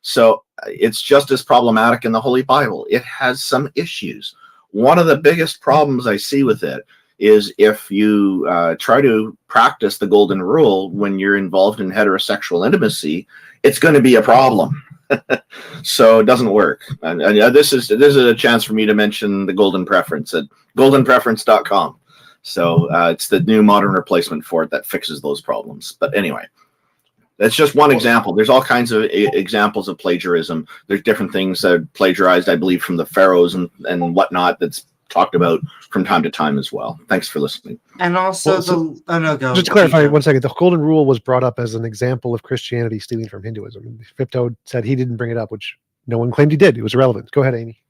So it's just as problematic in the Holy Bible. It has some issues. One of the biggest problems I see with it is if you try to practice the Golden Rule when you're involved in heterosexual intimacy, it's going to be a problem. So it doesn't work. And this is a chance for me to mention the Golden Preference at goldenpreference.com. So it's the new modern replacement for it that fixes those problems. But anyway. That's just one example. There's all kinds of examples of plagiarism. There's different things that are plagiarized, I believe, from the pharaohs and whatnot that's talked about from time to time as well. Thanks for listening. And also just to clarify 1 second, the Golden Rule was brought up as an example of Christianity stealing from Hinduism. Fipto said he didn't bring it up, which no one claimed he did. It was irrelevant. Go ahead, Amy.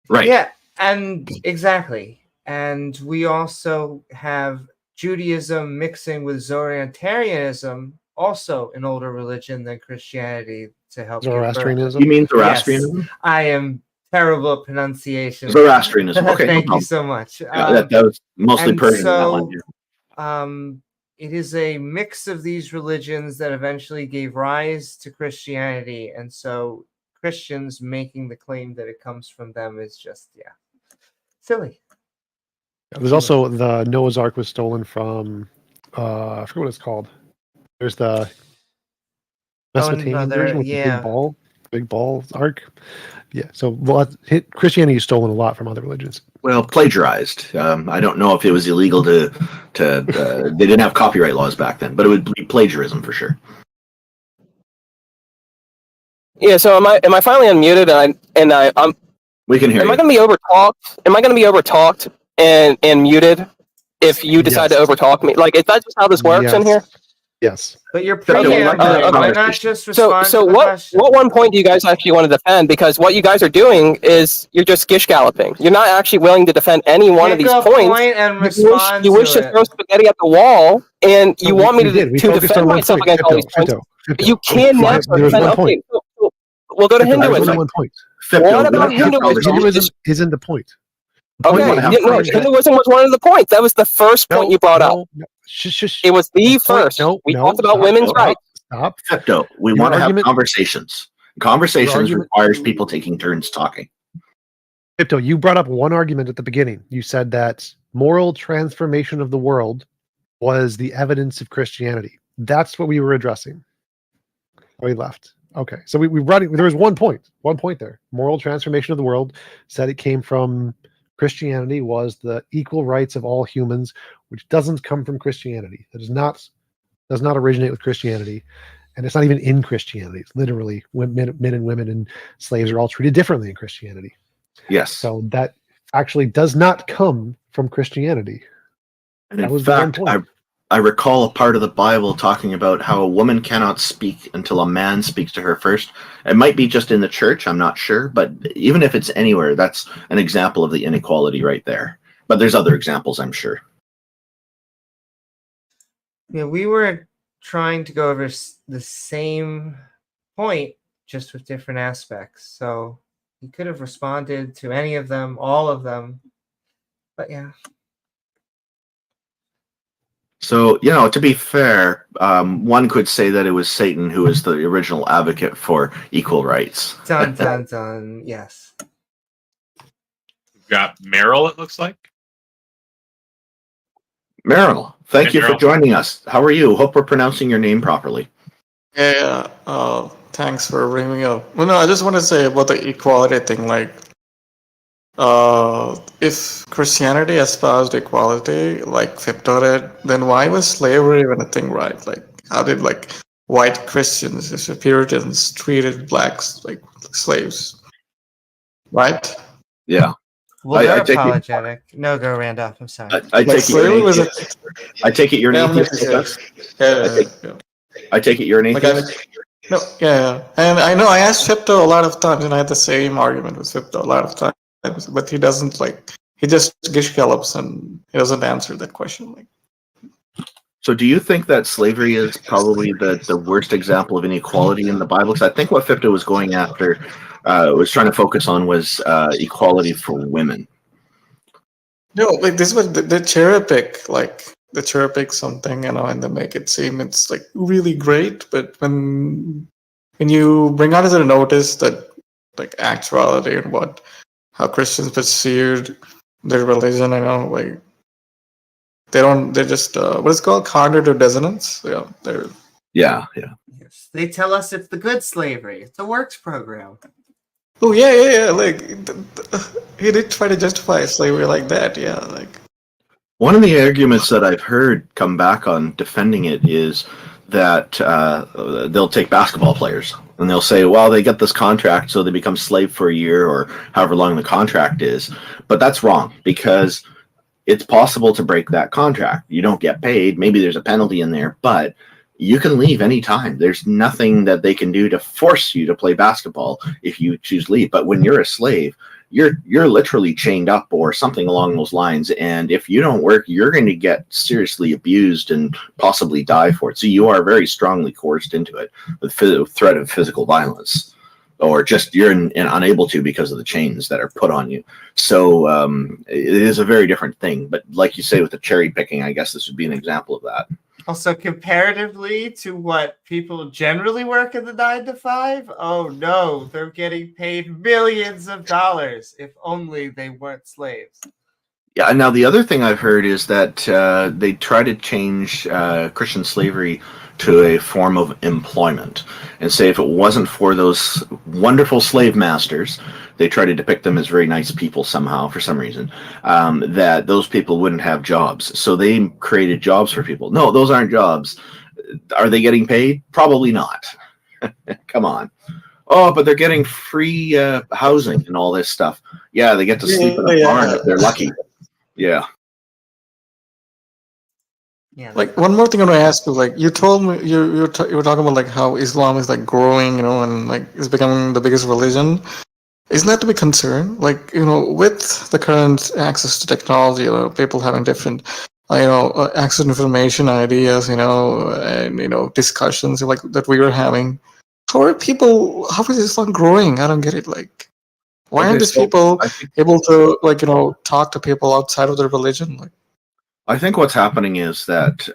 Right. Yeah, and exactly. And we also have Judaism mixing with Zoroastrianism, also an older religion than Christianity, to help Zoroastrianism? You mean Zoroastrianism? Yes, I am terrible at pronunciation. Zoroastrianism. Okay. Thank you so much. Yeah, that was mostly Persian. So, it is a mix of these religions that eventually gave rise to Christianity, and so Christians making the claim that it comes from them is just silly. There's also the Noah's Ark was stolen from I forget what it's called. There's the Mesopotamian version with the big ball arc. Yeah, so Christianity has stolen a lot from other religions. Well, plagiarized. I don't know if it was illegal to they didn't have copyright laws back then, but it would be plagiarism for sure. Yeah. So am I finally unmuted? I'm. We can hear you. Am I going to be overtalked? Am I going to be overtalked and muted if you decide to overtalk me? Like, is that just how this works in here? Yes. But you're not just responding so to the question. What one point do you guys actually want to defend? Because what you guys are doing is you're just gish galloping. You're not actually willing to defend any one of these points. And respond you wish to throw spaghetti at the wall, and you want me to defend myself against all these points. You cannot defend. Okay, We'll go to There's only Hinduism. one point. What about Hinduism? Hinduism isn't the point. Okay, no, Hinduism was one of the points. That was the first point you brought up. No. Shush. It was the first. We talked about women's rights. Stop. Fipto, we Your want to have argument- conversations. Conversations argument- requires people taking turns talking. Pipto, you brought up one argument at the beginning. You said that moral transformation of the world was the evidence of Christianity. That's what we were addressing. Oh, he left. Okay, so we brought it. There was one point there. Moral transformation of the world said it came from Christianity, was the equal rights of all humans, which doesn't come from Christianity. That does not originate with Christianity, and it's not even in Christianity. It's literally men and women and slaves are all treated differently in Christianity. Yes. So that actually does not come from Christianity. And That in was the one fact, point. I recall a part of the Bible talking about how a woman cannot speak until a man speaks to her first. It might be just in the church, I'm not sure, but even if it's anywhere, that's an example of the inequality right there. But there's other examples, I'm sure. Yeah, we were trying to go over the same point, just with different aspects. So he could have responded to any of them, all of them. But yeah. So, to be fair, one could say that it was Satan who was the original advocate for equal rights. Dun. Yes. We've got Meryl, it looks like. Meryl, thank Hey, you for Meryl. joining us. How are you? Hope we're pronouncing your name properly. Yeah, thanks for bringing me up. Well, no, I just want to say about the equality thing. Like, if Christianity espoused equality, like Fipto did, then why was slavery even a thing, right? Like, how did white Christians, if Puritans, treated blacks like slaves, right? Yeah. Well, I they're take it- apologetic. No, go Randolph. I'm sorry. I take it slavery you're was an atheist. I take it you're an Yeah, I'm atheist. an Gus? atheist. Yeah. I take it you're an Like atheist. No, yeah, and I know I asked Fipto a lot of times, and I had the same argument with Fipto a lot of times, but he doesn't he just gish gallops and he doesn't answer that question. So do you think that slavery is probably the worst example of inequality in the Bible? Because I think what Fipto was going after, was trying to focus on was equality for women. No, this was the cherry pick, the cherry pick something, and they make it seem it's really great, but when you bring out as a notice that actuality and how Christians perceived their religion, they're just what is it called, counter to dissonance. Yeah. Yes. They tell us it's the good slavery. It's a works program. Oh yeah. He did try to justify slavery like that. Yeah, One of the arguments that I've heard come back on defending it is that they'll take basketball players and they'll say, well, they get this contract so they become slave for a year or however long the contract is. But that's wrong, because it's possible to break that contract. You don't get paid. Maybe there's a penalty in there, but you can leave anytime. There's nothing that they can do to force you to play basketball if you choose to leave. But when you're a slave, you're literally chained up or something along those lines. And if you don't work, you're going to get seriously abused and possibly die for it. So you are very strongly coerced into it with threat of physical violence, or just you're unable to because of the chains that are put on you. So it is a very different thing. But like you say, with the cherry picking, I guess this would be an example of that. Also, comparatively to what people generally work in the 9 to 5, oh no, they're getting paid millions of dollars. If only they weren't slaves. Yeah. Now the other thing I've heard is that they try to change Christian slavery to a form of employment, and say if it wasn't for those wonderful slave masters, they try to depict them as very nice people somehow for some reason, that those people wouldn't have jobs. So they created jobs for people. No, those aren't jobs. Are they getting paid? Probably not. Come on. Oh, but they're getting free housing and all this stuff. Yeah, they get to sleep in a barn if they're lucky. Yeah. Yeah. One more thing I want to ask you, you told me you were talking about how Islam is growing, and it's becoming the biggest religion. Isn't that to be concerned? With the current access to technology, people having different, access to information, ideas, and discussions that we were having. how is Islam growing? I don't get it. Like, why Okay, aren't these so people I think able to, like, talk to people outside of their religion? Like, I think what's happening is that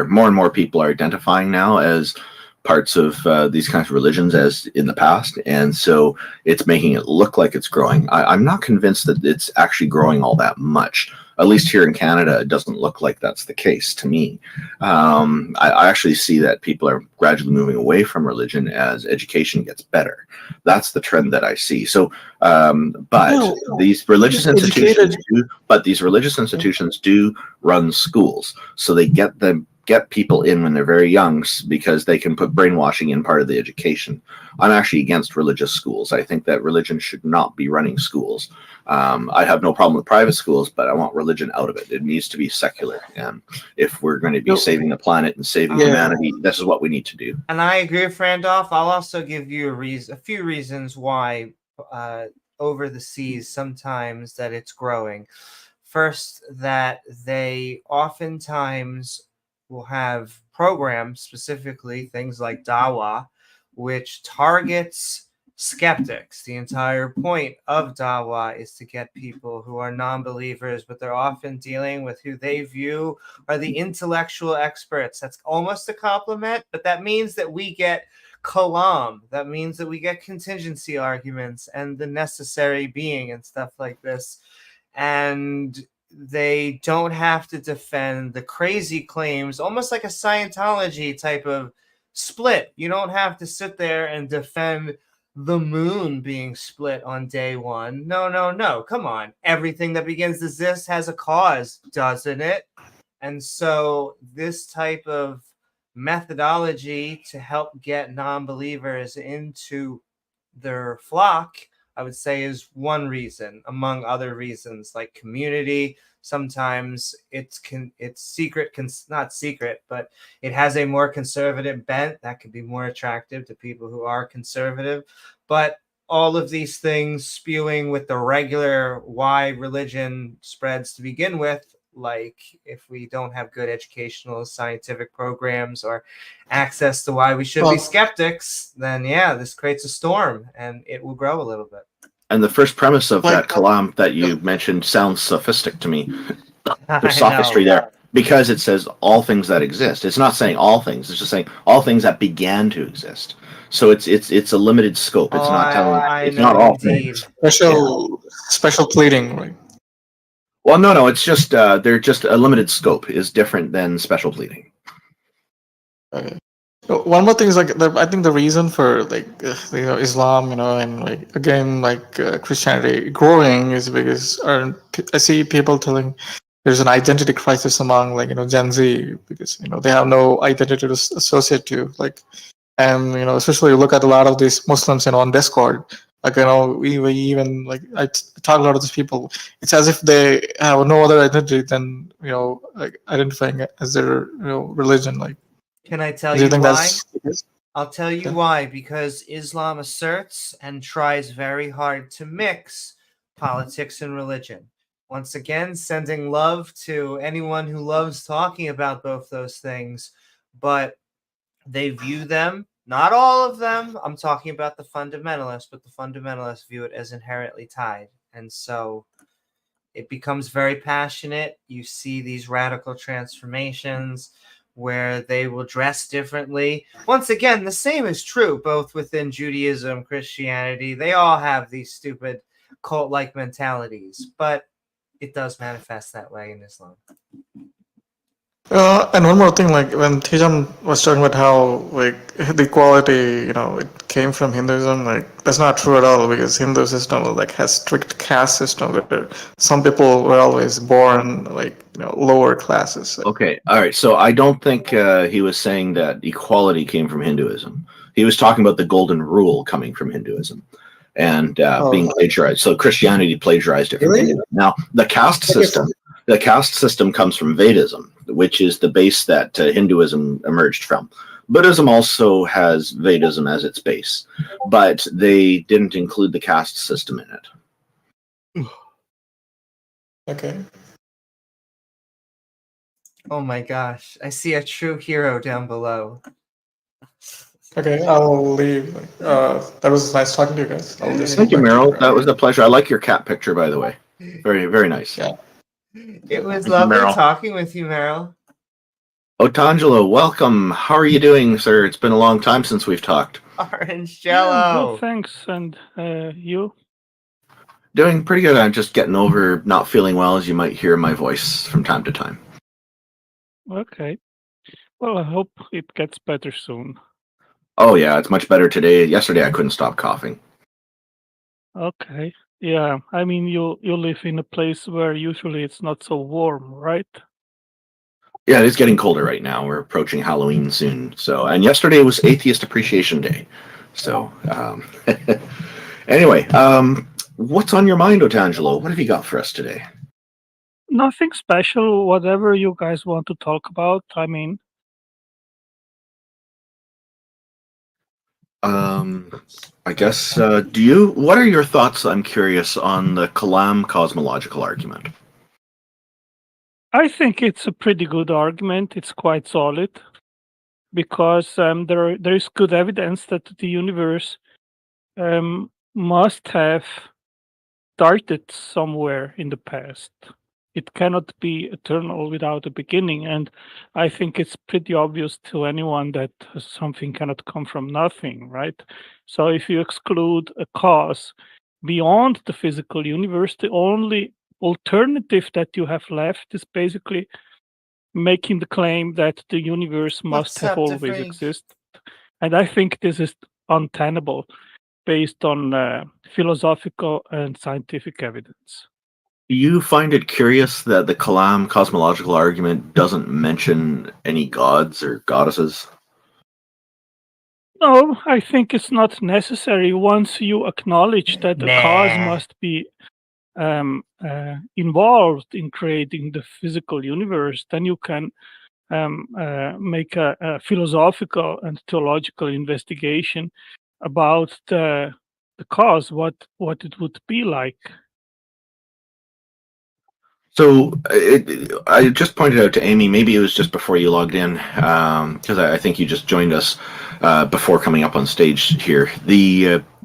more and more people are identifying now as parts of these kinds of religions as in the past, and so it's making it look like it's growing. I'm not convinced that it's actually growing all that much. At least here in Canada, it doesn't look like that's the case to me. I actually see that people are gradually moving away from religion as education gets better. That's the trend that I see. So, but no, these religious educated. institutions do run schools, so they get people in when they're very young because they can put brainwashing in part of the education. I'm actually against religious schools. I think that religion should not be running schools. I have no problem with private schools, but I want religion out of it. It needs to be secular. And if we're going to be saving the planet and saving humanity, this is what we need to do. And I agree with Randolph. I'll also give you a few reasons why over the seas sometimes that it's growing. First, that they oftentimes will have programs, specifically things like Dawa, which targets skeptics. The entire point of Dawa is to get people who are non-believers, but they're often dealing with who they view are the intellectual experts. That's almost a compliment, but that means that we get kalam. That means that we get contingency arguments and the necessary being and stuff like this. And they don't have to defend the crazy claims, almost like a Scientology type of split. You don't have to sit there and defend the moon being split on day one. No. Come on. Everything that begins to exist has a cause, doesn't it? And so this type of methodology to help get non-believers into their flock, I would say, is one reason, among other reasons, like community. Sometimes it's secret, not secret, but it has a more conservative bent that could be more attractive to people who are conservative. But all of these things spewing with the regular why religion spreads to begin with, like if we don't have good educational scientific programs or access to why we should be skeptics, then this creates a storm and it will grow a little bit. And the first premise of that kalam that you mentioned sounds sophistic to me. There's sophistry there because it says all things that exist. It's not saying all things. It's just saying all things that began to exist. So it's a limited scope. It's not telling. It's not all things. Special pleading, right? Well, no. It's just they're just a limited scope is different than special pleading. Okay. One more thing is I think the reason for Islam, and Christianity growing is because I see people telling there's an identity crisis among Gen Z because they have no identity to associate to and especially look at a lot of these Muslims on Discord. We even I talk to a lot of these people. It's as if they have no other identity than identifying as their religion. Can I tell Do you you think why? that's I'll tell you why. Because Islam asserts and tries very hard to mix politics and religion. Once again, sending love to anyone who loves talking about both those things, but they view them, not all of them, I'm talking about the fundamentalists, but the fundamentalists view it as inherently tied. And so it becomes very passionate. You see these radical transformations where they will dress differently. Once again, the same is true both within Judaism, Christianity. They all have these stupid cult-like mentalities, but it does manifest that way in Islam. And one more thing, when Tejam was talking about how the equality, it came from Hinduism, that's not true at all because Hindu system has strict caste system where some people were always born lower classes. Okay, all right. So I don't think he was saying that equality came from Hinduism. He was talking about the golden rule coming from Hinduism and being plagiarized. So Christianity plagiarized it from Hinduism. Now the caste system. The caste system comes from Vedism, which is the base that Hinduism emerged from. Buddhism also has Vedism as its base, but they didn't include the caste system in it. Okay. Oh my gosh, I see a true hero down below. Okay, I'll leave. That was nice talking to you guys. I'll just Thank you, go back to Meryl. the That ground. was a pleasure. I like your cat picture, by the way. Very, very nice. Yeah. It was Thank you, lovely Meryl. talking with you, Meryl. Otangelo, welcome. How are you doing, sir? It's been a long time since we've talked. Orange Yeah, Jello. good, thanks. And you? Doing pretty good. I'm just getting over not feeling well, as you might hear my voice from time to time. Okay. Well, I hope it gets better soon. Oh yeah, it's much better today. Yesterday I couldn't stop coughing. Okay. Yeah, I mean, you live in a place where usually it's not so warm, right? Yeah, it's getting colder right now. We're approaching Halloween soon. So, and yesterday was Atheist Appreciation Day. So, anyway, what's on your mind, Otangelo? What have you got for us today? Nothing special. Whatever you guys want to talk about. I mean, I guess, what are your thoughts, I'm curious, on the Kalam cosmological argument? I think it's a pretty good argument. It's quite solid because there is good evidence that the universe must have started somewhere in the past. It cannot be eternal without a beginning, and I think it's pretty obvious to anyone that something cannot come from nothing, right? So if you exclude a cause beyond the physical universe, the only alternative that you have left is basically making the claim that the universe must What's have up, always DeFreak? existed. And I think this is untenable based on philosophical and scientific evidence. Do you find it curious that the Kalam cosmological argument doesn't mention any gods or goddesses? No, I think it's not necessary. Once you acknowledge that the cause must be involved in creating the physical universe, then you can make a philosophical and theological investigation about the cause, what it would be like. So I just pointed out to Amy, maybe it was just before you logged in, because I think you just joined us before coming up on stage here.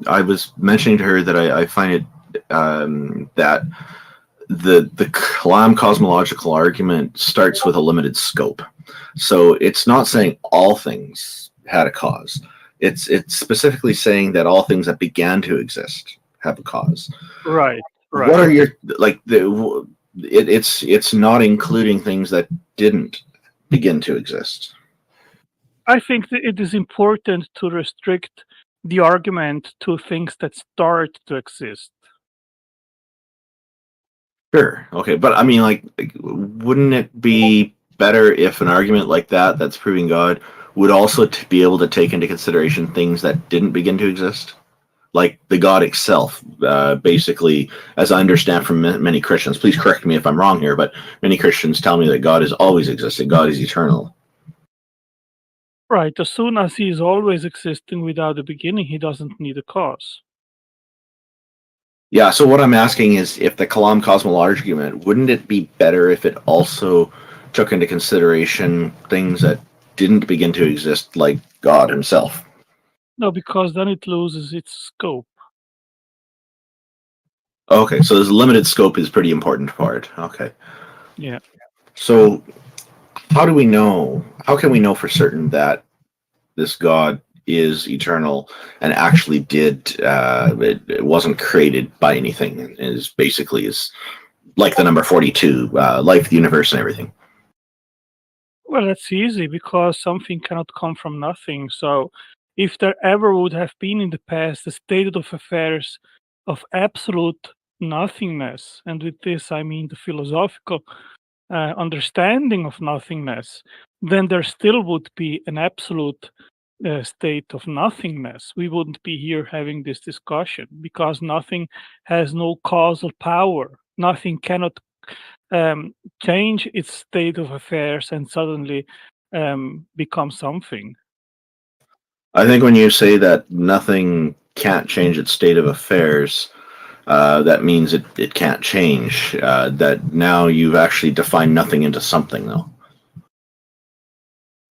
I was mentioning to her that I find it that the Kalam cosmological argument starts with a limited scope. So it's not saying all things had a cause. It's specifically saying that all things that began to exist have a cause. Right. What are your it's not including things that didn't begin to exist. I think that it is important to restrict the argument to things that start to exist. Sure. Okay. But I mean, like wouldn't it be better if an argument like that, that's proving God, would also be able to take into consideration things that didn't begin to exist? Like the God itself, basically, as I understand from many Christians, please correct me if I'm wrong here, but many Christians tell me that God has always existed. God is eternal. Right. As soon as he is always existing without a beginning, he doesn't need a cause. Yeah, so what I'm asking is, if the Kalam cosmological argument, wouldn't it be better if it also took into consideration things that didn't begin to exist, like God himself? No, because then it loses its scope. Okay, so this limited scope is pretty important part. Okay. Yeah. So how can we know for certain that this God is eternal and actually it wasn't created by anything, and is like the number 42, life, the universe, and everything? Well, that's easy because something cannot come from nothing. So if there ever would have been in the past a state of affairs of absolute nothingness, and with this I mean the philosophical understanding of nothingness, then there still would be an absolute state of nothingness. We wouldn't be here having this discussion because nothing has no causal power. Nothing cannot change its state of affairs and suddenly become something. I think when you say that nothing can't change its state of affairs, that means it can't change. That now you've actually defined nothing into something, though.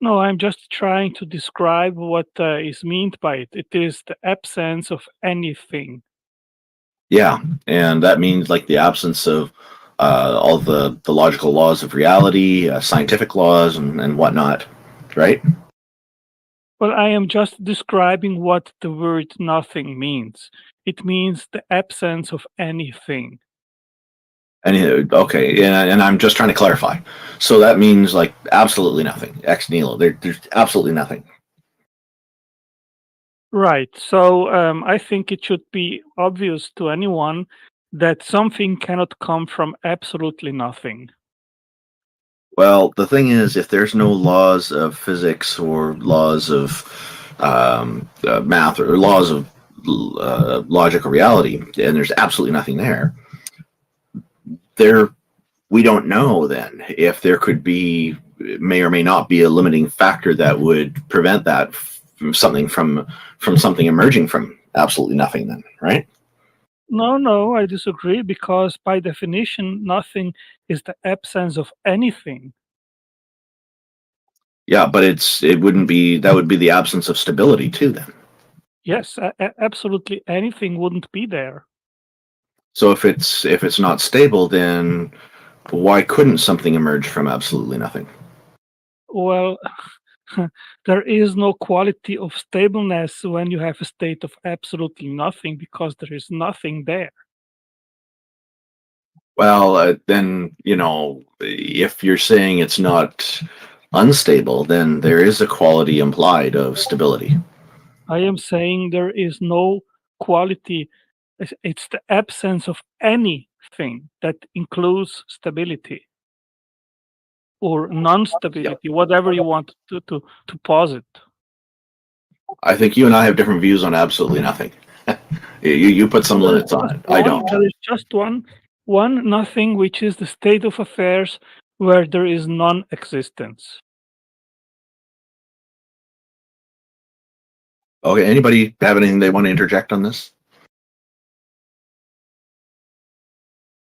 No, I'm just trying to describe what is meant by it. It is the absence of anything. Yeah, and that means like the absence of all the logical laws of reality, scientific laws, and whatnot, right? Well, I am just describing what the word nothing means. It means the absence of anything. And okay, and I'm just trying to clarify. So that means like absolutely nothing, ex nihilo. There's absolutely nothing. Right. So I think it should be obvious to anyone that something cannot come from absolutely nothing. Well, the thing is, if there's no laws of physics or laws of math or laws of logic or reality, and there's absolutely nothing there, we don't know then if there could be, may or may not be a limiting factor that would prevent that from something emerging from absolutely nothing. Then, right? No, I disagree because by definition, nothing is the absence of anything. Yeah, but it wouldn't be, that would be the absence of stability too. Then. Yes, absolutely anything wouldn't be there. So if it's not stable, then why couldn't something emerge from absolutely nothing? Well, there is no quality of stableness when you have a state of absolutely nothing because there is nothing there. Well, then, if you're saying it's not unstable, then there is a quality implied of stability. I am saying there is no quality. It's the absence of anything that includes stability or non-stability, whatever you want to posit. I think you and I have different views on absolutely nothing. You put some limits on it. I don't. There is just one nothing, which is the state of affairs where there is non-existence. Okay, anybody have anything they want to interject on this?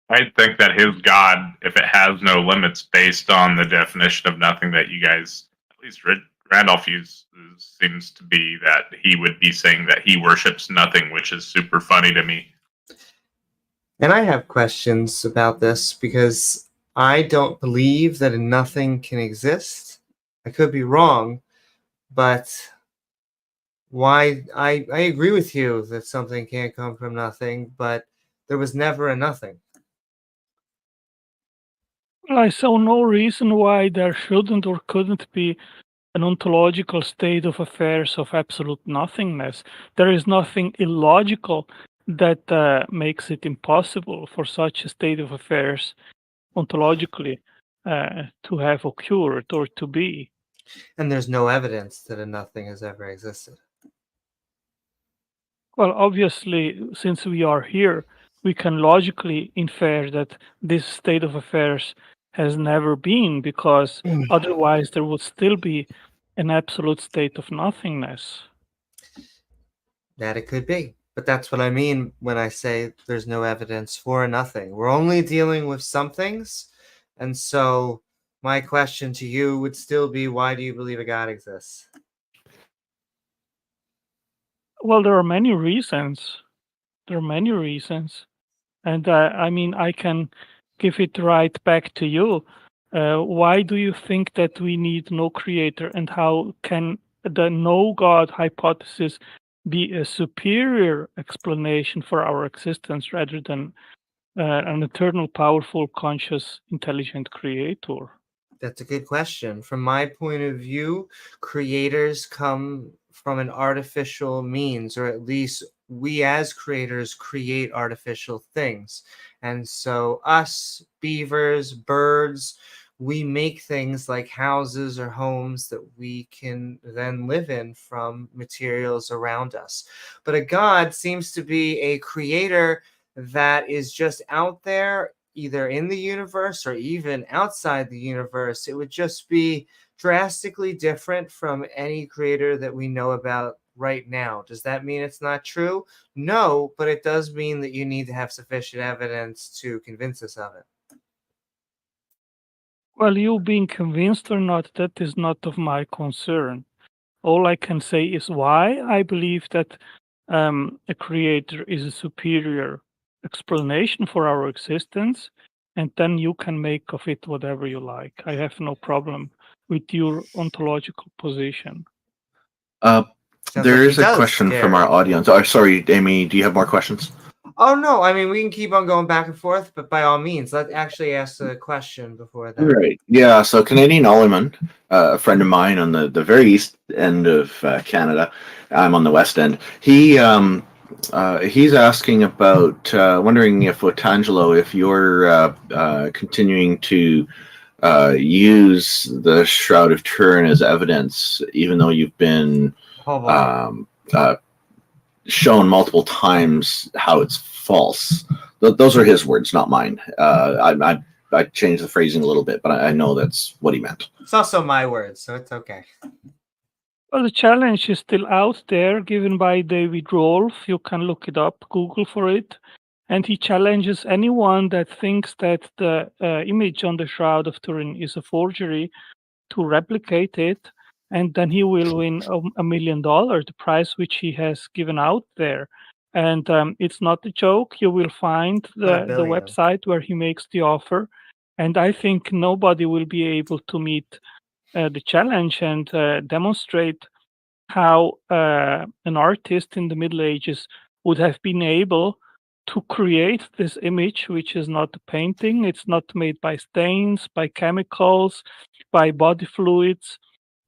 I think that his God, if it has no limits based on the definition of nothing that you guys, at least Randolph seems to be, that he would be saying that he worships nothing, which is super funny to me. And I have questions about this because I don't believe that a nothing can exist. I could be wrong, but why? I agree with you that something can't come from nothing, but there was never a nothing. I saw no reason why there shouldn't or couldn't be an ontological state of affairs of absolute nothingness. There is nothing illogical that makes it impossible for such a state of affairs ontologically to have occurred or to be. And there's no evidence that a nothing has ever existed. Well, obviously, since we are here, we can logically infer that this state of affairs has never been, because otherwise there would still be an absolute state of nothingness. That it could be. But that's what I mean when I say there's no evidence for a nothing. We're only dealing with some things. And so my question to you would still be, why do you believe a God exists? Well, there are many reasons. And I mean, I can give it right back to you. Why do you think that we need no creator, and how can the no God hypothesis be a superior explanation for our existence rather than an eternal, powerful, conscious, intelligent creator? That's a good question. From my point of view, creators come from an artificial means, or at least we as creators create artificial things. And so us, beavers, birds, we make things like houses or homes that we can then live in from materials around us. But a God seems to be a creator that is just out there, either in the universe or even outside the universe. It would just be drastically different from any creator that we know about right now. Does that mean it's not true? No, but it does mean that you need to have sufficient evidence to convince us of it. Well, you being convinced or not, that is not of my concern. All I can say is why I believe that a creator is a superior explanation for our existence, and then you can make of it whatever you like. I have no problem with your ontological position. Sounds There like he is a does, question from Jared. our audience. Oh, sorry, Amy. Do you have more questions? Oh no, I mean we can keep on going back and forth, but by all means, let's actually ask a question before that. Right. Yeah. So Canadian Ollerman, a friend of mine on the very east end of Canada. I'm on the west end. He's asking about wondering if Otangelo, if you're continuing to use the Shroud of Turin as evidence, even though you've been shown multiple times how it's false. Those are his words, not mine. I changed the phrasing a little bit, but I know that's what he meant. It's also my words, so it's okay. Well, the challenge is still out there, given by David Wolfe. You can look it up, Google for it. And he challenges anyone that thinks that the image on the Shroud of Turin is a forgery to replicate it, and then he will win $1 million, the prize which he has given out there. And it's not a joke. You will find the website where he makes the offer. And I think nobody will be able to meet the challenge and demonstrate how an artist in the Middle Ages would have been able to create this image, which is not a painting. It's not made by stains, by chemicals, by body fluids,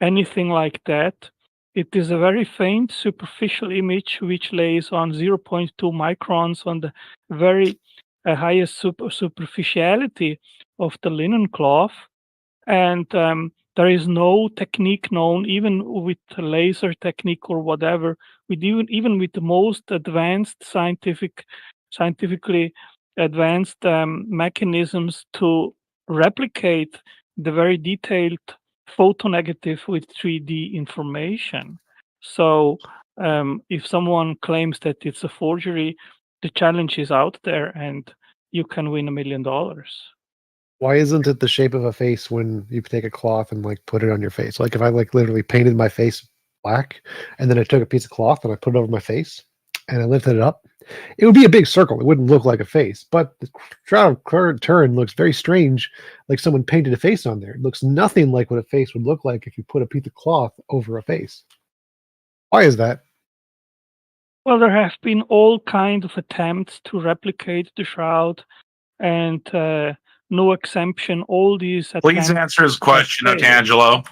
anything like that. It is a very faint, superficial image which lays on 0.2 microns on the very highest superficiality of the linen cloth. And there is no technique known, even with laser technique or whatever, with even with the most advanced scientifically advanced mechanisms to replicate the very detailed photonegative with 3D information. So if someone claims that it's a forgery, the challenge is out there and you can win $1 million. Why isn't it the shape of a face when you take a cloth and like put it on your face? Like if I like literally painted my face black and then I took a piece of cloth and I put it over my face and I lifted it up, it would be a big circle. It wouldn't look like a face. But the Shroud of Turin looks very strange, like someone painted a face on there. It looks nothing like what a face would look like if you put a piece of cloth over a face. Why is that? Well, there have been all kinds of attempts to replicate the Shroud, and no exemption. All these attempts. Please answer his question, Otangelo.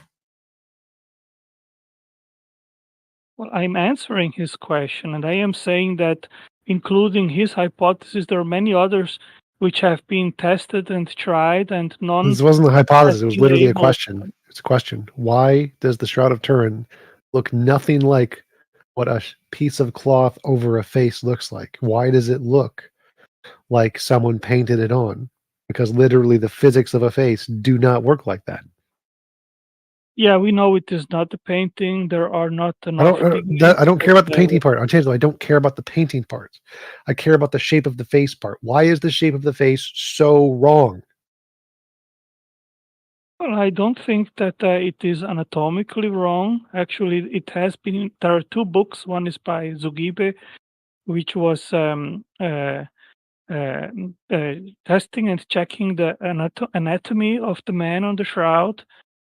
Well, I'm answering his question, and I am saying that, including his hypothesis, there are many others which have been tested and tried, and none. This wasn't a hypothesis. It was literally a question. It's a question. Why does the Shroud of Turin look nothing like what a piece of cloth over a face looks like? Why does it look like someone painted it on? Because literally the physics of a face do not work like that. Yeah, we know it is not a painting. There are not enough. I don't care about the painting part. I don't care about the painting part. I care about the shape of the face part. Why is the shape of the face so wrong? Well, I don't think that it is anatomically wrong. Actually, it has been. There are two books. One is by Zugibe, which was testing and checking the anatomy of the man on the shroud,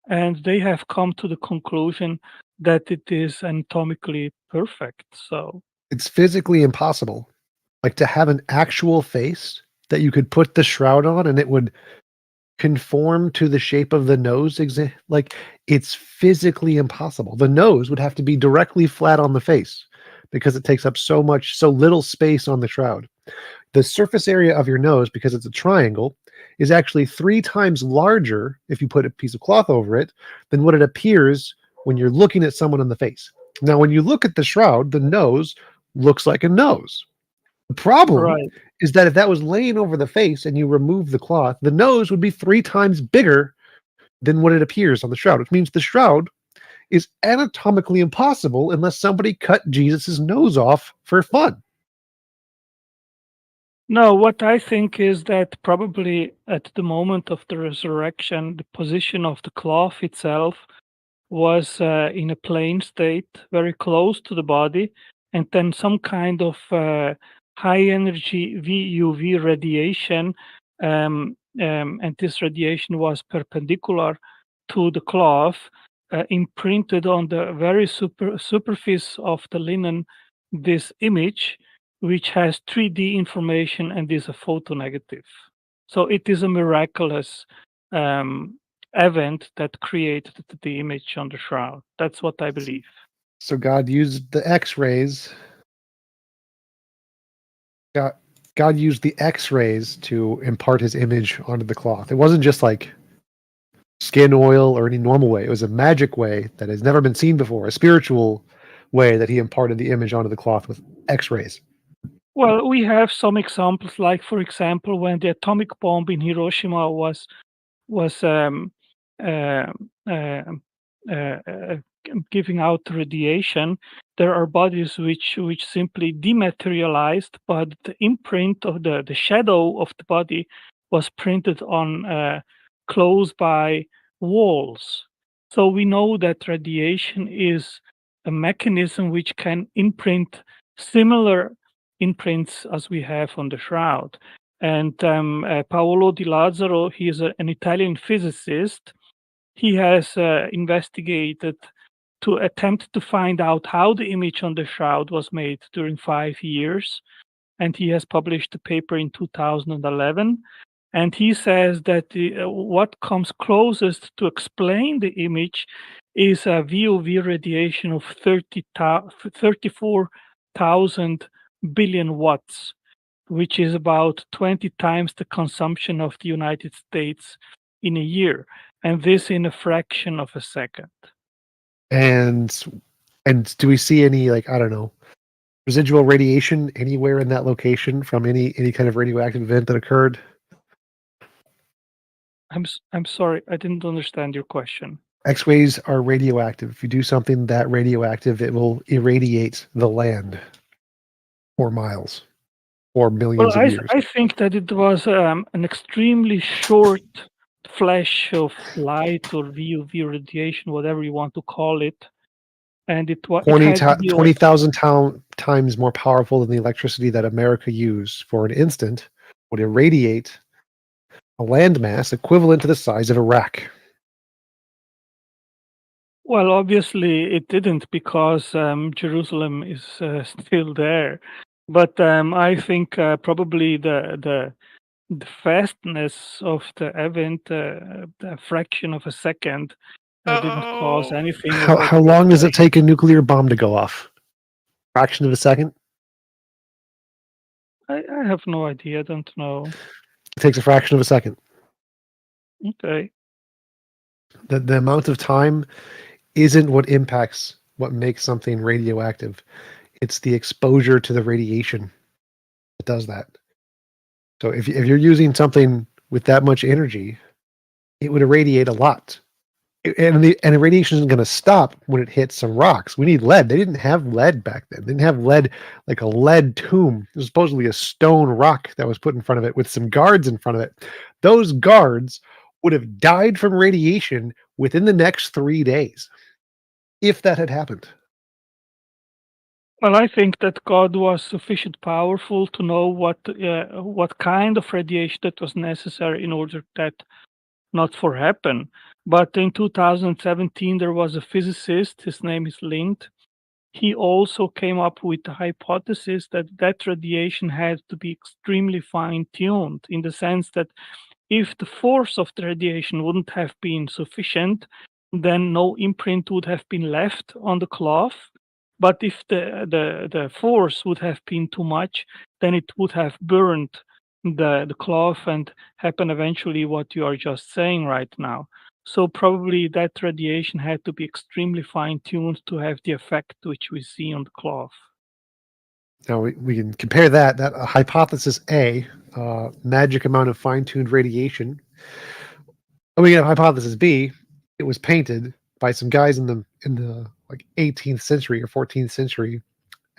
and they have come to the conclusion that it is anatomically perfect. So it's physically impossible, like to have an actual face that you could put the shroud on and it would conform to the shape of the nose. Like it's physically impossible. The nose would have to be directly flat on the face because it takes up so little space on the shroud. The surface area of your nose, because it's a triangle, is actually 3 times larger if you put a piece of cloth over it than what it appears when you're looking at someone in the face. Now, when you look at the shroud, the nose looks like a nose. The problem is that if that was laying over the face and you remove the cloth, the nose would be 3 times bigger than what it appears on the shroud, which means the shroud is anatomically impossible unless somebody cut Jesus's nose off for fun. No, what I think is that probably at the moment of the resurrection, the position of the cloth itself was in a plane state, very close to the body, and then some kind of high energy VUV radiation, and this radiation was perpendicular to the cloth, imprinted on the very superficie of the linen this image, which has 3D information and is a photonegative. So it is a miraculous event that created the image on the shroud. That's what I believe. So God used the X-rays. God used the X-rays to impart his image onto the cloth. It wasn't just like skin oil or any normal way. It was a magic way that has never been seen before, a spiritual way that he imparted the image onto the cloth with X-rays. Well, we have some examples, like for example, when the atomic bomb in Hiroshima was giving out radiation, there are bodies which simply dematerialized, but the imprint of the shadow of the body was printed on close by walls. So we know that radiation is a mechanism which can imprint similar imprints as we have on the shroud. And Paolo Di Lazzaro, he is an Italian physicist. He has investigated to attempt to find out how the image on the shroud was made during 5 years. And he has published a paper in 2011. And he says that what comes closest to explain the image is a VUV radiation of 34,000 billion watts, which is about 20 times the consumption of the United States in a year, and this in a fraction of a second. And do we see any, like, I don't know, residual radiation anywhere in that location from any kind of radioactive event that occurred? I'm sorry, I didn't understand your question. X-rays are radioactive. If you do something that radioactive, it will irradiate the land for miles or millions of years. I think that it was an extremely short flash of light or VUV radiation, whatever you want to call it, and it was 20,000 times more powerful than the electricity that America used for an instant would irradiate a landmass equivalent to the size of Iraq. Well, obviously it didn't, because Jerusalem is still there. But I think probably the fastness of the event, a fraction of a second, didn't cause anything. How long does it take a nuclear bomb to go off? Fraction of a second? I have no idea. I don't know. It takes a fraction of a second. Okay. The amount of time isn't what makes something radioactive. It's the exposure to the radiation that does that. So if you're using something with that much energy, it would irradiate a lot. And the radiation isn't going to stop when it hits some rocks. We need lead. They didn't have lead back then. They didn't have lead, like a lead tomb. It was supposedly a stone rock that was put in front of it with some guards in front of it. Those guards would have died from radiation within the next 3 days, if that had happened. Well, I think that God was sufficient powerful to know what kind of radiation that was necessary in order that not for happen. But in 2017, there was a physicist, his name is Lind. He also came up with the hypothesis that radiation had to be extremely fine-tuned, in the sense that if the force of the radiation wouldn't have been sufficient, then no imprint would have been left on the cloth. But if the force would have been too much, then it would have burned the cloth and happen eventually what you are just saying right now. So probably that radiation had to be extremely fine-tuned to have the effect which we see on the cloth. Now we can compare that hypothesis A, magic amount of fine-tuned radiation. And we get hypothesis B. It was painted by some guys in the like 18th century or 14th century,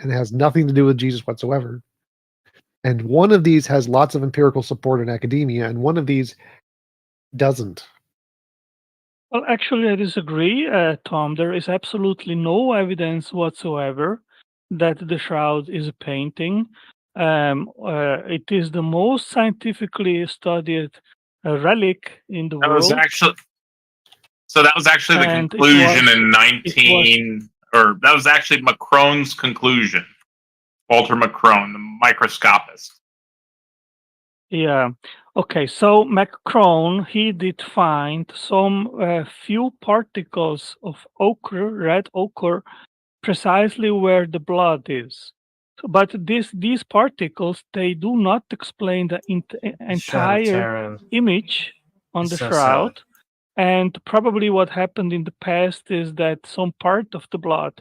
and it has nothing to do with Jesus whatsoever. And one of these has lots of empirical support in academia, and one of these doesn't. Well, actually, I disagree, Tom. There is absolutely no evidence whatsoever that the Shroud is a painting. It is the most scientifically studied relic in the That was world. actually that was actually the And it conclusion was- in 19 or that was actually Macron's conclusion. Walter Macron, the microscopist. Yeah. Okay. So Macron, he did find some few particles of ochre, red ochre, precisely where the blood is. But these particles, they do not explain the entire Turin. image on the So shroud. sad. And probably what happened in the past is that some part of the blood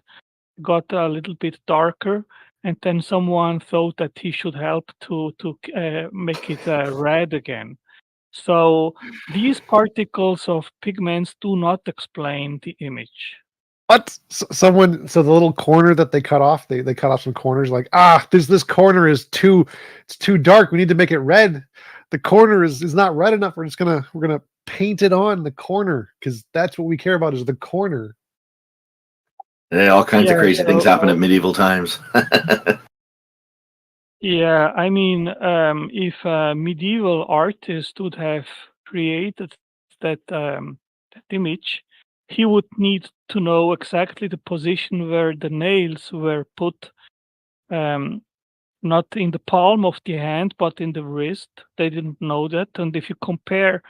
got a little bit darker, and then someone thought that he should help to make it red again. So these particles of pigments do not explain the image. What? So the little corner that they cut off, they cut off some corners. Like, this corner is too dark. We need to make it red. The corner is not red enough. We're gonna paint it on the corner because that's what we care about is the corner. Yeah, all kinds of Yeah, crazy things happen at medieval times. Yeah, I mean, if a medieval artist would have created that image, he would need to know exactly the position where the nails were put, not in the palm of the hand, but in the wrist. They didn't know that. And if you compare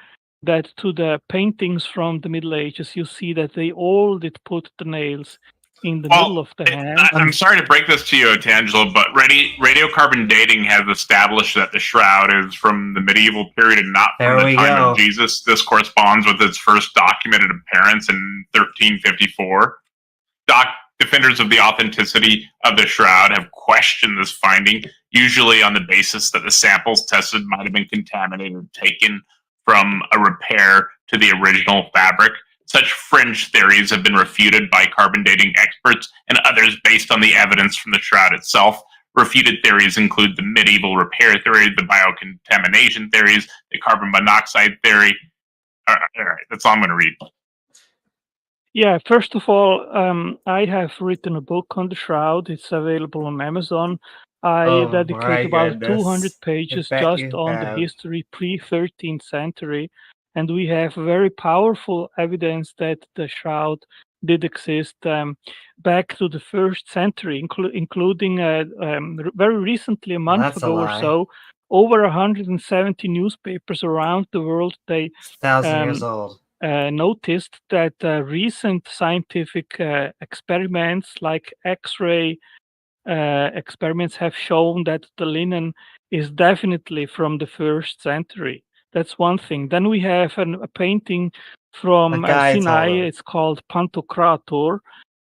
that to the paintings from the Middle Ages, you see that they all did put the nails in the middle of the hand. I'm sorry to break this to you, Tangelo, but radiocarbon dating has established that the Shroud is from the medieval period and not There from the we time go. of Jesus. This corresponds with its first documented appearance in 1354. Defenders of the authenticity of the Shroud have questioned this finding, usually on the basis that the samples tested might have been contaminated or taken from a repair to the original fabric. Such fringe theories have been refuted by carbon dating experts and others based on the evidence from the Shroud itself. Refuted theories include the medieval repair theory, the biocontamination theories, the carbon monoxide theory. All right, that's all I'm going to read. Yeah, first of all, I have written a book on the Shroud. It's available on Amazon. I Oh, my dedicate about goodness. 200 I pages bet just you on the have. history pre-13th century, and we have very powerful evidence that the Shroud did exist back to the 1st century, including very recently, a month That's a ago or lie. so, over 170 newspapers around the world, they It's 1,000 years old. noticed that recent scientific experiments like X-ray experiments have shown that the linen is definitely from the 1st century. That's one thing. Then we have a painting from A guy told Sinai. him. It's called Pantocrator,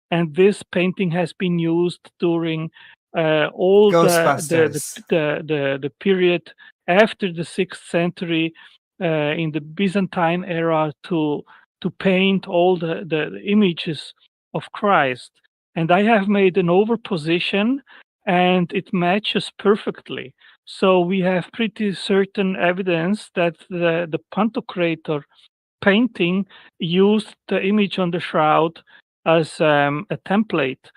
and this painting has been used during all Ghostbusters. the period after the 6th century in the Byzantine era to paint all the images of Christ. And I have made an overposition and it matches perfectly. So we have pretty certain evidence that the Pantocrator painting used the image on the shroud as a template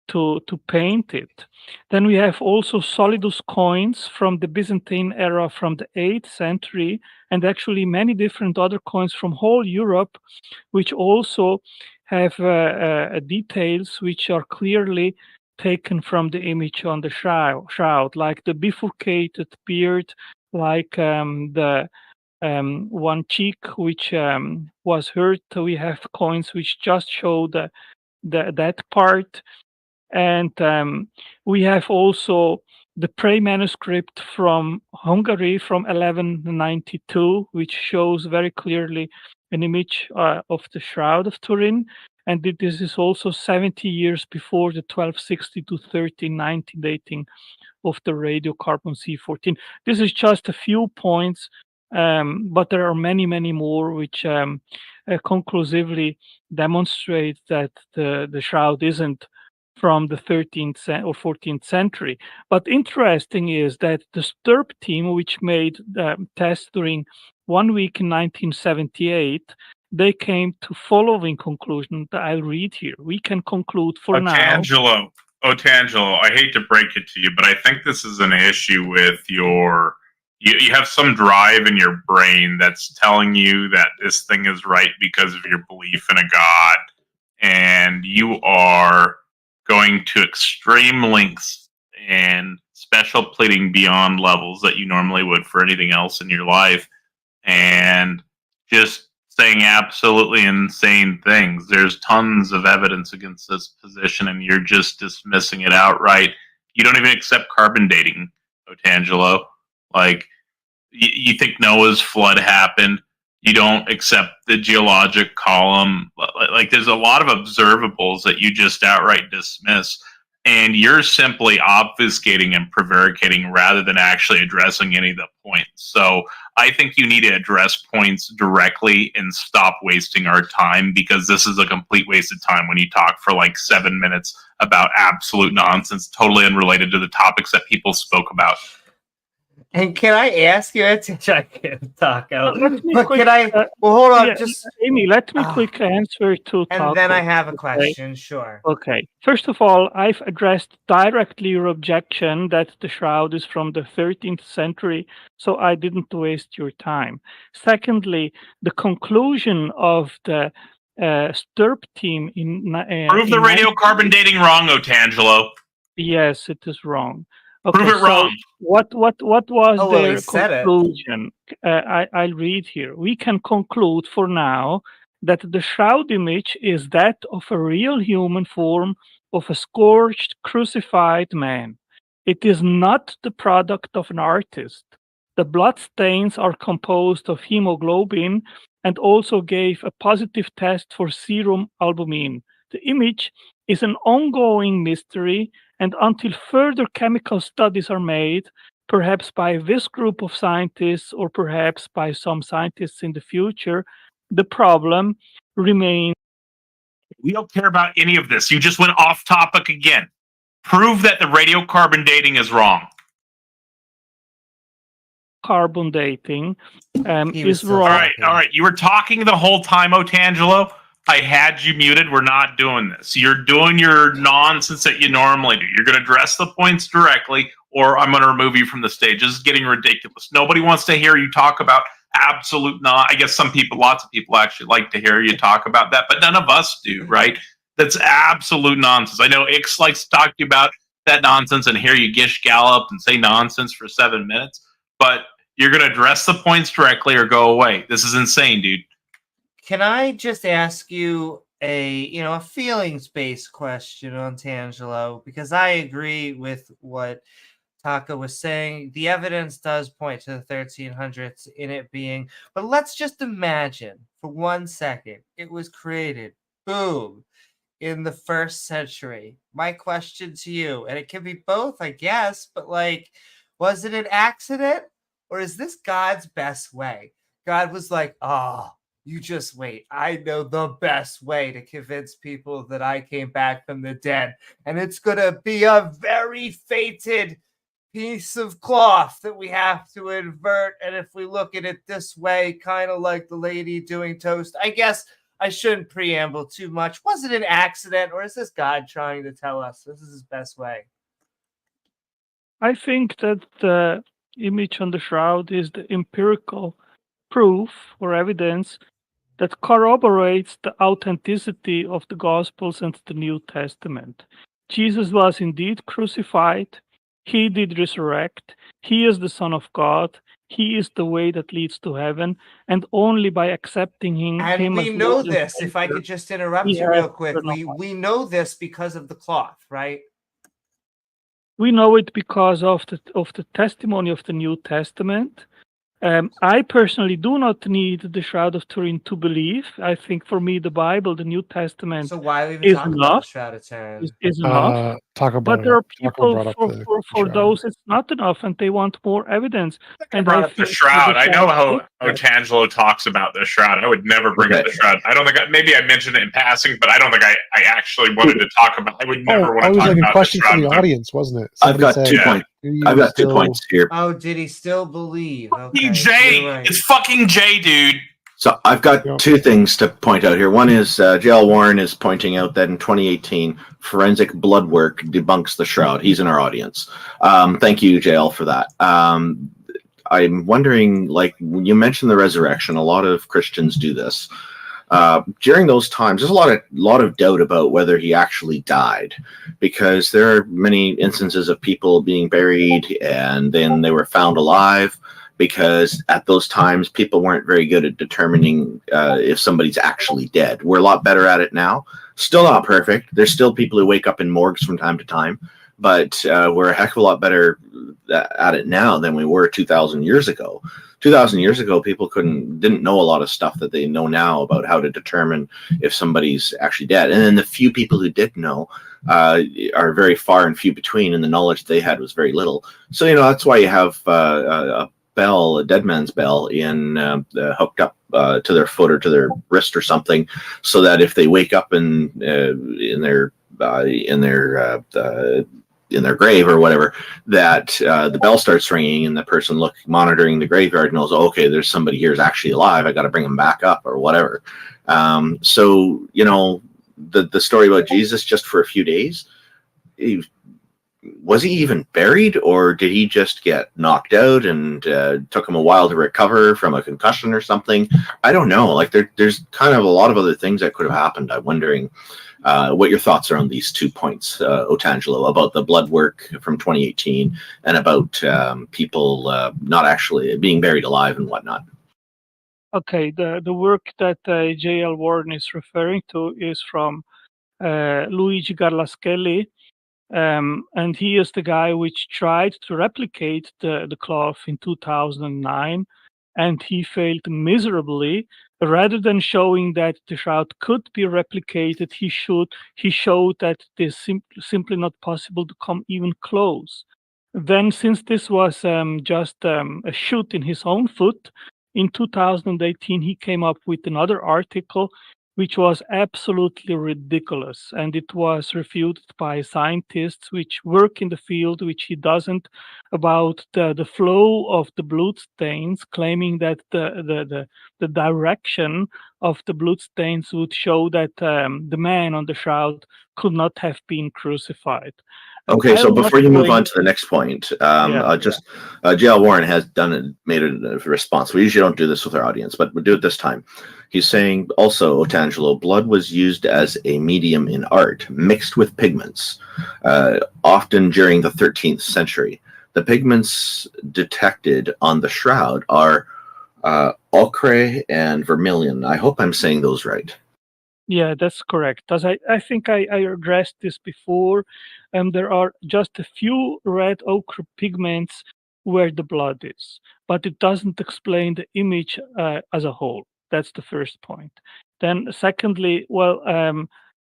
to paint it. Then we have also solidus coins from the Byzantine era from the 8th century, and actually many different other coins from whole Europe, which also have details which are clearly taken from the image on the shroud, like the bifurcated beard, like the one cheek which was hurt. We have coins which just show that part. And we have also the Prey manuscript from Hungary from 1192, which shows very clearly an image of the Shroud of Turin. And this is also 70 years before the 1260 to 1390 dating of the radiocarbon C14. This is just a few points, but there are many, many more which conclusively demonstrate that the Shroud isn't from the 13th or 14th century. But interesting is that the Sturp team, which made the test during 1 week in 1978, they came to following conclusion that I'll read here. We can conclude for now. Otangelo, I hate to break it to you, but I think this is an issue with your. You have some drive in your brain that's telling you that this thing is right because of your belief in a god, and you are going to extreme lengths and special pleading beyond levels that you normally would for anything else in your life, and just saying absolutely insane things. There's tons of evidence against this position, and you're just dismissing it outright. You don't even accept carbon dating, Otangelo. Like, you think Noah's flood happened. You don't accept the geologic column. Like, there's a lot of observables that you just outright dismiss. And you're simply obfuscating and prevaricating rather than actually addressing any of the points. So I think you need to address points directly and stop wasting our time, because this is a complete waste of time when you talk for like 7 minutes about absolute nonsense, totally unrelated to the topics that people spoke about. And can I ask you? I can't talk out. Let me But quick, can I? Well, hold on. yeah, Just Amy, let me quick answer to and then I have a okay? question. Sure. Okay. First of all, I've addressed directly your objection that the Shroud is from the 13th century, so I didn't waste your time. Secondly, the conclusion of the Sturp team in Prove the radiocarbon dating wrong, Otangelo. Yes, it is wrong. Okay, Prove it so wrong. what was Oh, well, he their said it. conclusion? I'll read here. We can conclude for now that the Shroud image is that of a real human form of a scourged, crucified man. It is not the product of an artist. The blood stains are composed of hemoglobin and also gave a positive test for serum albumin. The image is an ongoing mystery, and until further chemical studies are made, perhaps by this group of scientists or perhaps by some scientists in the future, the problem remains. We don't care about any of this. You just went off topic again. Prove that the radiocarbon dating is wrong. Carbon dating is still wrong. All right. You were talking the whole time, Otangelo. I had you muted. We're not doing this. You're doing your nonsense that you normally do. You're going to address the points directly, or I'm going to remove you from the stage. This is getting ridiculous. Nobody wants to hear you talk about absolute I guess lots of people actually like to hear you talk about that, but none of us do, right? That's absolute nonsense. I know Ix likes to talk to you about that nonsense and hear you gish gallop and say nonsense for 7 minutes, but you're going to address the points directly or go away. This is insane, dude. Can I just ask you a feelings-based question on Tangelo? Because I agree with what Taka was saying. The evidence does point to the 1300s in it being, but let's just imagine for 1 second it was created, boom, in the 1st century. My question to you, and it can be both, I guess, but like, was it an accident or is this God's best way? God was like, oh, you just wait. I know the best way to convince people that I came back from the dead. And it's going to be a very fated piece of cloth that we have to invert. And if we look at it this way, kind of like the lady doing toast, I guess I shouldn't preamble too much. Was it an accident, or is this God trying to tell us this is his best way? I think that the image on the Shroud is the empirical proof or evidence that corroborates the authenticity of the Gospels and the New Testament. Jesus was indeed crucified. He did resurrect. He is the Son of God. He is the way that leads to heaven. And only by accepting him. And we as know Lord and this, if I Savior, could just interrupt we you real have quick. eternal life. We know this because of the cloth, right? We know it because of the testimony of the New Testament. I personally do not need the Shroud of Turin to believe. I think for me, the Bible, the New Testament, So why are we even is talking about enough. the Shroud of Turin? Is enough. Taco But brought there it are up. Taco people brought up for, the for, for shroud. those it's not enough and they want more evidence. I And brought I up the think Shroud. I know how looks at- Otangelo talks about the Shroud. I would never bring up Okay. the Shroud. I don't think maybe I mentioned it in passing, but I don't think I actually wanted to talk about. I would never want Oh, to it was talk like a about question the from Shroud. the audience, wasn't it? I've got Somebody 2 said, points. "Do you I've got 2 still-" points here. Oh, did he still believe? Okay, Jay, you're right. it's fucking Jay, dude. So I've got 2 things to point out here. One is JL Warren is pointing out that in 2018, forensic blood work debunks the Shroud. He's in our audience. Thank you, JL, for that. I'm wondering, like, when you mentioned the resurrection, a lot of Christians do this. During those times, there's a lot of doubt about whether he actually died, because there are many instances of people being buried and then they were found alive, because at those times people weren't very good at determining if somebody's actually dead. We're a lot better at it now. Still not perfect. There's still people who wake up in morgues from time to time, but we're a heck of a lot better at it now than we were 2,000 years ago. 2,000 years ago, people didn't know a lot of stuff that they know now about how to determine if somebody's actually dead. And then the few people who did know are very far and few between, and the knowledge they had was very little. So, that's why you have a bell, a dead man's bell, hooked up to their foot or to their wrist or something, so that if they wake up in their grave or whatever, that the bell starts ringing and the person monitoring the graveyard knows, oh, okay, there's somebody here who's actually alive. I got to bring him back up or whatever. So the story about Jesus, just for a few days, was he even buried, or did he just get knocked out and took him a while to recover from a concussion or something? I don't know. Like there's kind of a lot of other things that could have happened. I'm wondering what your thoughts are on these 2 points, Otangelo, about the blood work from 2018 and about people not actually being buried alive and whatnot. Okay, the work that J.L. Warren is referring to is from Luigi Garlaschelli, and he is the guy which tried to replicate the cloth in 2009, and he failed miserably. Rather than showing that the shroud could be replicated, he showed that it is simply not possible to come even close. Then, since this was just a shoot in his own foot, in 2018 he came up with another article which was absolutely ridiculous, and it was refuted by scientists which work in the field, which he doesn't, about the flow of the blood stains, claiming that the direction of the blood stains would show that the man on the shroud could not have been crucified. Okay, so before you move on to the next point, J.L. Warren has made a response. We usually don't do this with our audience, but we'll do it this time. He's saying also, Otangelo, blood was used as a medium in art, mixed with pigments, often during the 13th century. The pigments detected on the shroud are ochre and vermilion. I hope I'm saying those right. Yeah, that's correct. As I think I addressed this before, there are just a few red ochre pigments where the blood is, but it doesn't explain the image as a whole. That's the first point. Then, secondly, well,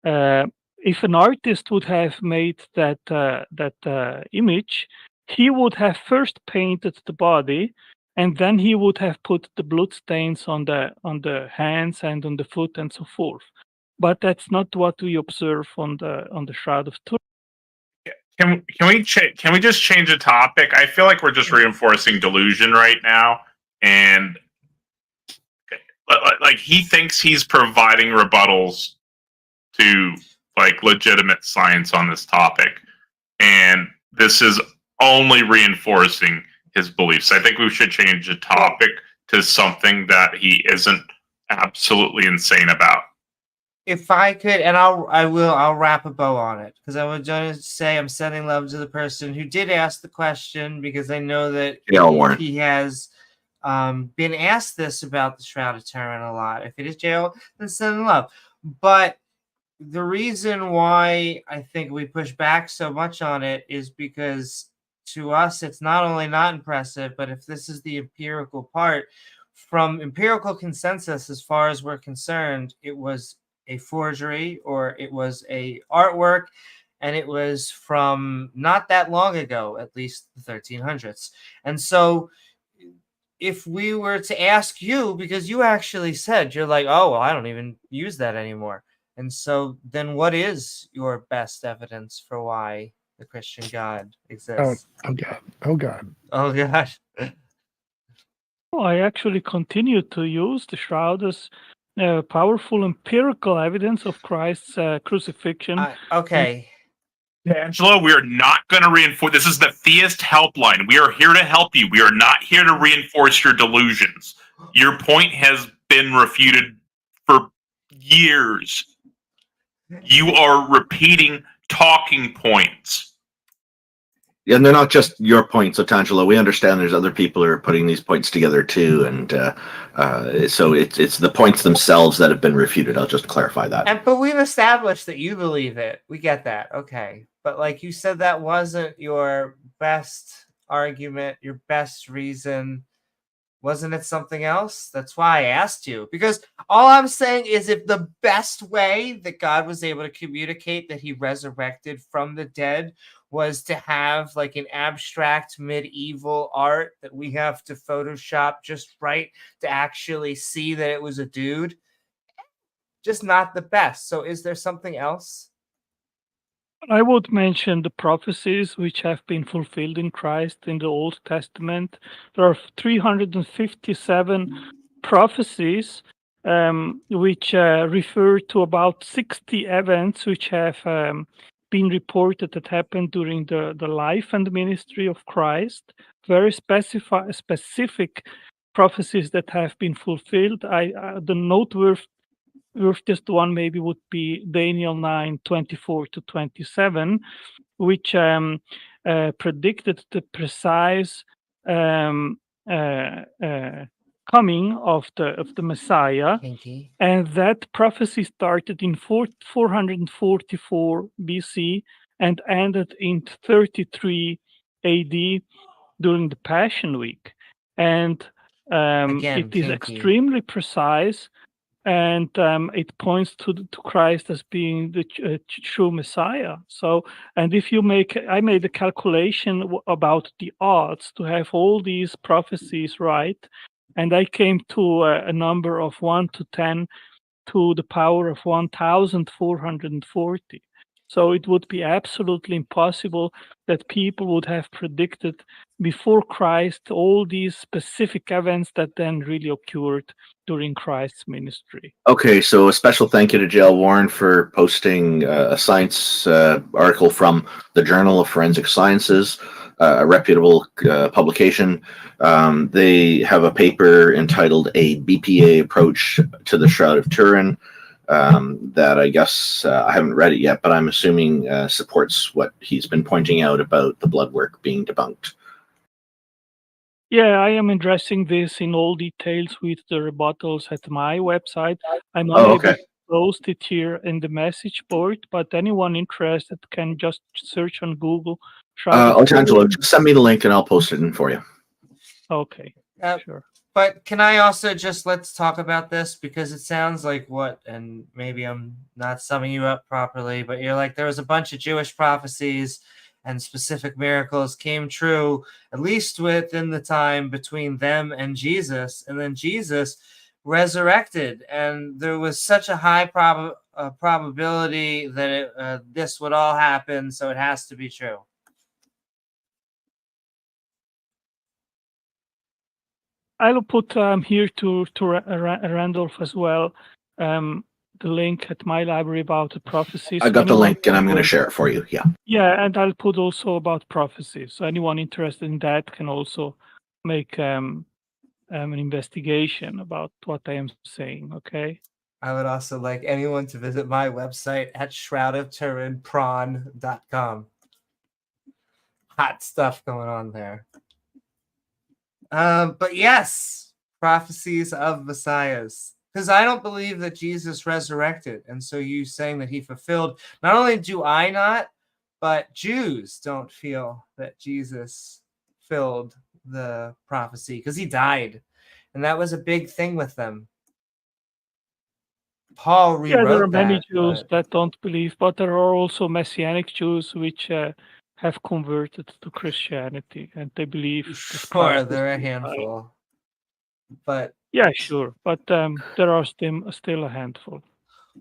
if an artist would have made that image, he would have first painted the body, and then he would have put the blood stains on the hands and on the foot and so forth. But that's not what we observe on the Shroud of Turin. Can we just change the topic? I feel like we're just reinforcing delusion right now, and like he thinks he's providing rebuttals to like legitimate science on this topic, and this is only reinforcing his beliefs. I think we should change the topic to something that he isn't absolutely insane about. If I could, and I'll wrap a bow on it, because I would just say I'm sending love to the person who did ask the question, because I know that he has been asked this about the Shroud of Turin a lot. If it is JL, then send love. But the reason why I think we push back so much on it is because to us it's not only not impressive, but if this is the empirical part, from empirical consensus as far as we're concerned, it was a forgery or it was a artwork, and it was from not that long ago, at least the 1300s. And so if we were to ask you, because you actually said, you're like, oh, well, I don't even use that anymore. And so then what is your best evidence for why the Christian God exists? Oh God. Oh God. Oh gosh. Well, I actually continue to use the Shroud as powerful empirical evidence of Christ's crucifixion. Okay. Angelo, we are not going to reinforce. This is the Theist Helpline. We are here to help you. We are not here to reinforce your delusions. Your point has been refuted for years. You are repeating talking points. Yeah, and they're not just your points, Otangelo. We understand there's other people who are putting these points together too, and so it's the points themselves that have been refuted. I'll just clarify that. But we've established that you believe it. We get that. Okay. But like you said, that wasn't your best argument, your best reason. Wasn't it something else? That's why I asked you. Because all I'm saying is if the best way that God was able to communicate that he resurrected from the dead was to have like an abstract medieval art that we have to Photoshop just right to actually see that it was a dude, just not the best. So is there something else? I would mention the prophecies which have been fulfilled in Christ in the Old Testament. There are 357 prophecies which refer to about 60 events which have been reported that happened during the life and ministry of Christ. Very specific prophecies that have been fulfilled. The noteworthy just one maybe would be Daniel 9:24-27, which predicted the precise coming of the Messiah. Kinky. And that prophecy started in 444 BC and ended in 33 AD during the Passion Week. And Again, it is kinky. extremely precise, and it points to Christ as being the true Messiah. So, and if you I made a calculation about the odds to have all these prophecies right, and I came to a number of 1 to 10 to the power of 1,440. So it would be absolutely impossible that people would have predicted before Christ all these specific events that then really occurred during Christ's ministry. Okay, so a special thank you to J.L. Warren for posting a science article from the Journal of Forensic Sciences, a reputable publication. They have a paper entitled "A BPA Approach to the Shroud of Turin." That I guess I haven't read it yet, but I'm assuming supports what he's been pointing out about the blood work being debunked. Yeah, I am addressing this in all details with the rebuttals at my website. I'm unable to post it here in the message board, but anyone interested can just search on Google. Angelo, just send me the link and I'll post it in for you. Okay, sure. But can I also just let's talk about this, because it sounds like and maybe I'm not summing you up properly, but you're like there was a bunch of Jewish prophecies and specific miracles came true, at least within the time between them and Jesus, and then Jesus resurrected, and there was such a high probability that this would all happen, so it has to be true. I'll put here to Randolph as well the link at my library about the prophecies. I got the link and I'm going to share it for you. Yeah. Yeah, and I'll put also about prophecies. So anyone interested in that can also make an investigation about what I am saying. Okay. I would also like anyone to visit my website at shroudofturinprawn.com. Hot stuff going on there. But yes, prophecies of messiahs. Because I don't believe that Jesus resurrected. And so you saying that he fulfilled, not only do I not, but Jews don't feel that Jesus filled the prophecy because he died. And that was a big thing with them. Paul Yeah, there are rewrote many that. Jews but- that don't believe, but there are also Messianic Jews which have converted to Christianity and they believe that Sure, Christ is there are a the Messiah. handful. But Yeah, sure, but there are still a handful.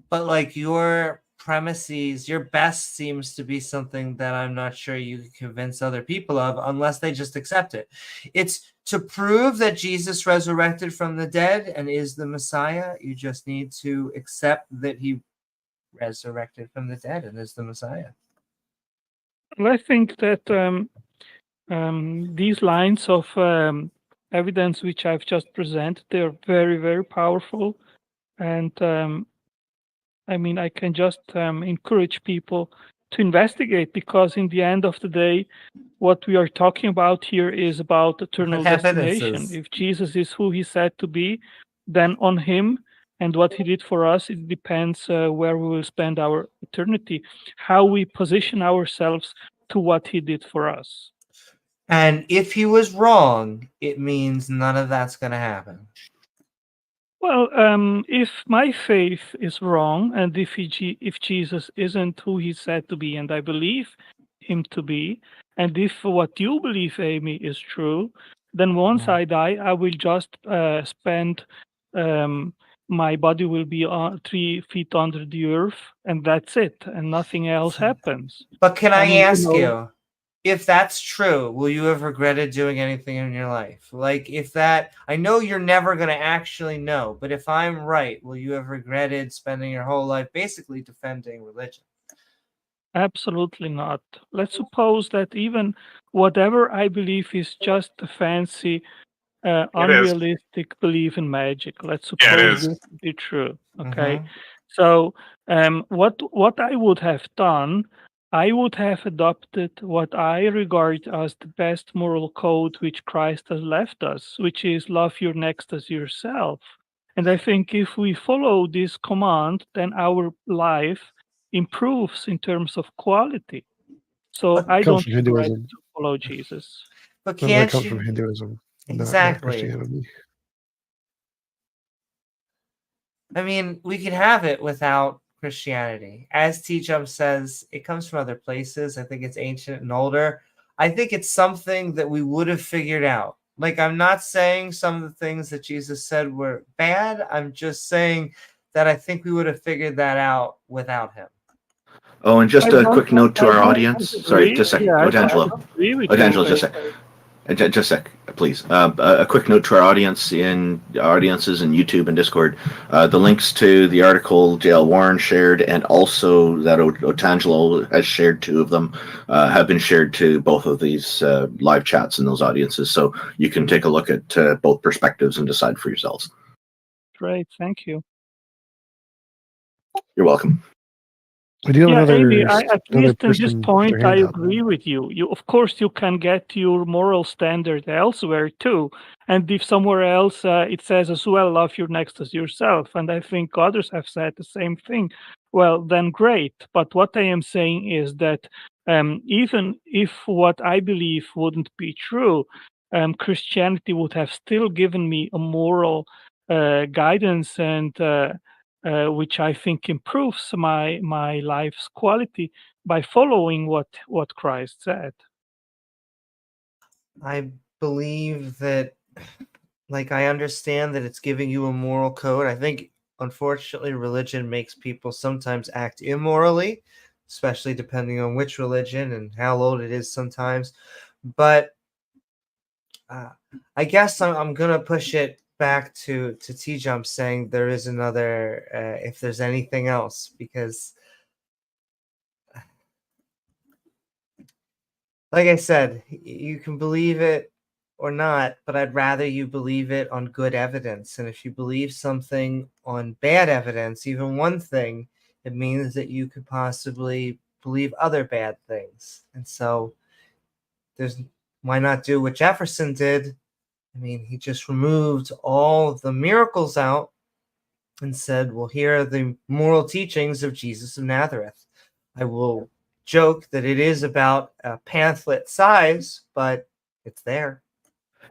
But like your premises, your best seems to be something that I'm not sure you can convince other people of unless they just accept it. It's to prove that Jesus resurrected from the dead and is the Messiah. You just need to accept that he resurrected from the dead and is the Messiah. Well, I think that these lines of evidence which I've just presented, they are very, very powerful. And I mean, I can just encourage people to investigate because in the end of the day, what we are talking about here is about eternal destination. Evidences. If Jesus is who he said to be, then on him and what he did for us, it depends where we will spend our eternity, how we position ourselves to what he did for us. And if he was wrong, it means none of that's going to happen. Well, if my faith is wrong, and if Jesus isn't who he said to be, and I believe him to be, and if what you believe, Amy, is true, then once I die, I will just spend. My body will be 3 feet under the earth, and that's it, and nothing else happens. But can I mean, ask you, if that's true, will you have regretted doing anything in your life? Like if that, I know you're never going to actually know, but if I'm right, will you have regretted spending your whole life basically defending religion? Absolutely not. Let's suppose that even whatever I believe is just a fancy, unrealistic belief in magic. Let's Yeah, it suppose is. this to be true. Okay. So, what I would have done, I would have adopted what I regard as the best moral code which Christ has left us, which is love your next as yourself. And I think if we follow this command, then our life improves in terms of quality. So I comes don't from regret Hinduism. to follow Jesus. But Remember, that can't comes you? from Hinduism, not Exactly. Christianity. I mean, we can have it without Christianity. As T-Jump says, it comes from other places. I think it's ancient and older. I think it's something that we would have figured out. Like, I'm not saying some of the things that Jesus said were bad. I'm just saying that I think we would have figured that out without him. Oh, and just I a don't- quick note to I our don't audience. agree. Sorry, just a second. Yeah, I Otangelo. agree with Otangelo, you. just a sec. Just a sec, please. A quick note to our audience in audiences in YouTube and Discord. The links to the article JL Warren shared and also that Otangelo has shared 2 of them have been shared to both of these live chats in those audiences. So you can take a look at both perspectives and decide for yourselves. Great, thank you. You're welcome. We do have Yeah, another, Amy, at another least in this person with point, their I hand up. agree with you. Of course, you can get your moral standard elsewhere too. And if somewhere else it says as well, love your next as yourself, and I think others have said the same thing, well, then great. But what I am saying is that even if what I believe wouldn't be true, Christianity would have still given me a moral guidance and which I think improves my life's quality by following what Christ said. I believe that, like, I understand that it's giving you a moral code. I think, unfortunately, religion makes people sometimes act immorally, especially depending on which religion and how old it is sometimes. But I guess I'm going to push it back to T-Jump saying there is another, if there's anything else, because like I said, you can believe it or not, but I'd rather you believe it on good evidence. And if you believe something on bad evidence, even one thing, it means that you could possibly believe other bad things. And so why not do what Jefferson did? I mean, he just removed all the miracles out and said, well, here are the moral teachings of Jesus of Nazareth. I will joke that it is about a pamphlet size, but it's there.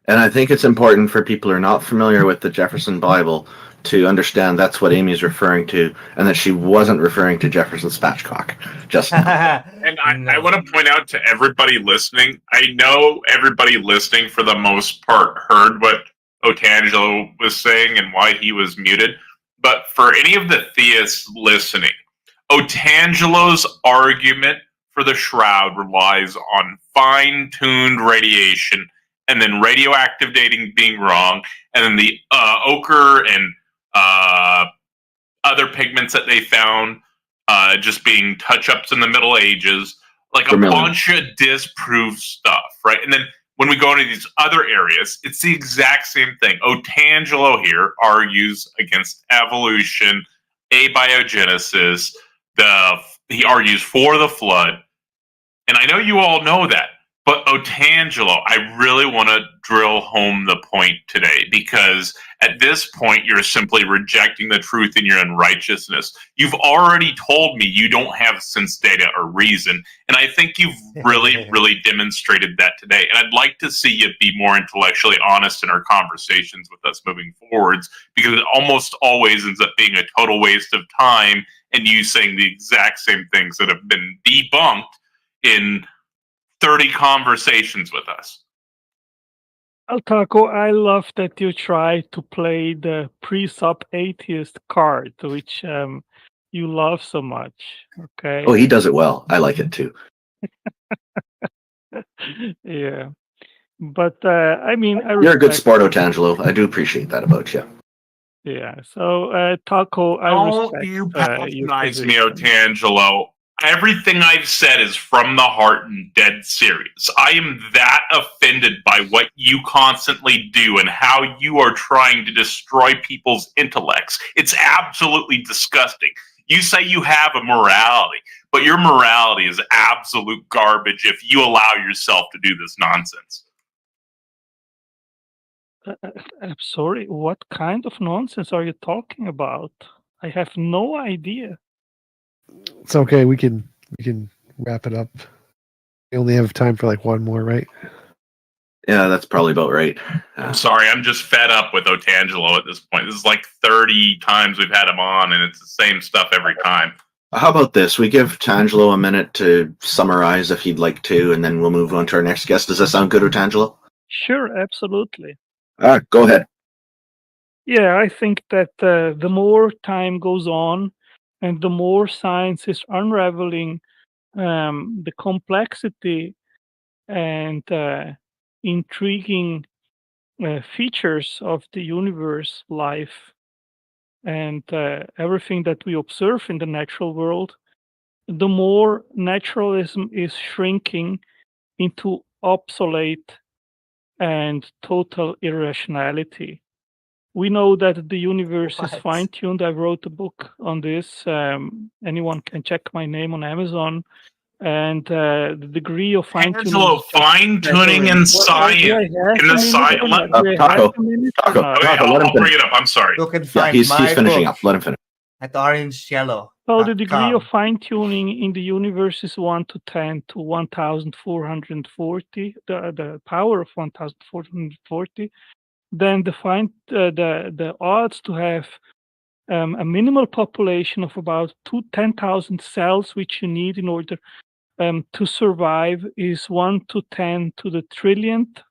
And I think it's important for people who are not familiar with the Jefferson Bible to understand that's what Amy's referring to, and that she wasn't referring to Jefferson Spatchcock just now. And I want to point out to everybody listening, I know everybody listening for the most part heard what Otangelo was saying and why he was muted. But for any of the theists listening, Otangelo's argument for the Shroud relies on fine-tuned radiation and then radioactive dating being wrong, and then the ochre and other pigments that they found just being touch-ups in the Middle Ages, like a bunch of disproved stuff, right? And then when we go into these other areas, it's the exact same thing. Otangelo here argues against evolution, abiogenesis. He argues for the flood, and I know you all know that. But Otangelo, I really want to drill home the point today, because at this point, you're simply rejecting the truth in your unrighteousness. You've already told me you don't have sense, data, or reason, and I think you've really, really demonstrated that today. And I'd like to see you be more intellectually honest in our conversations with us moving forwards, because it almost always ends up being a total waste of time and you saying the exact same things that have been debunked in 30 conversations with us. Taco, I love that you try to play the pre-sub atheist card, which you love so much. Okay. Oh, he does it well. I like it too. Yeah, but I mean, You're a good sport, Otangelo. I do appreciate that about you. Yeah. So, Taco, I Don't respect you your patronize me, position. Otangelo. Everything I've said is from the heart and dead serious. I am that offended by what you constantly do and how you are trying to destroy people's intellects. It's absolutely disgusting. You say you have a morality, but your morality is absolute garbage if you allow yourself to do this nonsense. I'm sorry, what kind of nonsense are you talking about? I have no idea. It's okay. We can wrap it up. We only have time for like one more, right? Yeah, that's probably about right. I'm sorry, I'm just fed up with Otangelo at this point. This is like 30 times we've had him on, and it's the same stuff every time. How about this? We give Otangelo a minute to summarize if he'd like to, and then we'll move on to our next guest. Does that sound good, Otangelo? Sure, absolutely. Go ahead. Yeah, I think that the more time goes on and the more science is unraveling the complexity and intriguing features of the universe, life, and everything that we observe in the natural world, the more naturalism is shrinking into obsolete and total irrationality. We know that the universe is fine-tuned. I wrote a book on this. Anyone can check my name on Amazon. And the degree of fine-tuning. Angelo, fine-tuning in science. In the science. Taco, I'll bring it up. I'm sorry. You can Yeah, find he's my finishing book up. Let him finish. at orange-yellow. So the degree of fine-tuning in the universe is 1 to 10 to 1,440, the power of 1,440. Then the odds to have a minimal population of about 10,000 cells, which you need in order to survive, is 1 to 10 to the trillionth.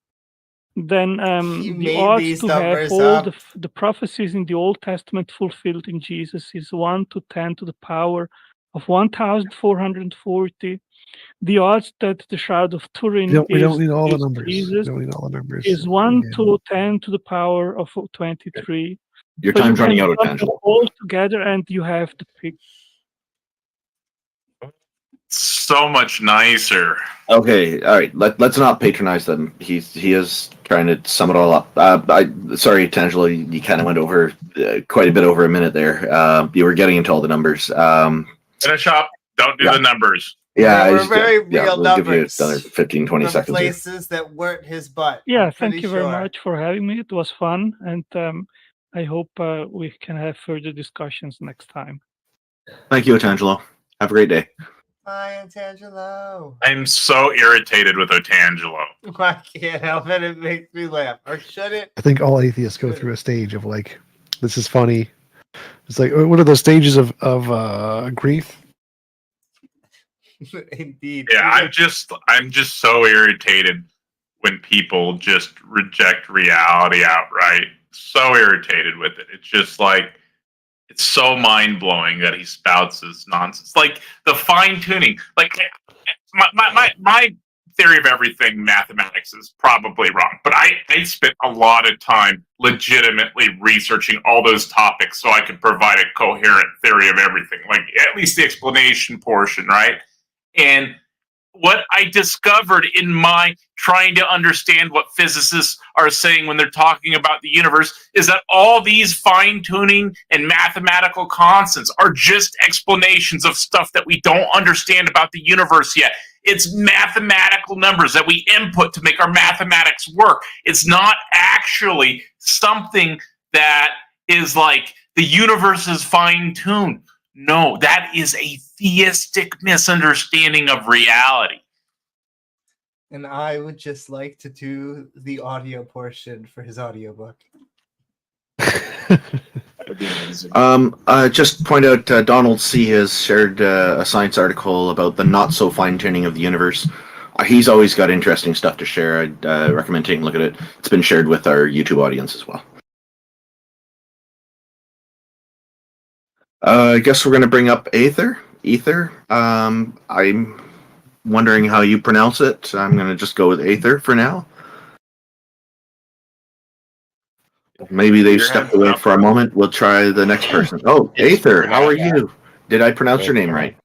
Then the odds to have all the prophecies in the Old Testament fulfilled in Jesus is 1 to 10 to the power of 1,440. The odds that the Shroud of Turin we don't need all the numbers. Jesus We don't need all the numbers. is 1 to 10 to the power of 23. Your So time's you running can out, lump them Otangelo. all together, and you have the pick. So much nicer. Okay, all right. Let's not patronize them. He is trying to sum it all up. Sorry, Otangelo, you kind of went over quite a bit over a minute there. You were getting into all the numbers. Finish up. Don't do the numbers. Yeah, They were very real we'll give you numbers. another 15, 20 From seconds here. places that weren't his butt. Yeah, I'm thank pretty you very sure. much for having me. It was fun, and I hope we can have further discussions next time. Thank you, Otangelo. Have a great day. Hi, Otangelo. I'm so irritated with Otangelo. I can't help it. It makes me laugh. Or should it? I think all atheists go through a stage of like, this is funny. It's like, what are those stages of grief? Indeed. Yeah, I'm just so irritated when people just reject reality outright. So irritated with it. It's just like it's so mind blowing that he spouts this nonsense. Like the fine tuning. Like my theory of everything mathematics is probably wrong, but I spent a lot of time legitimately researching all those topics so I could provide a coherent theory of everything, like at least the explanation portion, right? And what I discovered in my trying to understand what physicists are saying when they're talking about the universe is that all these fine-tuning and mathematical constants are just explanations of stuff that we don't understand about the universe yet. It's mathematical numbers that we input to make our mathematics work. It's not actually something that is like the universe is fine-tuned. No, that is a theistic misunderstanding of reality. And I would just like to do the audio portion for his audiobook. Just point out, Donald C. has shared a science article about the not so fine tuning of the universe. He's always got interesting stuff to share. I'd recommend taking a look at it. It's been shared with our YouTube audience as well. I guess we're going to bring up Aether. I'm wondering how you pronounce it. I'm going to just go with Aether for now. Maybe they've stepped away for a moment. We'll try the next person. Oh, Aether, how are you? Did I pronounce your name right?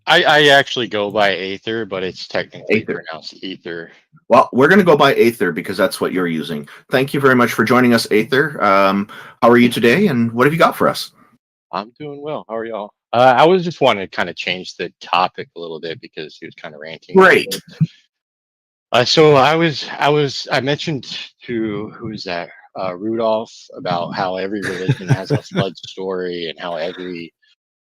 I actually go by Aether, but it's technically pronounced Ether. Well, we're going to go by Aether because that's what you're using. Thank you very much for joining us, Aether. How are you today, and what have you got for us? I'm doing well. How are y'all? I was just wanting to kind of change the topic a little bit because he was kind of ranting. Great. So I mentioned to who's that? Rudolph about how every religion has a flood story and how every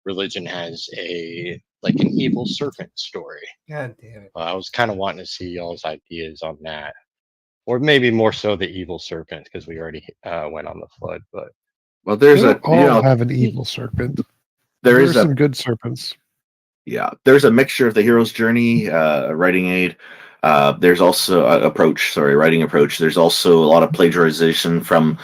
religion has an evil serpent story. God damn it. I was kind of wanting to see y'all's ideas on that, or maybe more so the evil serpent because we already went on the flood. But well, there's they all have an evil serpent. There are some good serpents. Yeah, there's a mixture of the hero's journey, writing aid. There's also writing approach. There's also a lot of plagiarization from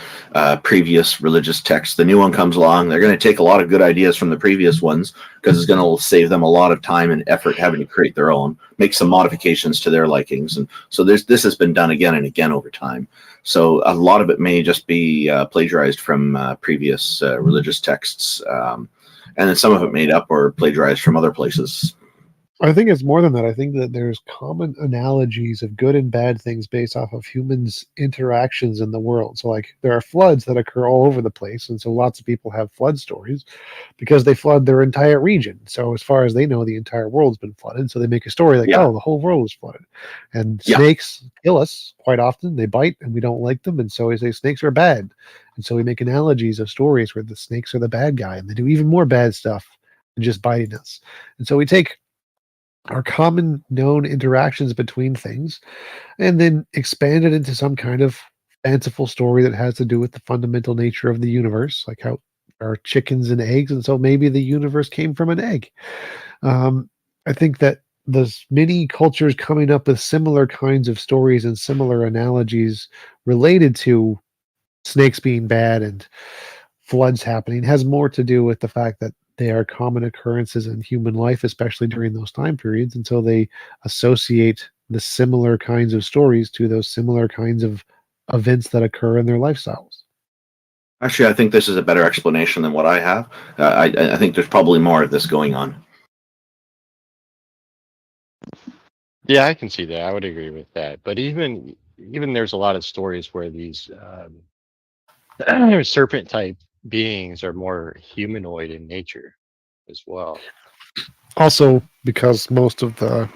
previous religious texts. The new one comes along. They're going to take a lot of good ideas from the previous ones because it's going to save them a lot of time and effort having to create their own, make some modifications to their likings. And so this has been done again and again over time. So a lot of it may just be plagiarized from previous religious texts. And then some of it made up or plagiarized from other places. I think it's more than that. I think that there's common analogies of good and bad things based off of humans' interactions in the world. So, like, there are floods that occur all over the place, and so lots of people have flood stories because they flood their entire region. So, as far as they know, the entire world's been flooded. So they make a story like, oh, the whole world was flooded. And snakes kill us quite often. They bite, and we don't like them, and so we say snakes are bad. And so we make analogies of stories where the snakes are the bad guy, and they do even more bad stuff than just biting us. And so we take our common known interactions between things and then expand it into some kind of fanciful story that has to do with the fundamental nature of the universe, like how there are chickens and eggs, and so maybe the universe came from an egg. I think that there's many cultures coming up with similar kinds of stories and similar analogies related to snakes being bad and floods happening has more to do with the fact that they are common occurrences in human life, especially during those time periods. And so they associate the similar kinds of stories to those similar kinds of events that occur in their lifestyles. Actually, I think this is a better explanation than what I have. I think there's probably more of this going on. Yeah, I can see that. I would agree with that. But even there's a lot of stories where these serpent type beings are more humanoid in nature as well. Also, because most of the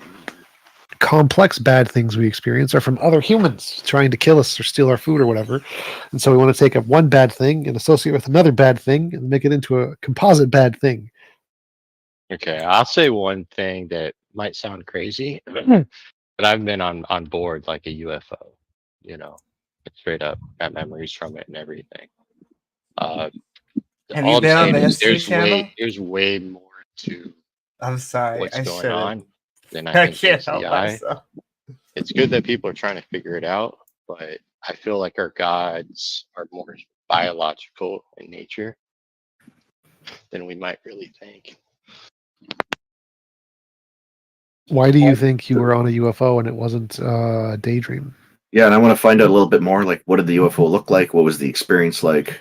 complex bad things we experience are from other humans trying to kill us or steal our food or whatever. And so we want to take up one bad thing and associate with another bad thing and make it into a composite bad thing. Okay, I'll say one thing that might sound crazy, but I've been on board like a UFO. You know, straight up, got memories from it and everything. Uh, Have all you I'm been on saying the is History Channel? there's way more to I'm sorry, what's I going shouldn't. on than I I think can't meets the help eye. myself. It's good that people are trying to figure it out, but I feel like our gods are more biological in nature than we might really think. Why do you think you were on a UFO and it wasn't a daydream? Yeah, and I want to find out a little bit more. Like, what did the UFO look like? What was the experience like?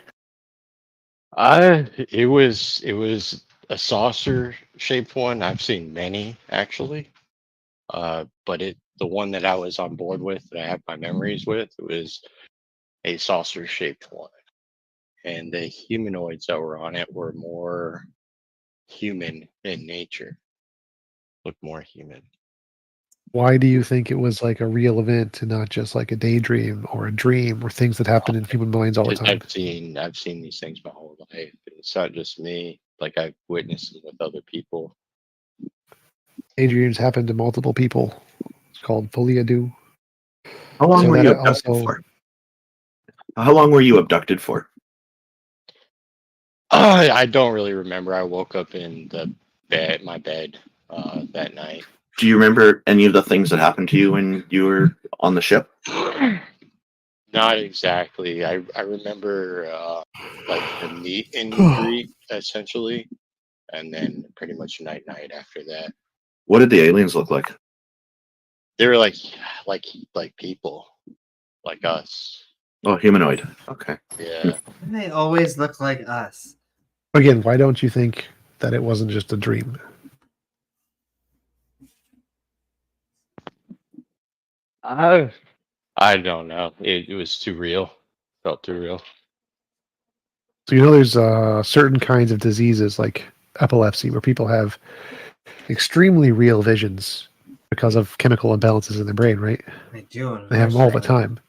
It was a saucer shaped one. I've seen many actually. But the one that I was on board with, that I have my memories with, was a saucer shaped one. And the humanoids that were on it were more human in nature. Looked more human. Why do you think it was like a real event and not just like a daydream or a dream or things that happen in human minds all the time? I've seen these things my whole life. It's not just me. Like I've witnessed them with other people. Daydreams happen to multiple people. It's called folie à deux. How long So were that you abducted also- for? How long were you abducted for? I don't really remember. I woke up in my bed that night. Do you remember any of the things that happened to you when you were on the ship? Not exactly. I remember like the meet and greet essentially, and then pretty much night after that. What did the aliens look like? They were like people, like us. Oh, humanoid. Okay. Yeah. They always look like us. Again, why don't you think that it wasn't just a dream? I don't know. It was too real. Felt too real. So you know there's certain kinds of diseases like epilepsy where people have extremely real visions because of chemical imbalances in their brain, right? They do. They have them all the time.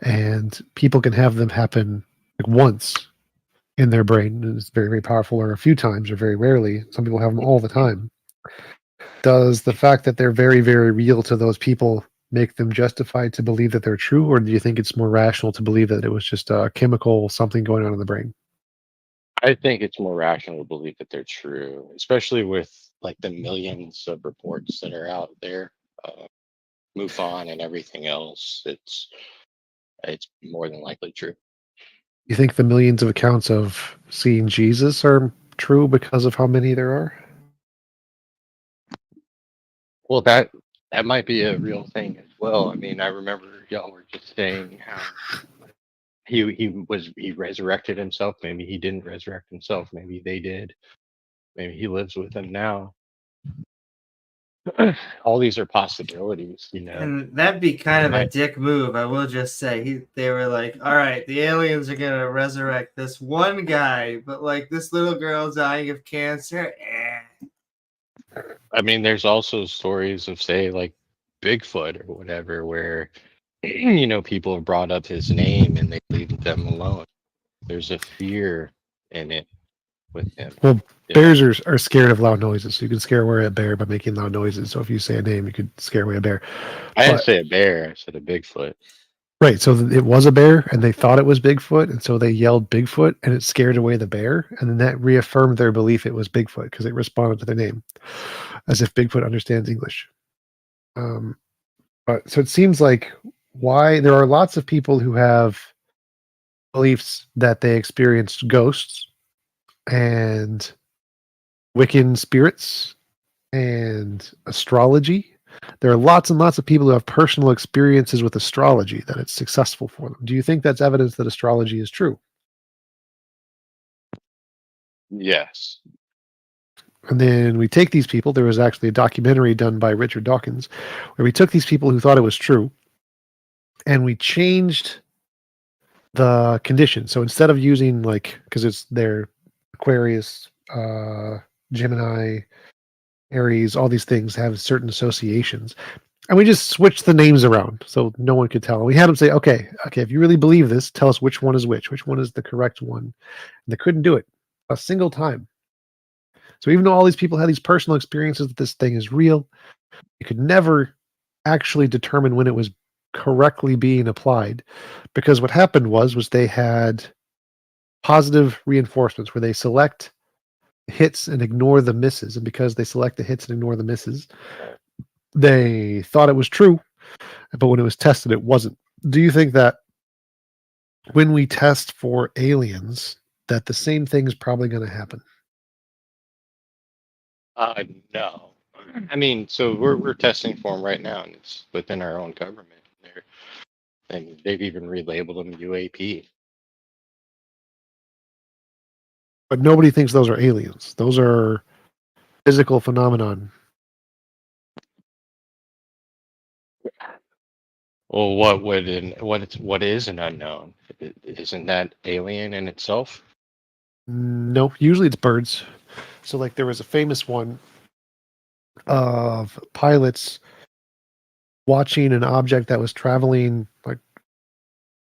And people can have them happen like once in their brain, and it's very, very powerful, or a few times, or very rarely. Some people have them all the time. Does the fact that they're very, very real to those people make them justified to believe that they're true, or do you think it's more rational to believe that it was just a chemical something going on in the brain? I think it's more rational to believe that they're true, especially with like the millions of reports that are out there, MUFON and everything else. It's more than likely true. You think the millions of accounts of seeing Jesus are true because of how many there are? Well, that might be a real thing as well. I mean, I remember y'all were just saying how he resurrected himself. Maybe he didn't resurrect himself. Maybe they did. Maybe he lives with them now. All these are possibilities, you know. And that'd be kind of a Right. dick move, I will just say. They were like, all right, the aliens are going to resurrect this one guy, but like this little girl dying of cancer, I mean, there's also stories of, say, like Bigfoot or whatever, where you know people have brought up his name and they leave them alone. There's a fear in it with him. Well, you bears know? are scared of loud noises. So you can scare away a bear by making loud noises. So if you say a name, you could scare away a bear. I didn't But- say a bear. I said a Bigfoot. Right. So it was a bear and they thought it was Bigfoot. And so they yelled Bigfoot and it scared away the bear. And then that reaffirmed their belief it was Bigfoot because it responded to their name as if Bigfoot understands English. But so it seems like why there are lots of people who have beliefs that they experienced ghosts and Wiccan spirits and astrology. There are lots and lots of people who have personal experiences with astrology that it's successful for them. Do you think that's evidence that astrology is true? Yes. And then we take these people. There was actually a documentary done by Richard Dawkins where we took these people who thought it was true and we changed the conditions. So instead of using like, because it's their Aquarius, Gemini, Aries, all these things have certain associations. And we just switched the names around so no one could tell. We had them say, okay, if you really believe this, tell us which one is which one is the correct one. And they couldn't do it a single time. So even though all these people had these personal experiences that this thing is real, you could never actually determine when it was correctly being applied, because what happened was they had positive reinforcements where they select hits and ignore the misses, and because they select the hits and ignore the misses, they thought it was true, but when it was tested, it wasn't. Do you think that when we test for aliens, that the same thing is probably going to happen? No. I mean, so we're testing for them right now, and it's within our own government. And they've even relabeled them UAP. But nobody thinks those are aliens. Those are physical phenomenon. Well, what is an unknown? Isn't that alien in itself? No, usually it's birds. So like there was a famous one of pilots watching an object that was traveling like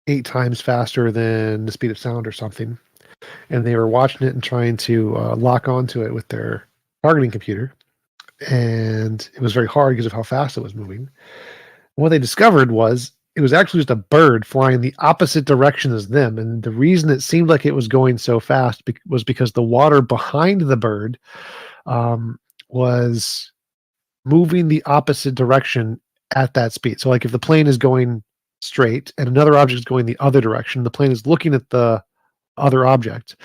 8 times faster than the speed of sound or something, and they were watching it and trying to lock onto it with their targeting computer, and it was very hard because of how fast it was moving. What they discovered was it was actually just a bird flying the opposite direction as them, and the reason it seemed like it was going so fast was because the water behind the bird was moving the opposite direction at that speed. So like if the plane is going straight and another object is going the other direction, the plane is looking at the other object.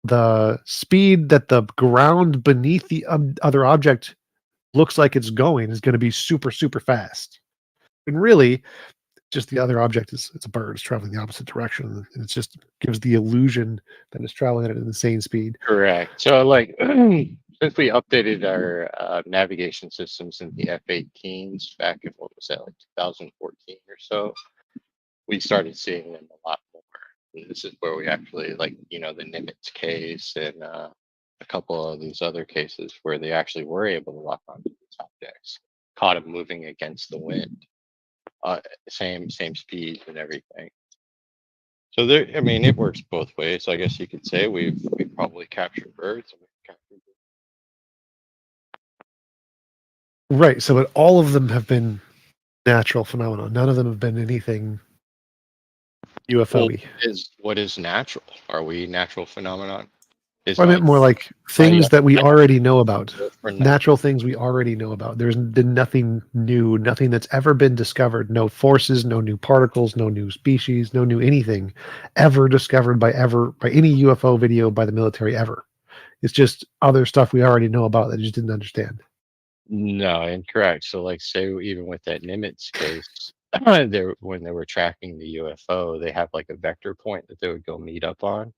The speed that the ground beneath the other object looks like it's going is going to be super, super fast. And really, just the other object it's a bird. It's traveling the opposite direction, and it just gives the illusion that it's traveling at an insane speed. Correct. So, like, since we updated our navigation systems in the F-18s back in, what was that, like 2014 or so, we started seeing them a lot more. And this is where we actually, like, the Nimitz case and a couple of these other cases where they actually were able to lock onto these objects, caught them moving against the wind. Same speed and everything. So there, I mean, it works both ways. So I guess you could say we probably captured birds. And we've captured Right. So, but all of them have been natural phenomena. None of them have been anything UFO-y. What is natural? Are we natural phenomenon? I meant more like things that we already know about. Natural things we already know about. There's been nothing new, nothing that's ever been discovered. No forces, no new particles, no new species, no new anything ever discovered by any UFO video by the military ever. It's just other stuff we already know about that I just didn't understand. No, incorrect. So, like, say even with that Nimitz case, when they were tracking the UFO, they have like a vector point that they would go meet up on.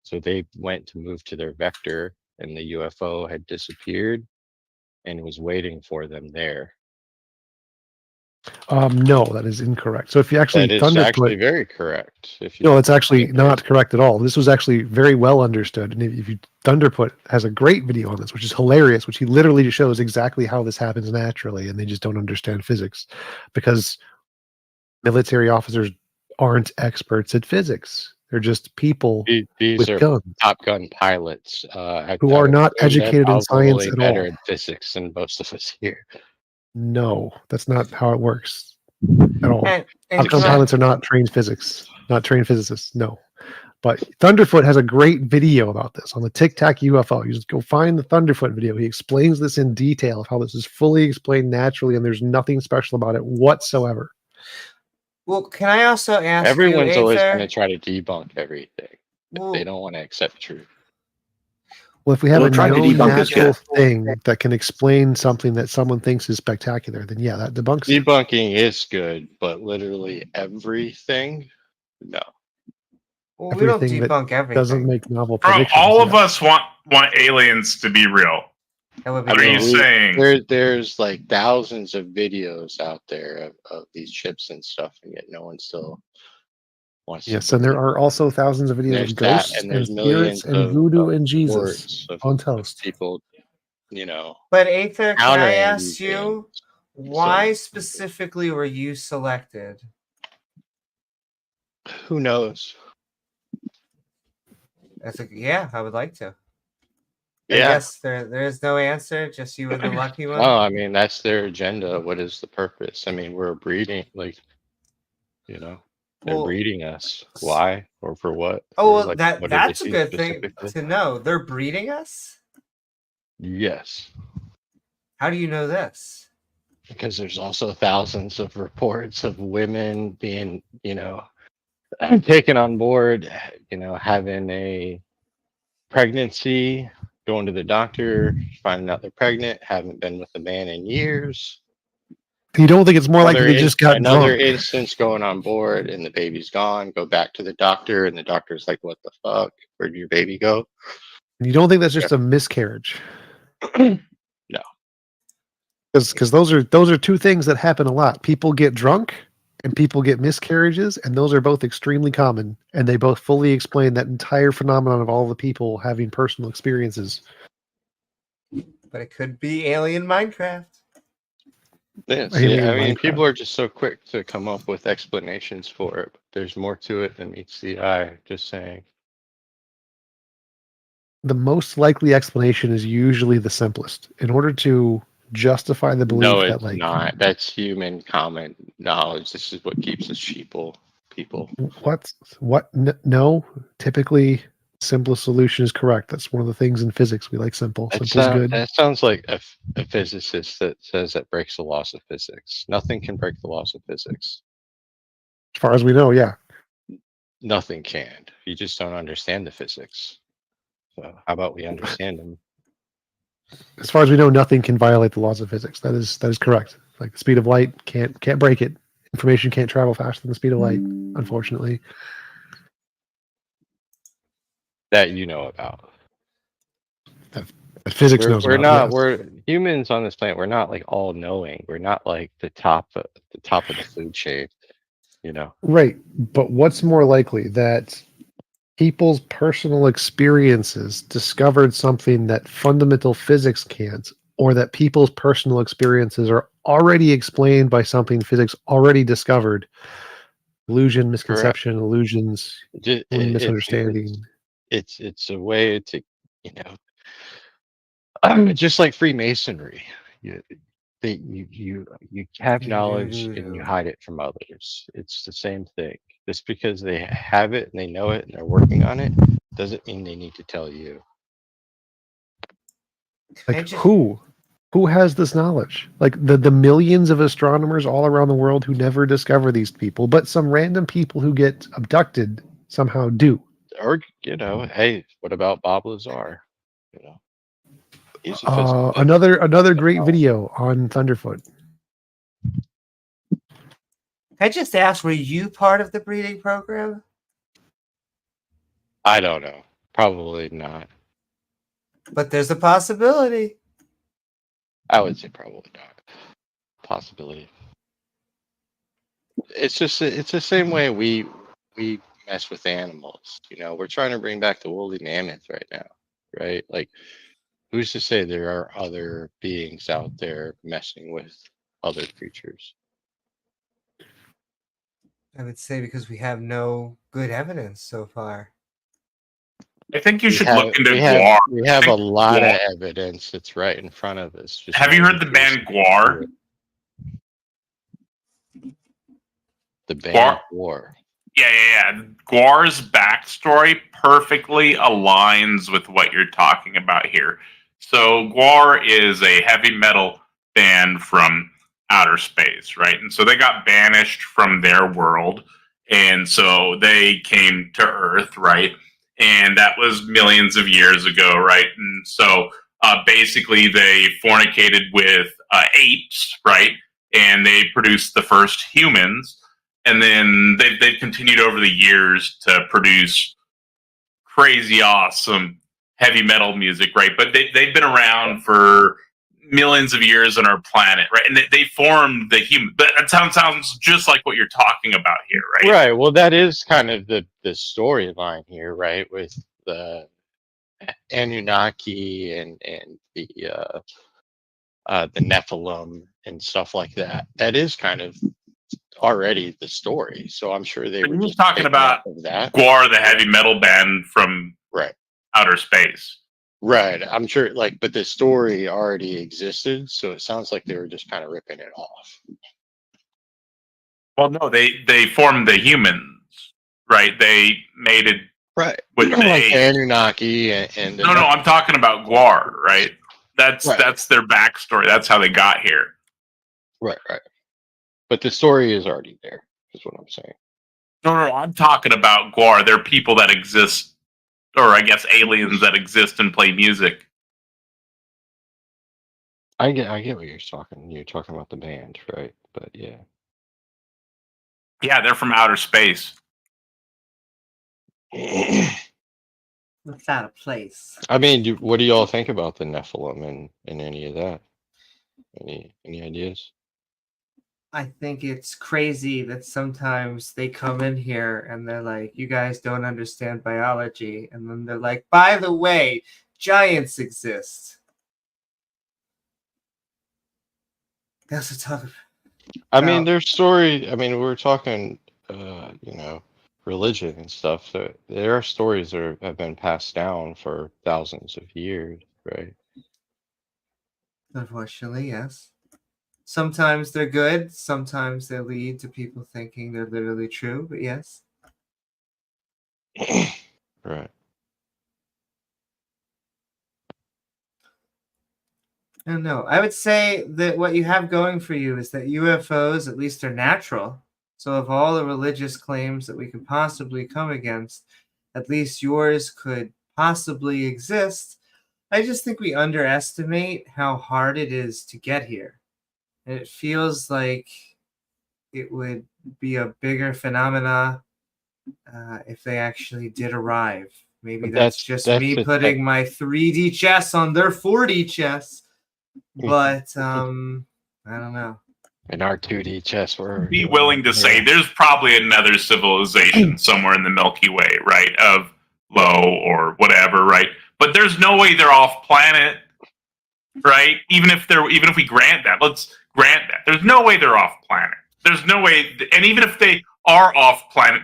So they went to move to their vector, and the UFO had disappeared, and was waiting for them there. No, that is incorrect. So if you actually That is actually very correct. No, it's actually not correct at all. This was actually very well understood. And if you Thunderput has a great video on this, which is hilarious, which he literally just shows exactly how this happens naturally, and they just don't understand physics because military officers aren't experts at physics. They're just people These with are guns Top Gun pilots who are not educated in science at better all. in physics than most of us here. No, that's not how it works at all. And Top Gun pilots are not trained trained physicists. No. But Thunderfoot has a great video about this on the Tic Tac UFO. You just go find the Thunderfoot video. He explains this in detail of how this is fully explained naturally, and there's nothing special about it whatsoever. Well, can I also ask Everyone's you, always Aether? going to try to debunk everything. Well, They don't want to accept truth. Well, if we have Well, a trying to known debunk is natural good. thing that can explain something that someone thinks is spectacular, then yeah, that debunks it. Debunking is good, but literally everything, no. Well, we don't Everything that debunk everything. doesn't make novel Bro, predictions. all of yeah. us want aliens to be real. That would be What are you cool. saying? There's like thousands of videos out there of these chips and stuff, and yet no one still wants Yes, to and there believe. are also thousands of videos There's of that, ghosts and there's and millions spirits and voodoo and Jesus reports of on toast. people, But Aether, can I countering ask these you, things. why specifically were you selected? Who knows? Yeah, I would like to. I Yeah. guess there is no answer. Just you were the lucky one. No, I mean that's their agenda. What is the purpose? I mean, we're breeding, like, they're Well, breeding us. Why or for what? Oh, Or well, like, what do they that's a see good thing specifically? to know. They're breeding us. Yes, How do you know this? because there's also thousands of reports of women being, taken on board, having a pregnancy, going to the doctor, finding out they're pregnant, haven't been with a man in years. You don't think it's more likely they just got another drunk? instance going on board and the baby's gone, go back to the doctor and the doctor's like, what the fuck? Where'd your baby go? You don't think that's just a miscarriage? No. Because those are two things that happen a lot. People get drunk and people get miscarriages, and those are both extremely common, and they both fully explain that entire phenomenon of all the people having personal experiences. But it could be alien Minecraft. Yeah, see, I mean, people are just so quick to come up with explanations for it. But there's more to it than meets the eye. Just saying. The most likely explanation is usually the simplest. In order to justify the belief No, that, it's like, not. That's human common knowledge. This is what keeps us people. No, typically simplest solution is correct. That's one of the things in physics we like simple. Simple's good. That sounds like a physicist that says that breaks the laws of physics. Nothing can break the laws of physics. As far as we know, yeah. Nothing can. You just don't understand the physics. So how about we understand them? As far as we know, nothing can violate the laws of physics. That is correct. Like the speed of light can't break it. Information can't travel faster than the speed of light, unfortunately. That you know about. That physics knows we're about. not. Yes. We're humans on this planet. We're not like all knowing. We're not like the top of the food chain. Right. But what's more likely, that people's personal experiences discovered something that fundamental physics can't, or that people's personal experiences are already explained by something physics already discovered? Illusion, misconception, illusions, misunderstanding. It's a way to, just like Freemasonry. You have knowledge and you hide it from others. It's the same thing. Just because they have it and they know it and they're working on it doesn't mean they need to tell you. Like who has this knowledge? Like the millions of astronomers all around the world who never discover these people, but some random people who get abducted somehow do. Or hey, what about Bob Lazar? He's a physical another great video on Thunderfoot. I just asked, were you part of the breeding program? I don't know. Probably not. But there's a possibility. I would say probably not. Possibility. It's the same way we mess with animals. We're trying to bring back the woolly mammoth right now, right? Like, who's to say there are other beings out there messing with other creatures? I would say because we have no good evidence so far. I think you should look into Guar. Guar. We have a lot of evidence that's right in front of us. Have you heard the band Guar? The band Guar. Yeah. Guar's backstory perfectly aligns with what you're talking about here. So Guar is a heavy metal band from outer space, right? And so they got banished from their world, and so they came to Earth, right? And that was millions of years ago, right? And so basically they fornicated with apes, right? And they produced the first humans. And then they've continued over the years to produce crazy, awesome heavy metal music, right? But they've been around for millions of years on our planet, right? And they formed the human. That sounds just like what you're talking about here, right? Right. Well, that is kind of the storyline here, right? With the Anunnaki and the Nephilim and stuff like that. That is kind of already the story. So I'm sure they were just talking about that. Guar, the heavy metal band from outer space. Right. I'm sure, like, but the story already existed, so it sounds like they were just kind of ripping it off. Well, no, they formed the humans, right? They made it Right. with the Like the age. Anunnaki and the No, I'm talking about Guar, right? That's their backstory. That's how they got here. Right. But the story is already there, is what I'm saying. No, I'm talking about Guar. They're people that exist, or I guess aliens that exist and play music. I get what you're talking. You're talking about the band, right? But yeah. Yeah, they're from outer space. Without a place. I mean, what do y'all think about the Nephilim and any of that? Any ideas? I think it's crazy that sometimes they come in here and they're like, you guys don't understand biology. And then they're like, by the way, giants exist. That's a tough. I mean, their story. I mean, we're talking, religion and stuff. So there are stories that have been passed down for thousands of years, right? Unfortunately, yes. Sometimes they're good. Sometimes they lead to people thinking they're literally true. But yes. Right. I don't know. I would say that what you have going for you is that UFOs at least are natural. So of all the religious claims that we could possibly come against, at least yours could possibly exist. I just think we underestimate how hard it is to get here. And it feels like it would be a bigger phenomena if they actually did arrive. Maybe that's just me putting my 3D chess on their 4D chess. But I don't know. In our 2D chess, we're Be willing to say there's probably another civilization somewhere in the Milky Way, right? Of low or whatever, right? But there's no way they're off planet, right? Even if we grant that, let's grant that. There's no way they're off planet. There's no way, and even if they are off planet,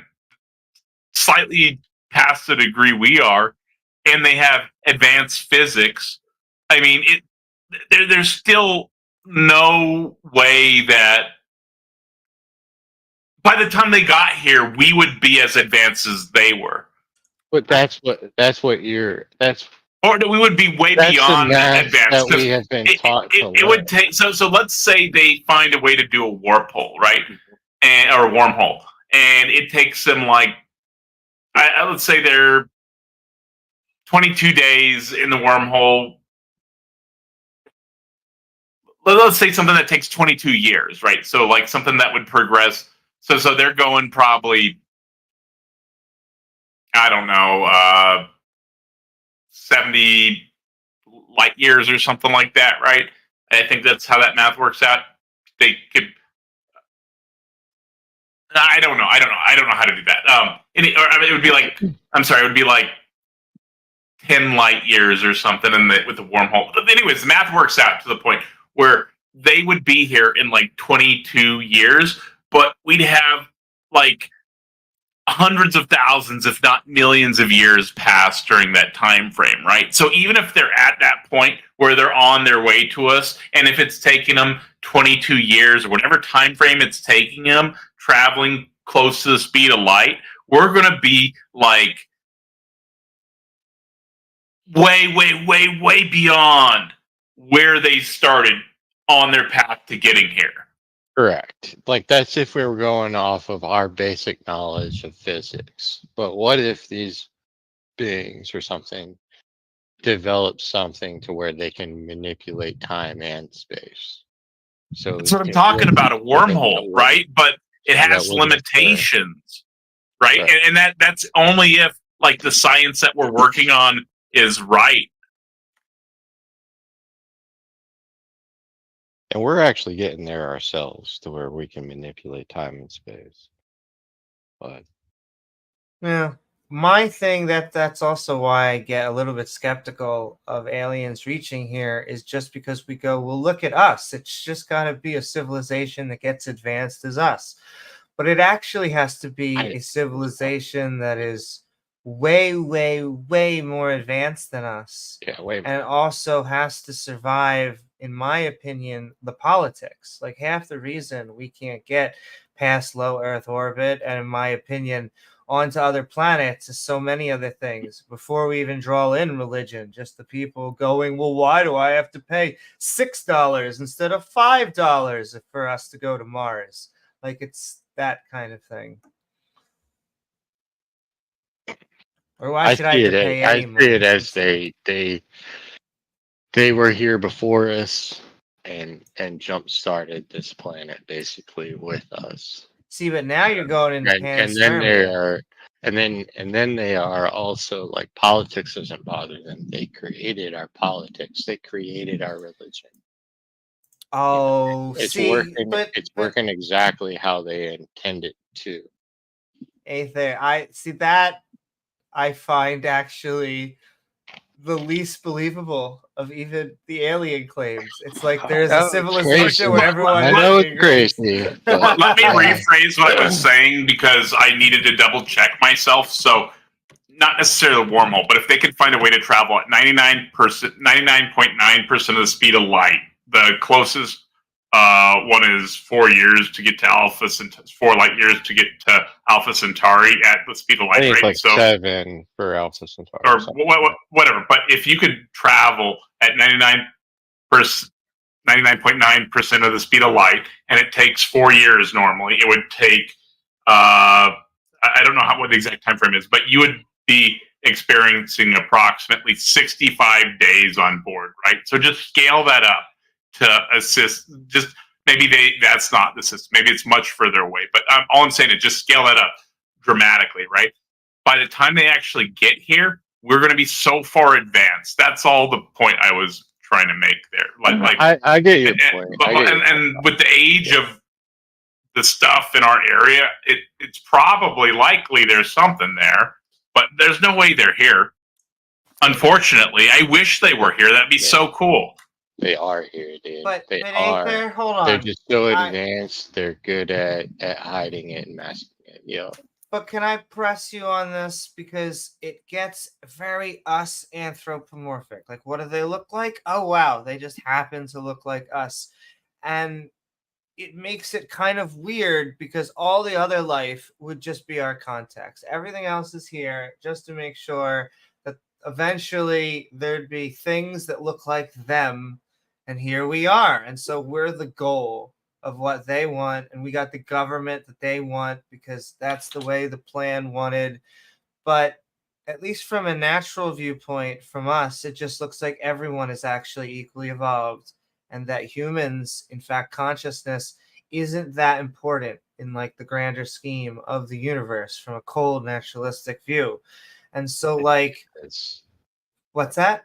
slightly past the degree we are, and they have advanced physics, I mean, there's still no way that by the time they got here, we would be as advanced as they were. But or we would be way beyond advanced. That we have been taught. It would take so let's say they find a way to do a warp hole, right? Or a wormhole. And it takes them like I would say they're 22 days in the wormhole. Let's say something that takes 22 years, right? So like something that would progress. So they're going probably, I don't know, 70 light years or something like that, right? I think that's how that math works out. They could. I don't know how to do that. It would be like, I'm sorry, it would be like 10 light years or something with the wormhole. But anyways, the math works out to the point where they would be here in like 22 years, but we'd have like hundreds of thousands, if not millions of years pass during that time frame, right? So even if they're at that point where they're on their way to us, and if it's taking them 22 years or whatever time frame it's taking them, traveling close to the speed of light, we're going to be like way beyond where they started on their path to getting here. Correct. Like that's if we were going off of our basic knowledge of physics. But what if these beings or something develop something to where they can manipulate time and space? So that's what I'm talking about, a wormhole, right? But it has limitations, right? And that's only if like the science that we're working on is right. And we're actually getting there ourselves to where we can manipulate time and space. But yeah, my thing that's also why I get a little bit skeptical of aliens reaching here is just because we go, well, look at us. It's just got to be a civilization that gets advanced as us. But it actually has to be a civilization that is way, way, way more advanced than us. Yeah, way more. And it also has to survive, in my opinion, the politics. Like half the reason we can't get past low Earth orbit, and in my opinion, onto other planets is so many other things. Before we even draw in religion, just the people going, well, why do I have to pay $6 instead of $5 for us to go to Mars? Like it's that kind of thing. Or why should I have to pay any money? I see it as they were here before us and jump started this planet basically with us. See, but now you're going into And then they are and then they are also like politics doesn't bother them. They created our politics. They created our religion. Oh, It's see, working but working exactly how they intended to. Aether, I see that I find actually the least believable of even the alien claims. It's like there's a civilization where everyone I is know being it's crazy. Let me rephrase what I was saying because I needed to double check myself. So, not necessarily a wormhole, but if they could find a way to travel at 99.9% of the speed of light, the closest one is 4 years to get to Alpha Centauri, 4 light years to get to Alpha Centauri at the speed of I light, think it's right? like 7 for Alpha Centauri. Or whatever. But if you could travel at 99.9% of the speed of light, and it takes 4 years normally, it would take I don't know what the exact time frame is, but you would be experiencing approximately 65 days on board, right? So just scale that up to assist. Just maybe that's not the system. Maybe it's much further away. But all I'm saying is just scale that up dramatically, right? By the time they actually get here, we're going to be so far advanced. That's all the point I was trying to make there. I get your point. And with the age of the stuff in our area, it's probably likely there's something there, but there's no way they're here. Unfortunately, I wish they were here. That'd be so cool. They are here, dude. But They ain't there? Hold on. They're just so advanced. They're good at hiding it and masking it. Yeah. But can I press you on this because it gets very us anthropomorphic? Like, what do they look like? Oh wow, they just happen to look like us, and it makes it kind of weird because all the other life would just be our context. Everything else is here just to make sure that eventually there'd be things that look like them, and here we are. And so we're the goal of what they want, and we got the government that they want because that's the way the plan wanted. But at least from a natural viewpoint from us, it just looks like everyone is actually equally evolved, and that humans, in fact, consciousness isn't that important in like the grander scheme of the universe from a cold naturalistic view. And so like what's that?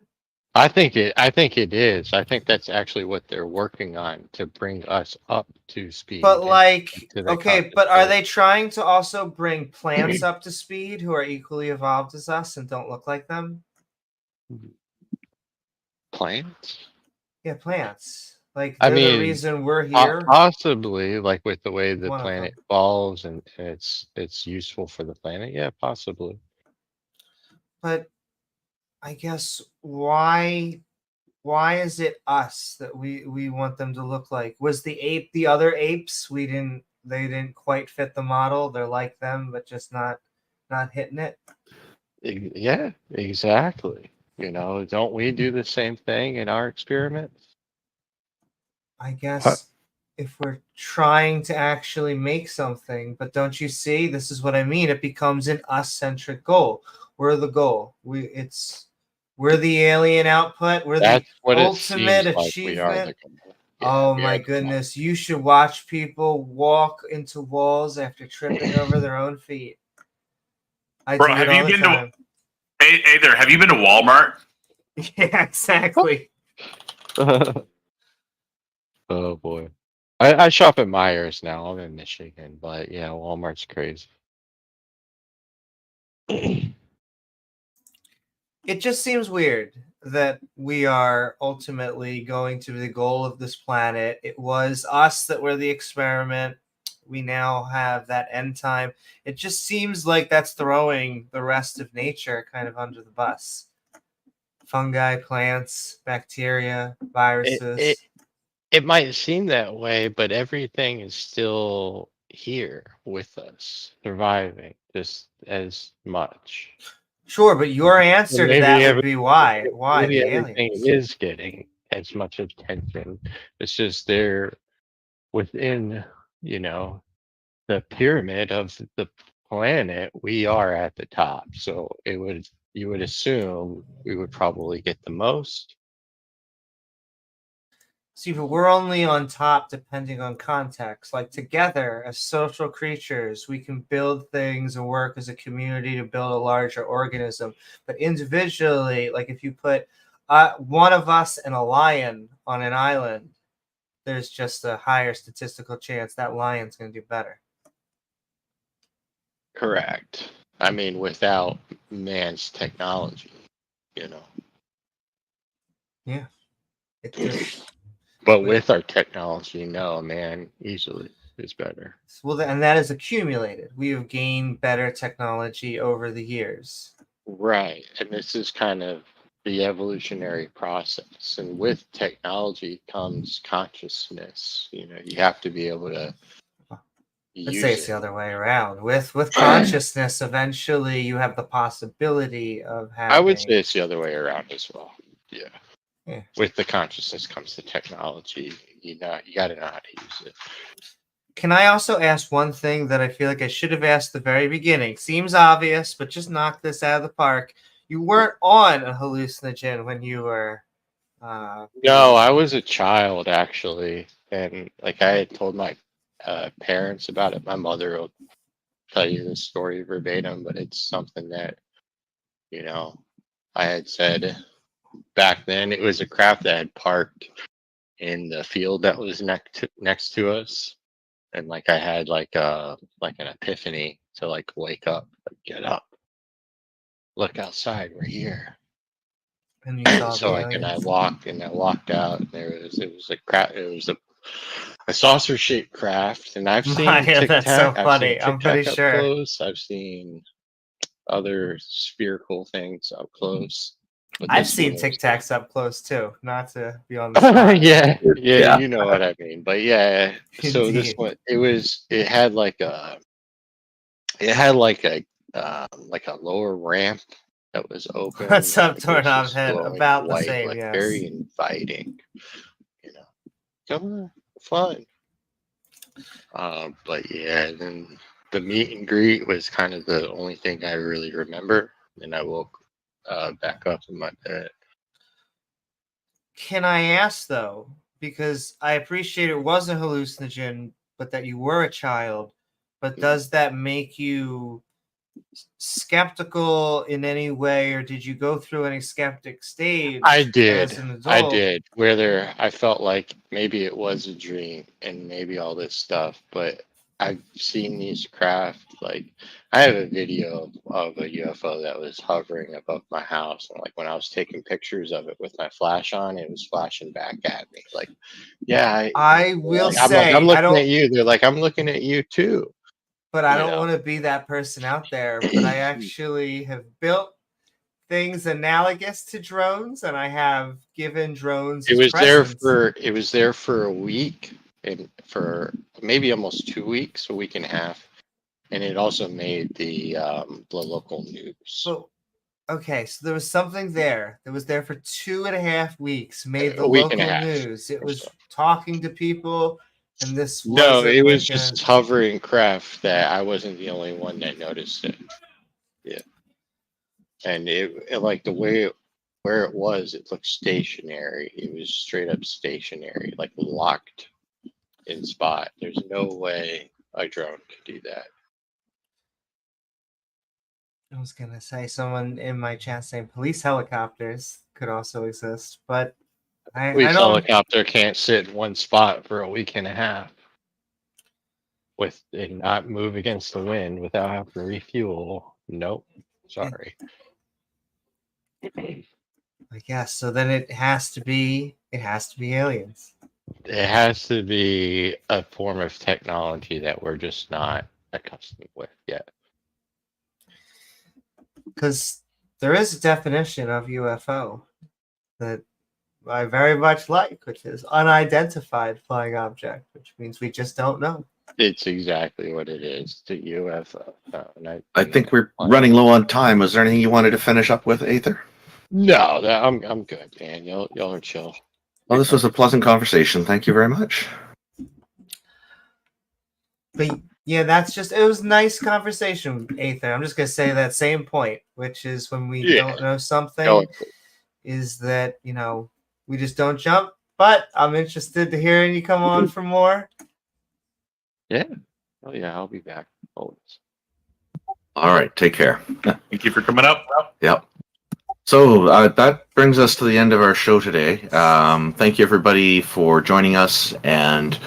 I think it is. I think that's actually what they're working on to bring us up to speed. But like, to the okay, but are they trying to also bring plants up to speed who are equally evolved as us and don't look like them? Plants? Yeah, plants. Like I they're mean, the reason we're here. Possibly, like with the way the One of planet evolves and it's useful for the planet. Yeah, possibly. But I guess why is it us that we want them to look like? Was the other apes they didn't quite fit the model? They're like them, but just not hitting it. Yeah, exactly. You know, don't we do the same thing in our experiments? I guess if we're trying to actually make something, but don't you see? This is what I mean. It becomes an us-centric goal. We're the goal. We're the alien output. We're the ultimate achievement. Oh my goodness. You should watch people walk into walls after tripping over their own feet. Bro, have you been to have you been to Walmart? Yeah, exactly. Oh boy. I shop at Myers now. I'm in Michigan, but yeah, Walmart's crazy. It just seems weird that we are ultimately going to be the goal of this planet. It was us that were the experiment. we now have that end time. It just seems like that's throwing the rest of nature kind of under the bus. Fungi, plants, bacteria, viruses. It might seem that way, but everything is still here with us, surviving just as much. Sure, but your answer to that would Maybe be why? Why maybe the everything aliens? is getting as much attention. It's just they're within, you know, the pyramid of the planet. We are at the top, so you would assume we would probably get the most. See, but we're only on top depending on context. Like together, as social creatures, we can build things and work as a community to build a larger organism. But individually, like if you put one of us and a lion on an island, there's just a higher statistical chance that lion's going to do better. Correct. I mean, without man's technology, you know. Yeah. It just, but with our technology, no, man, easily is better. well, and that is accumulated. We have gained better technology over the years. Right. And this is kind of the evolutionary process. And with technology comes consciousness. You know, you have to be able to Let's say it's the other way around. With consciousness, eventually you have the possibility of having. I would say it's the other way around as well. Yeah. Yeah. With the consciousness comes the technology. You got to know how to use it. Can I also ask one thing that I feel like I should have asked at the very beginning? Seems obvious, but just knock this out of the park. You weren't on a hallucinogen when you were. No, I was a child actually, and like I had told my parents about it. My mother will tell you the story verbatim, but it's something that, you know, I had said back then. It was a craft that had parked in the field that was next to us, and like I had like an epiphany to like wake up, like get up, look outside, we're here. And you saw so the like, and I aliens. walked out, and it was a crap. It was a saucer shaped craft, and I've seen Yeah, Tic that's Tac. so I've funny. seen I'm Tic pretty Tac up sure. close. I've seen other spherical things up close. But I've this seen one Tic was Tacs up close too. Not to be on the spot. yeah, you know what I mean. But yeah, so this Indeed. one, it had like a lower ramp that was open. What's up, Like, it was Tornov just Head? glowing About the white, same, like yes. very inviting. You know, come on, fun. But yeah, then the meet and greet was kind of the only thing I really remember. And I woke back up in my bed. Can I ask though, because I appreciate it wasn't hallucinogen, but that you were a child, but does that make you skeptical in any way, or did you go through any skeptic stage I as did. an adult? I did. Whether I felt like maybe it was a dream and maybe all this stuff, but I've seen these craft. Like, I have a video of a UFO that was hovering above my house, and like when I was taking pictures of it with my flash on, it was flashing back at me. Like, yeah, I will I'm like, say, I'm I looking don't, at you. They're like, I'm looking at you too. but I You don't know. want to be that person out there. But I actually have built things analogous to drones, and I have given drones It as was there presents. for a week, and for maybe almost 2 weeks, a week and a half, and it also made the local news. So, okay, so there was something there that was there for 2.5 weeks, made the A week and a local half news. It or was so. talking to people, and this No, wasn't it was like just a. hovering craft that I wasn't the only one that noticed it. Yeah, and it like the way where it was, it looked stationary. It was straight up stationary, like locked in spot. There's no way a drone could do that. I was gonna say someone in my chat saying police helicopters could also exist, but I Police don't. helicopter can't sit in one spot for a week and a half with and not move against the wind without having to refuel. Nope. Sorry. I guess so. Then it has to be aliens. it has to be a form of technology that we're just not accustomed with yet. Because there is a definition of UFO that I very much like, which is unidentified flying object, which means we just don't know. It's exactly what it is to UFO. I think we're running low on time. Was there anything you wanted to finish up with, Aether? No, I'm good, man. Y'all are chill. Well, this was a pleasant conversation. Thank you very much. But yeah, it was nice conversation, Aether. I'm just going to say that same point, which is when we don't know something, is that, we just don't jump. But I'm interested to hearing you come on for more. Yeah. Oh, yeah, I'll be back. Always. All right. Take care. Thank you for coming up. Yep. So that brings us to the end of our show today. Thank you, everybody, for joining us. And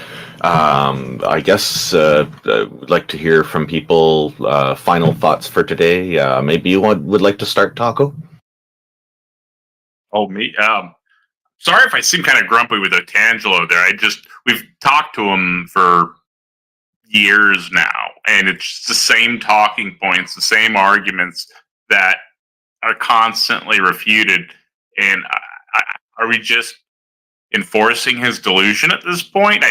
I guess we'd like to hear from people. Final thoughts for today. Maybe you would like to start, Taco? Oh, me? Sorry if I seem kind of grumpy with Otangelo there. We've talked to him for years now, and it's the same talking points, the same arguments that are constantly refuted. And are we just enforcing his delusion at this point?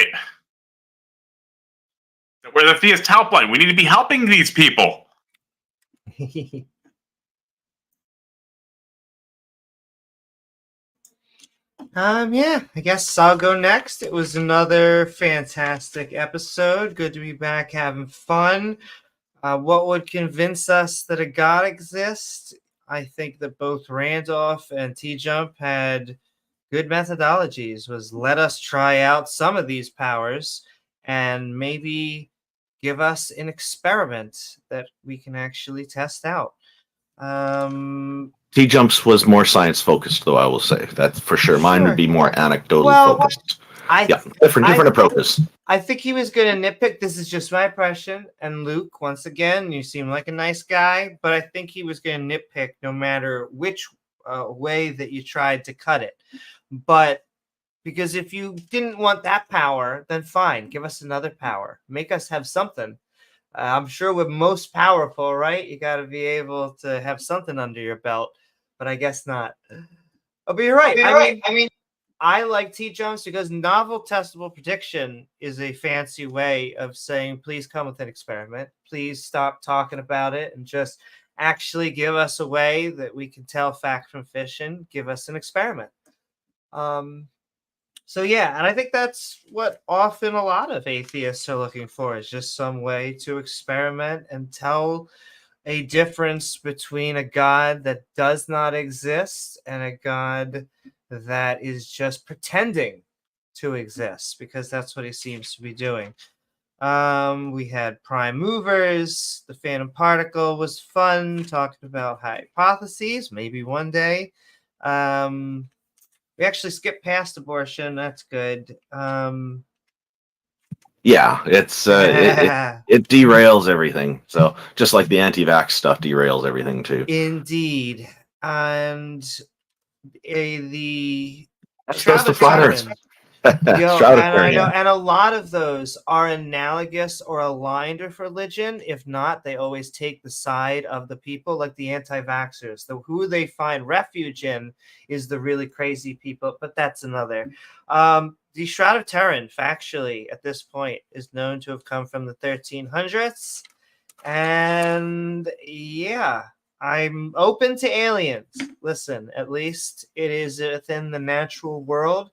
We're the Theist Helpline. We need to be helping these people. Yeah, I guess I'll go next. It was another fantastic episode. Good to be back having fun. What would convince us that a god exists? I think that both Randolph and T-Jump had good methodologies. Was let us try out some of these powers and maybe give us an experiment that we can actually test out. T-Jumps was more science focused, though, I will say. That's for sure. Mine would be more anecdotal focused. Different approaches. I think he was going to nitpick. This is just my impression. And Luke, once again, you seem like a nice guy, but I think he was going to nitpick no matter which way that you tried to cut it. But because if you didn't want that power, then fine, give us another power. Make us have something. I'm sure we're most powerful, right? You got to be able to have something under your belt, but I guess not. Oh, but you're right. I mean, I like T-Jumps because novel testable prediction is a fancy way of saying, please come with an experiment. Please stop talking about it and just actually give us a way that we can tell fact from fiction. Give us an experiment. So yeah, and I think that's what often a lot of atheists are looking for, is just some way to experiment and tell a difference between a God that does not exist and a God that is just pretending to exist, because that's what he seems to be doing. We had prime movers. The phantom particle was fun, talking about hypotheses, maybe one day. We actually skipped past abortion. That's good. Yeah, it's it derails everything. So just like the anti-vax stuff derails everything too. Indeed. And the Shroud of Turin. And a lot of those are analogous or aligned with religion. If not, they always take the side of the people, like the anti-vaxxers. Who they find refuge in is the really crazy people, but that's another. The Shroud of Turin, factually, at this point, is known to have come from the 1300s. And yeah, I'm open to aliens. Listen, at least it is within the natural world.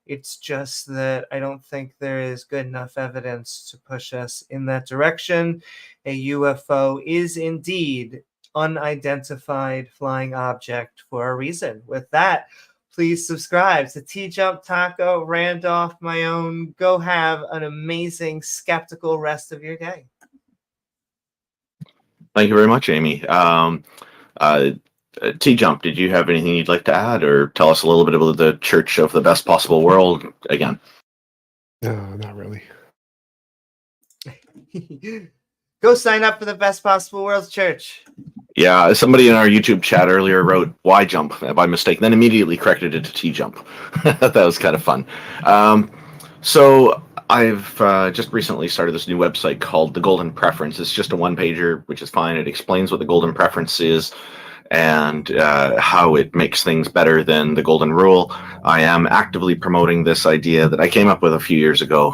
It's just that I don't think there is good enough evidence to push us in that direction. A UFO is indeed unidentified flying object for a reason. With that, please subscribe to T-Jump, Taco, Randolph, my own. Go have an amazing skeptical rest of your day. Thank you very much, Amy. T-Jump, did you have anything you'd like to add, or tell us a little bit about the Church of the Best Possible World again? No, not really. Go sign up for the Best Possible World Church. Yeah, somebody in our YouTube chat earlier wrote "Y jump" by mistake, then immediately corrected it to T-Jump. That was kind of fun. So I've just recently started this new website called The Golden Preference. It's just a one-pager, which is fine. It explains what the Golden Preference is and how it makes things better than the Golden Rule. I am actively promoting this idea that I came up with a few years ago,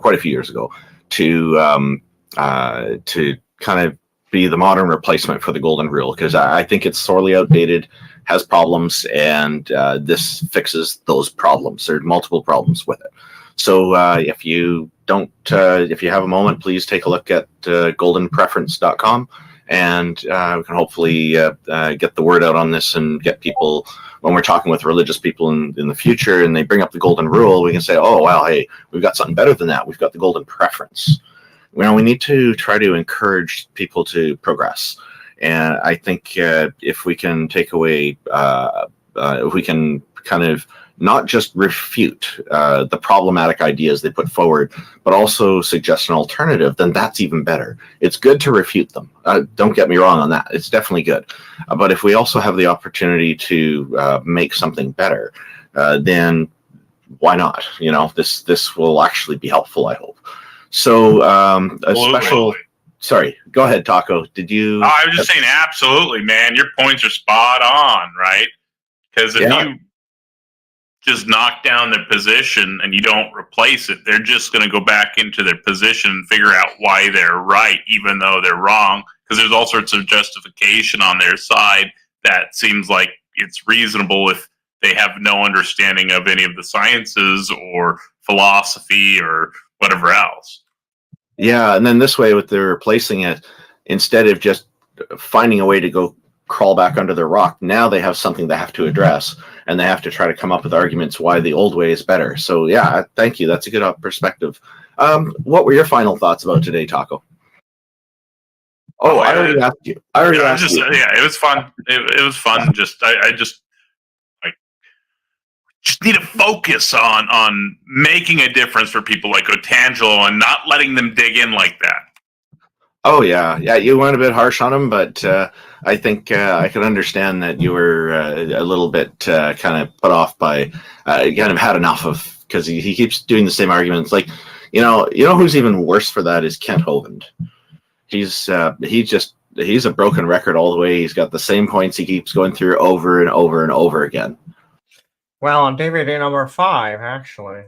quite a few years ago, to kind of be the modern replacement for the Golden Rule, because I think it's sorely outdated, has problems, and this fixes those problems. There are multiple problems with it. So if you have a moment, please take a look at goldenpreference.com, and we can hopefully get the word out on this and get people, when we're talking with religious people in the future and they bring up the Golden Rule, we can say, oh, well, hey, we've got something better than that. We've got the Golden Preference. We need to try to encourage people to progress. And I think if we can take away, if we can kind of not just refute the problematic ideas they put forward, but also suggest an alternative, then that's even better. It's good to refute them. Don't get me wrong on that. It's definitely good. But if we also have the opportunity to make something better, then why not? You know, this will actually be helpful, I hope. So a special... Sorry, go ahead, Taco. Did you... I was just saying, absolutely, man. Your points are spot on, right? Because if you just knock down their position and you don't replace it, they're just going to go back into their position and figure out why they're right, even though they're wrong. Because there's all sorts of justification on their side that seems like it's reasonable if they have no understanding of any of the sciences or philosophy or whatever else. Yeah, and then this way, with their replacing it, instead of just finding a way to go crawl back under the rock, now they have something they have to address, and they have to try to come up with arguments why the old way is better. So yeah, thank you. That's a good perspective. What were your final thoughts about today, Taco? Oh, I already asked you. Yeah, it was fun. It was fun. I just need to focus on making a difference for people like Otangelo and not letting them dig in like that. Oh yeah, you went a bit harsh on him, but I think I can understand that you were a little bit kind of put off by kind of had enough of, because he keeps doing the same arguments. Like, you know who's even worse for that is Kent Hovind. He's a broken record all the way. He's got the same points he keeps going through over and over and over again. Well, on DVD number 5, actually.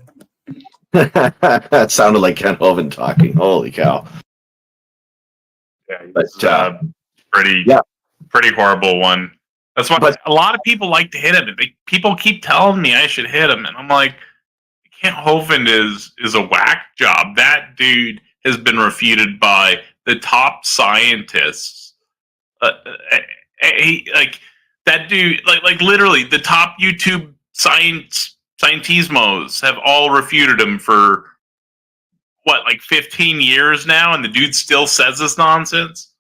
That sounded like Kent Hovind talking. Holy cow. Yeah, but pretty horrible one. That's why a lot of people like to hit him. People keep telling me I should hit him, and I'm like, Kent Hovind is a whack job. That dude has been refuted by the top scientists. That dude, like literally, the top YouTube scientismos have all refuted him for what, like 15 years now, and the dude still says this nonsense.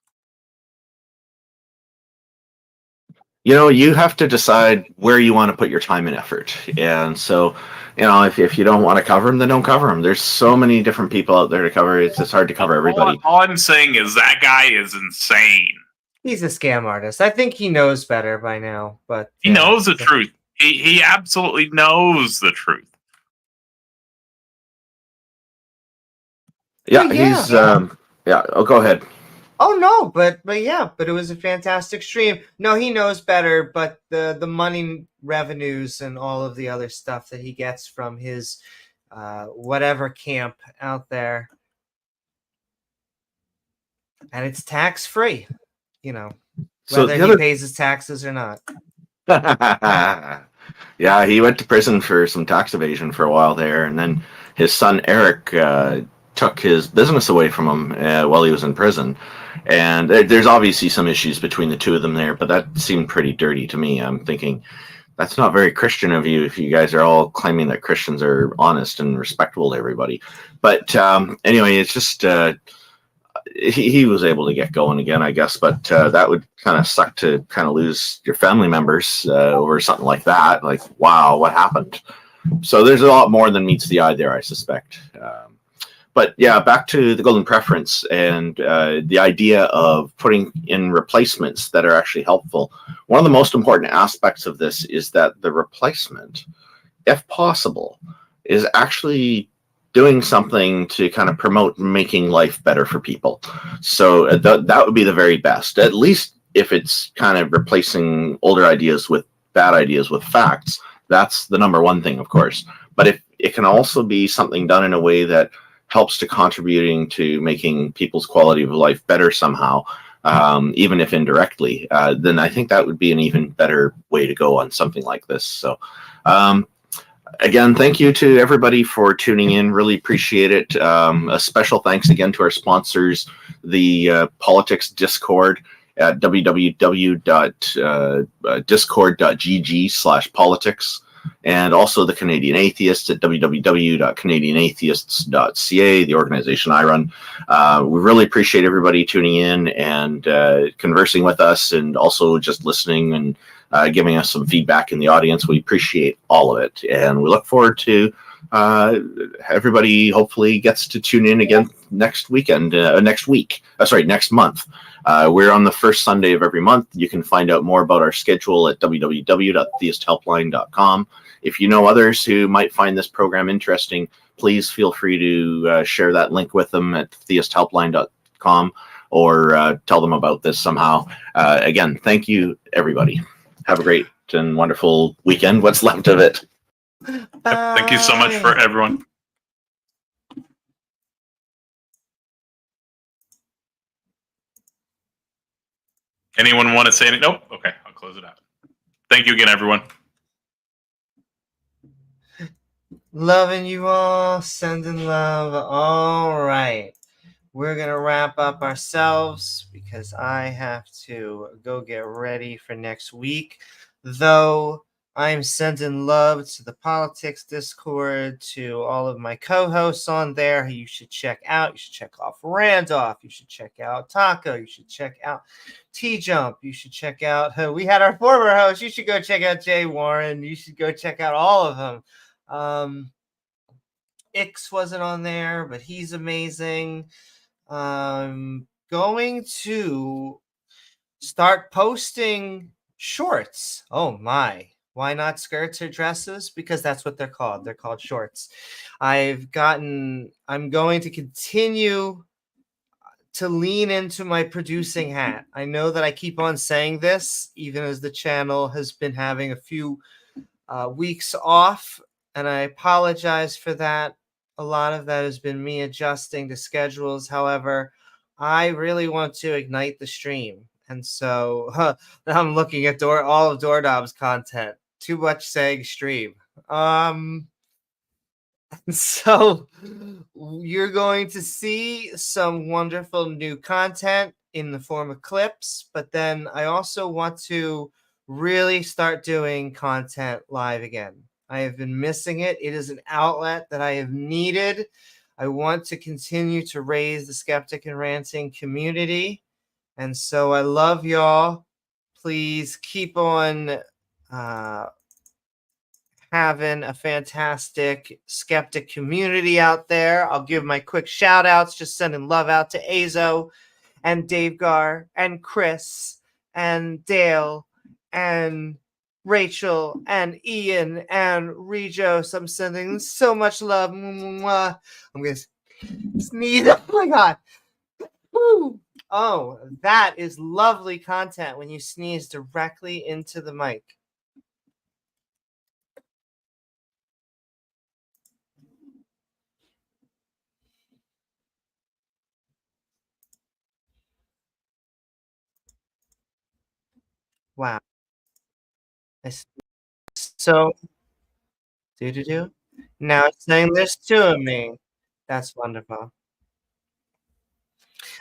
You know, you have to decide where you want to put your time and effort. And so, you know, if you don't want to cover them, then don't cover them. There's so many different people out there to cover. It's just hard to cover everybody. All I'm saying is that guy is insane. He's a scam artist. I think he knows better by now, but he knows the truth. He absolutely knows the truth. Yeah, he's Oh, go ahead. Oh no, but it was a fantastic stream. No, he knows better, but the money revenues and all of the other stuff that he gets from his whatever camp out there, and it's tax free, you know, whether he pays his taxes or not. Yeah, he went to prison for some tax evasion for a while there, and then his son Eric took his business away from him while he was in prison. And there's obviously some issues between the two of them there, but that seemed pretty dirty to me. I'm thinking, that's not very Christian of you if you guys are all claiming that Christians are honest and respectful to everybody. But anyway, it's just he was able to get going again, I guess, but that would kind of suck to kind of lose your family members over something like that. Like, wow, what happened? So there's a lot more than meets the eye there, I suspect. But yeah, back to the Golden Preference and the idea of putting in replacements that are actually helpful. One of the most important aspects of this is that the replacement, if possible, is actually doing something to kind of promote making life better for people. So that would be the very best. At least if it's kind of replacing older ideas with bad ideas with facts, that's the number one thing, of course. But if it can also be something done in a way that helps to contributing to making people's quality of life better somehow, even if indirectly, then I think that would be an even better way to go on something like this. So again, thank you to everybody for tuning in. Really appreciate it. A special thanks again to our sponsors, the Politics Discord at www.discord.gg/politics, and also the Canadian Atheists at www.canadianatheists.ca, the organization I run. We really appreciate everybody tuning in and conversing with us, and also just listening and giving us some feedback in the audience. We appreciate all of it, and we look forward to everybody hopefully gets to tune in again next weekend, next month. We're on the first Sunday of every month. You can find out more about our schedule at www.theisthelpline.com. If you know others who might find this program interesting, please feel free to share that link with them at theisthelpline.com, or tell them about this somehow. Again, thank you, everybody. Have a great and wonderful weekend, what's left of it. Thank you so much for everyone. Anyone want to say anything? Nope. Okay, I'll close it out. Thank you again, everyone. Loving you all, sending love. All right. We're going to wrap up ourselves because I have to go get ready for next week. Though I'm sending love to the Politics Discord, to all of my co-hosts on there who you should check out. You should check off Randolph. You should check out Taco. You should check out T-Jump. You should check out, we had our former host. You should go check out Jay Warren. You should go check out all of them. Ix wasn't on there, but he's amazing. I'm going to start posting shorts. Oh my. Why not skirts or dresses? Because that's what they're called. They're called shorts. I'm going to continue to lean into my producing hat. I know that I keep on saying this, even as the channel has been having a few weeks off, and I apologize for that. A lot of that has been me adjusting to schedules. However, I really want to ignite the stream. And so I'm looking at all of Doorknob's content. Too much saying stream. So you're going to see some wonderful new content in the form of clips. But then I also want to really start doing content live again. I have been missing it. It is an outlet that I have needed. I want to continue to raise the Skeptic and Ranting community. And so I love y'all. Please keep on having a fantastic skeptic community out there. I'll give my quick shout outs, just sending love out to Azo and Davegar and Chris and Dale and Rachel and Ian and Regos. I'm sending so much love. Mwah. I'm going to sneeze. Oh my God. Woo. Oh, that is lovely content when you sneeze directly into the mic. Wow. So, do. Now it's saying there's two of me. That's wonderful.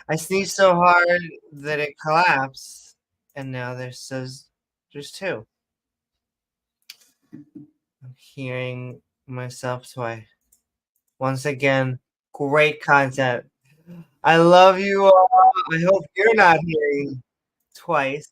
I sneezed so hard that it collapsed, and now there's two. I'm hearing myself twice. Once again, great content. I love you all. I hope you're not hearing twice.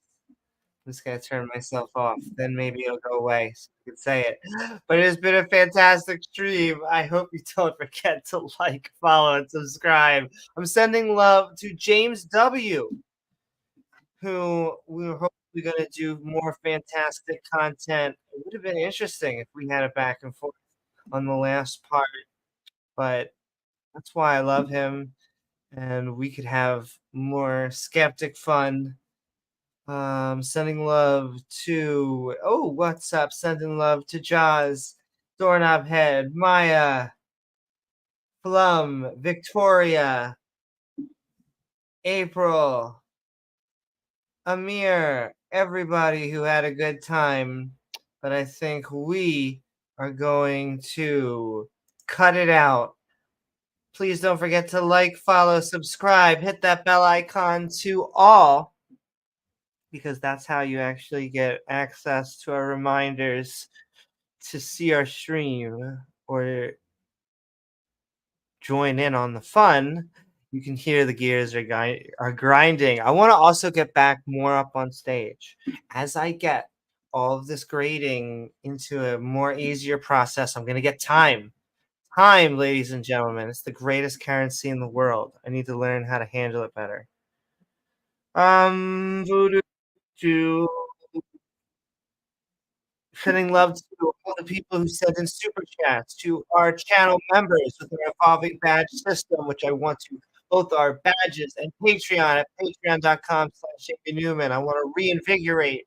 I'm just going to turn myself off. Then maybe it'll go away so you can say it. But it has been a fantastic stream. I hope you don't forget to like, follow, and subscribe. I'm sending love to James W., who we were hopefully going to do more fantastic content. It would have been interesting if we had a back and forth on the last part but that's why I love him, and we could have more skeptic fun. Sending love to what's up? Sending love to Jaws, Doorknob Head, Maya, Plum, Victoria, April, Amir, everybody who had a good time. But I think we are going to cut it out. Please don't forget to like, follow, subscribe, hit that bell icon to all, because that's how you actually get access to our reminders to see our stream or join in on the fun. You can hear the gears are grinding. I want to also get back more up on stage. As I get all of this grading into a more easier process, I'm going to get time. Time, ladies and gentlemen. It's the greatest currency in the world. I need to learn how to handle it better. Voodoo to sending love to all the people who sent in super chats, to our channel members with our evolving badge system, which I want to both our badges and Patreon at patreon.com/Newman. I want to reinvigorate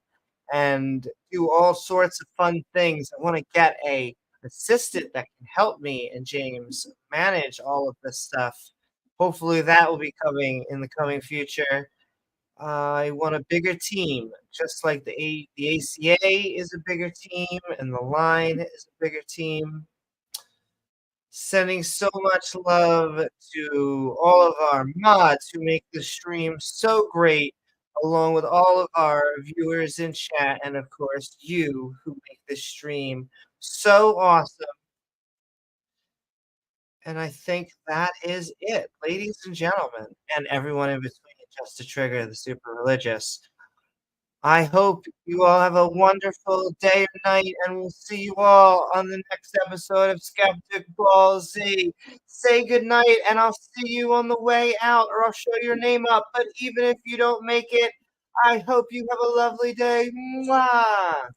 and do all sorts of fun things. I want to get a assistant that can help me and James manage all of this stuff. Hopefully that will be coming in the coming future. I want a bigger team, just like the ACA is a bigger team and the line is a bigger team. Sending so much love to all of our mods who make the stream so great, along with all of our viewers in chat, and of course you who make this stream so awesome. And I think that is it, ladies and gentlemen, and everyone in between, just to trigger the super religious. I hope you all have a wonderful day or night, and we'll see you all on the next episode of Skeptic Ball Z. Say goodnight, and I'll see you on the way out, or I'll show your name up. But even if you don't make it, I hope you have a lovely day. Mwah!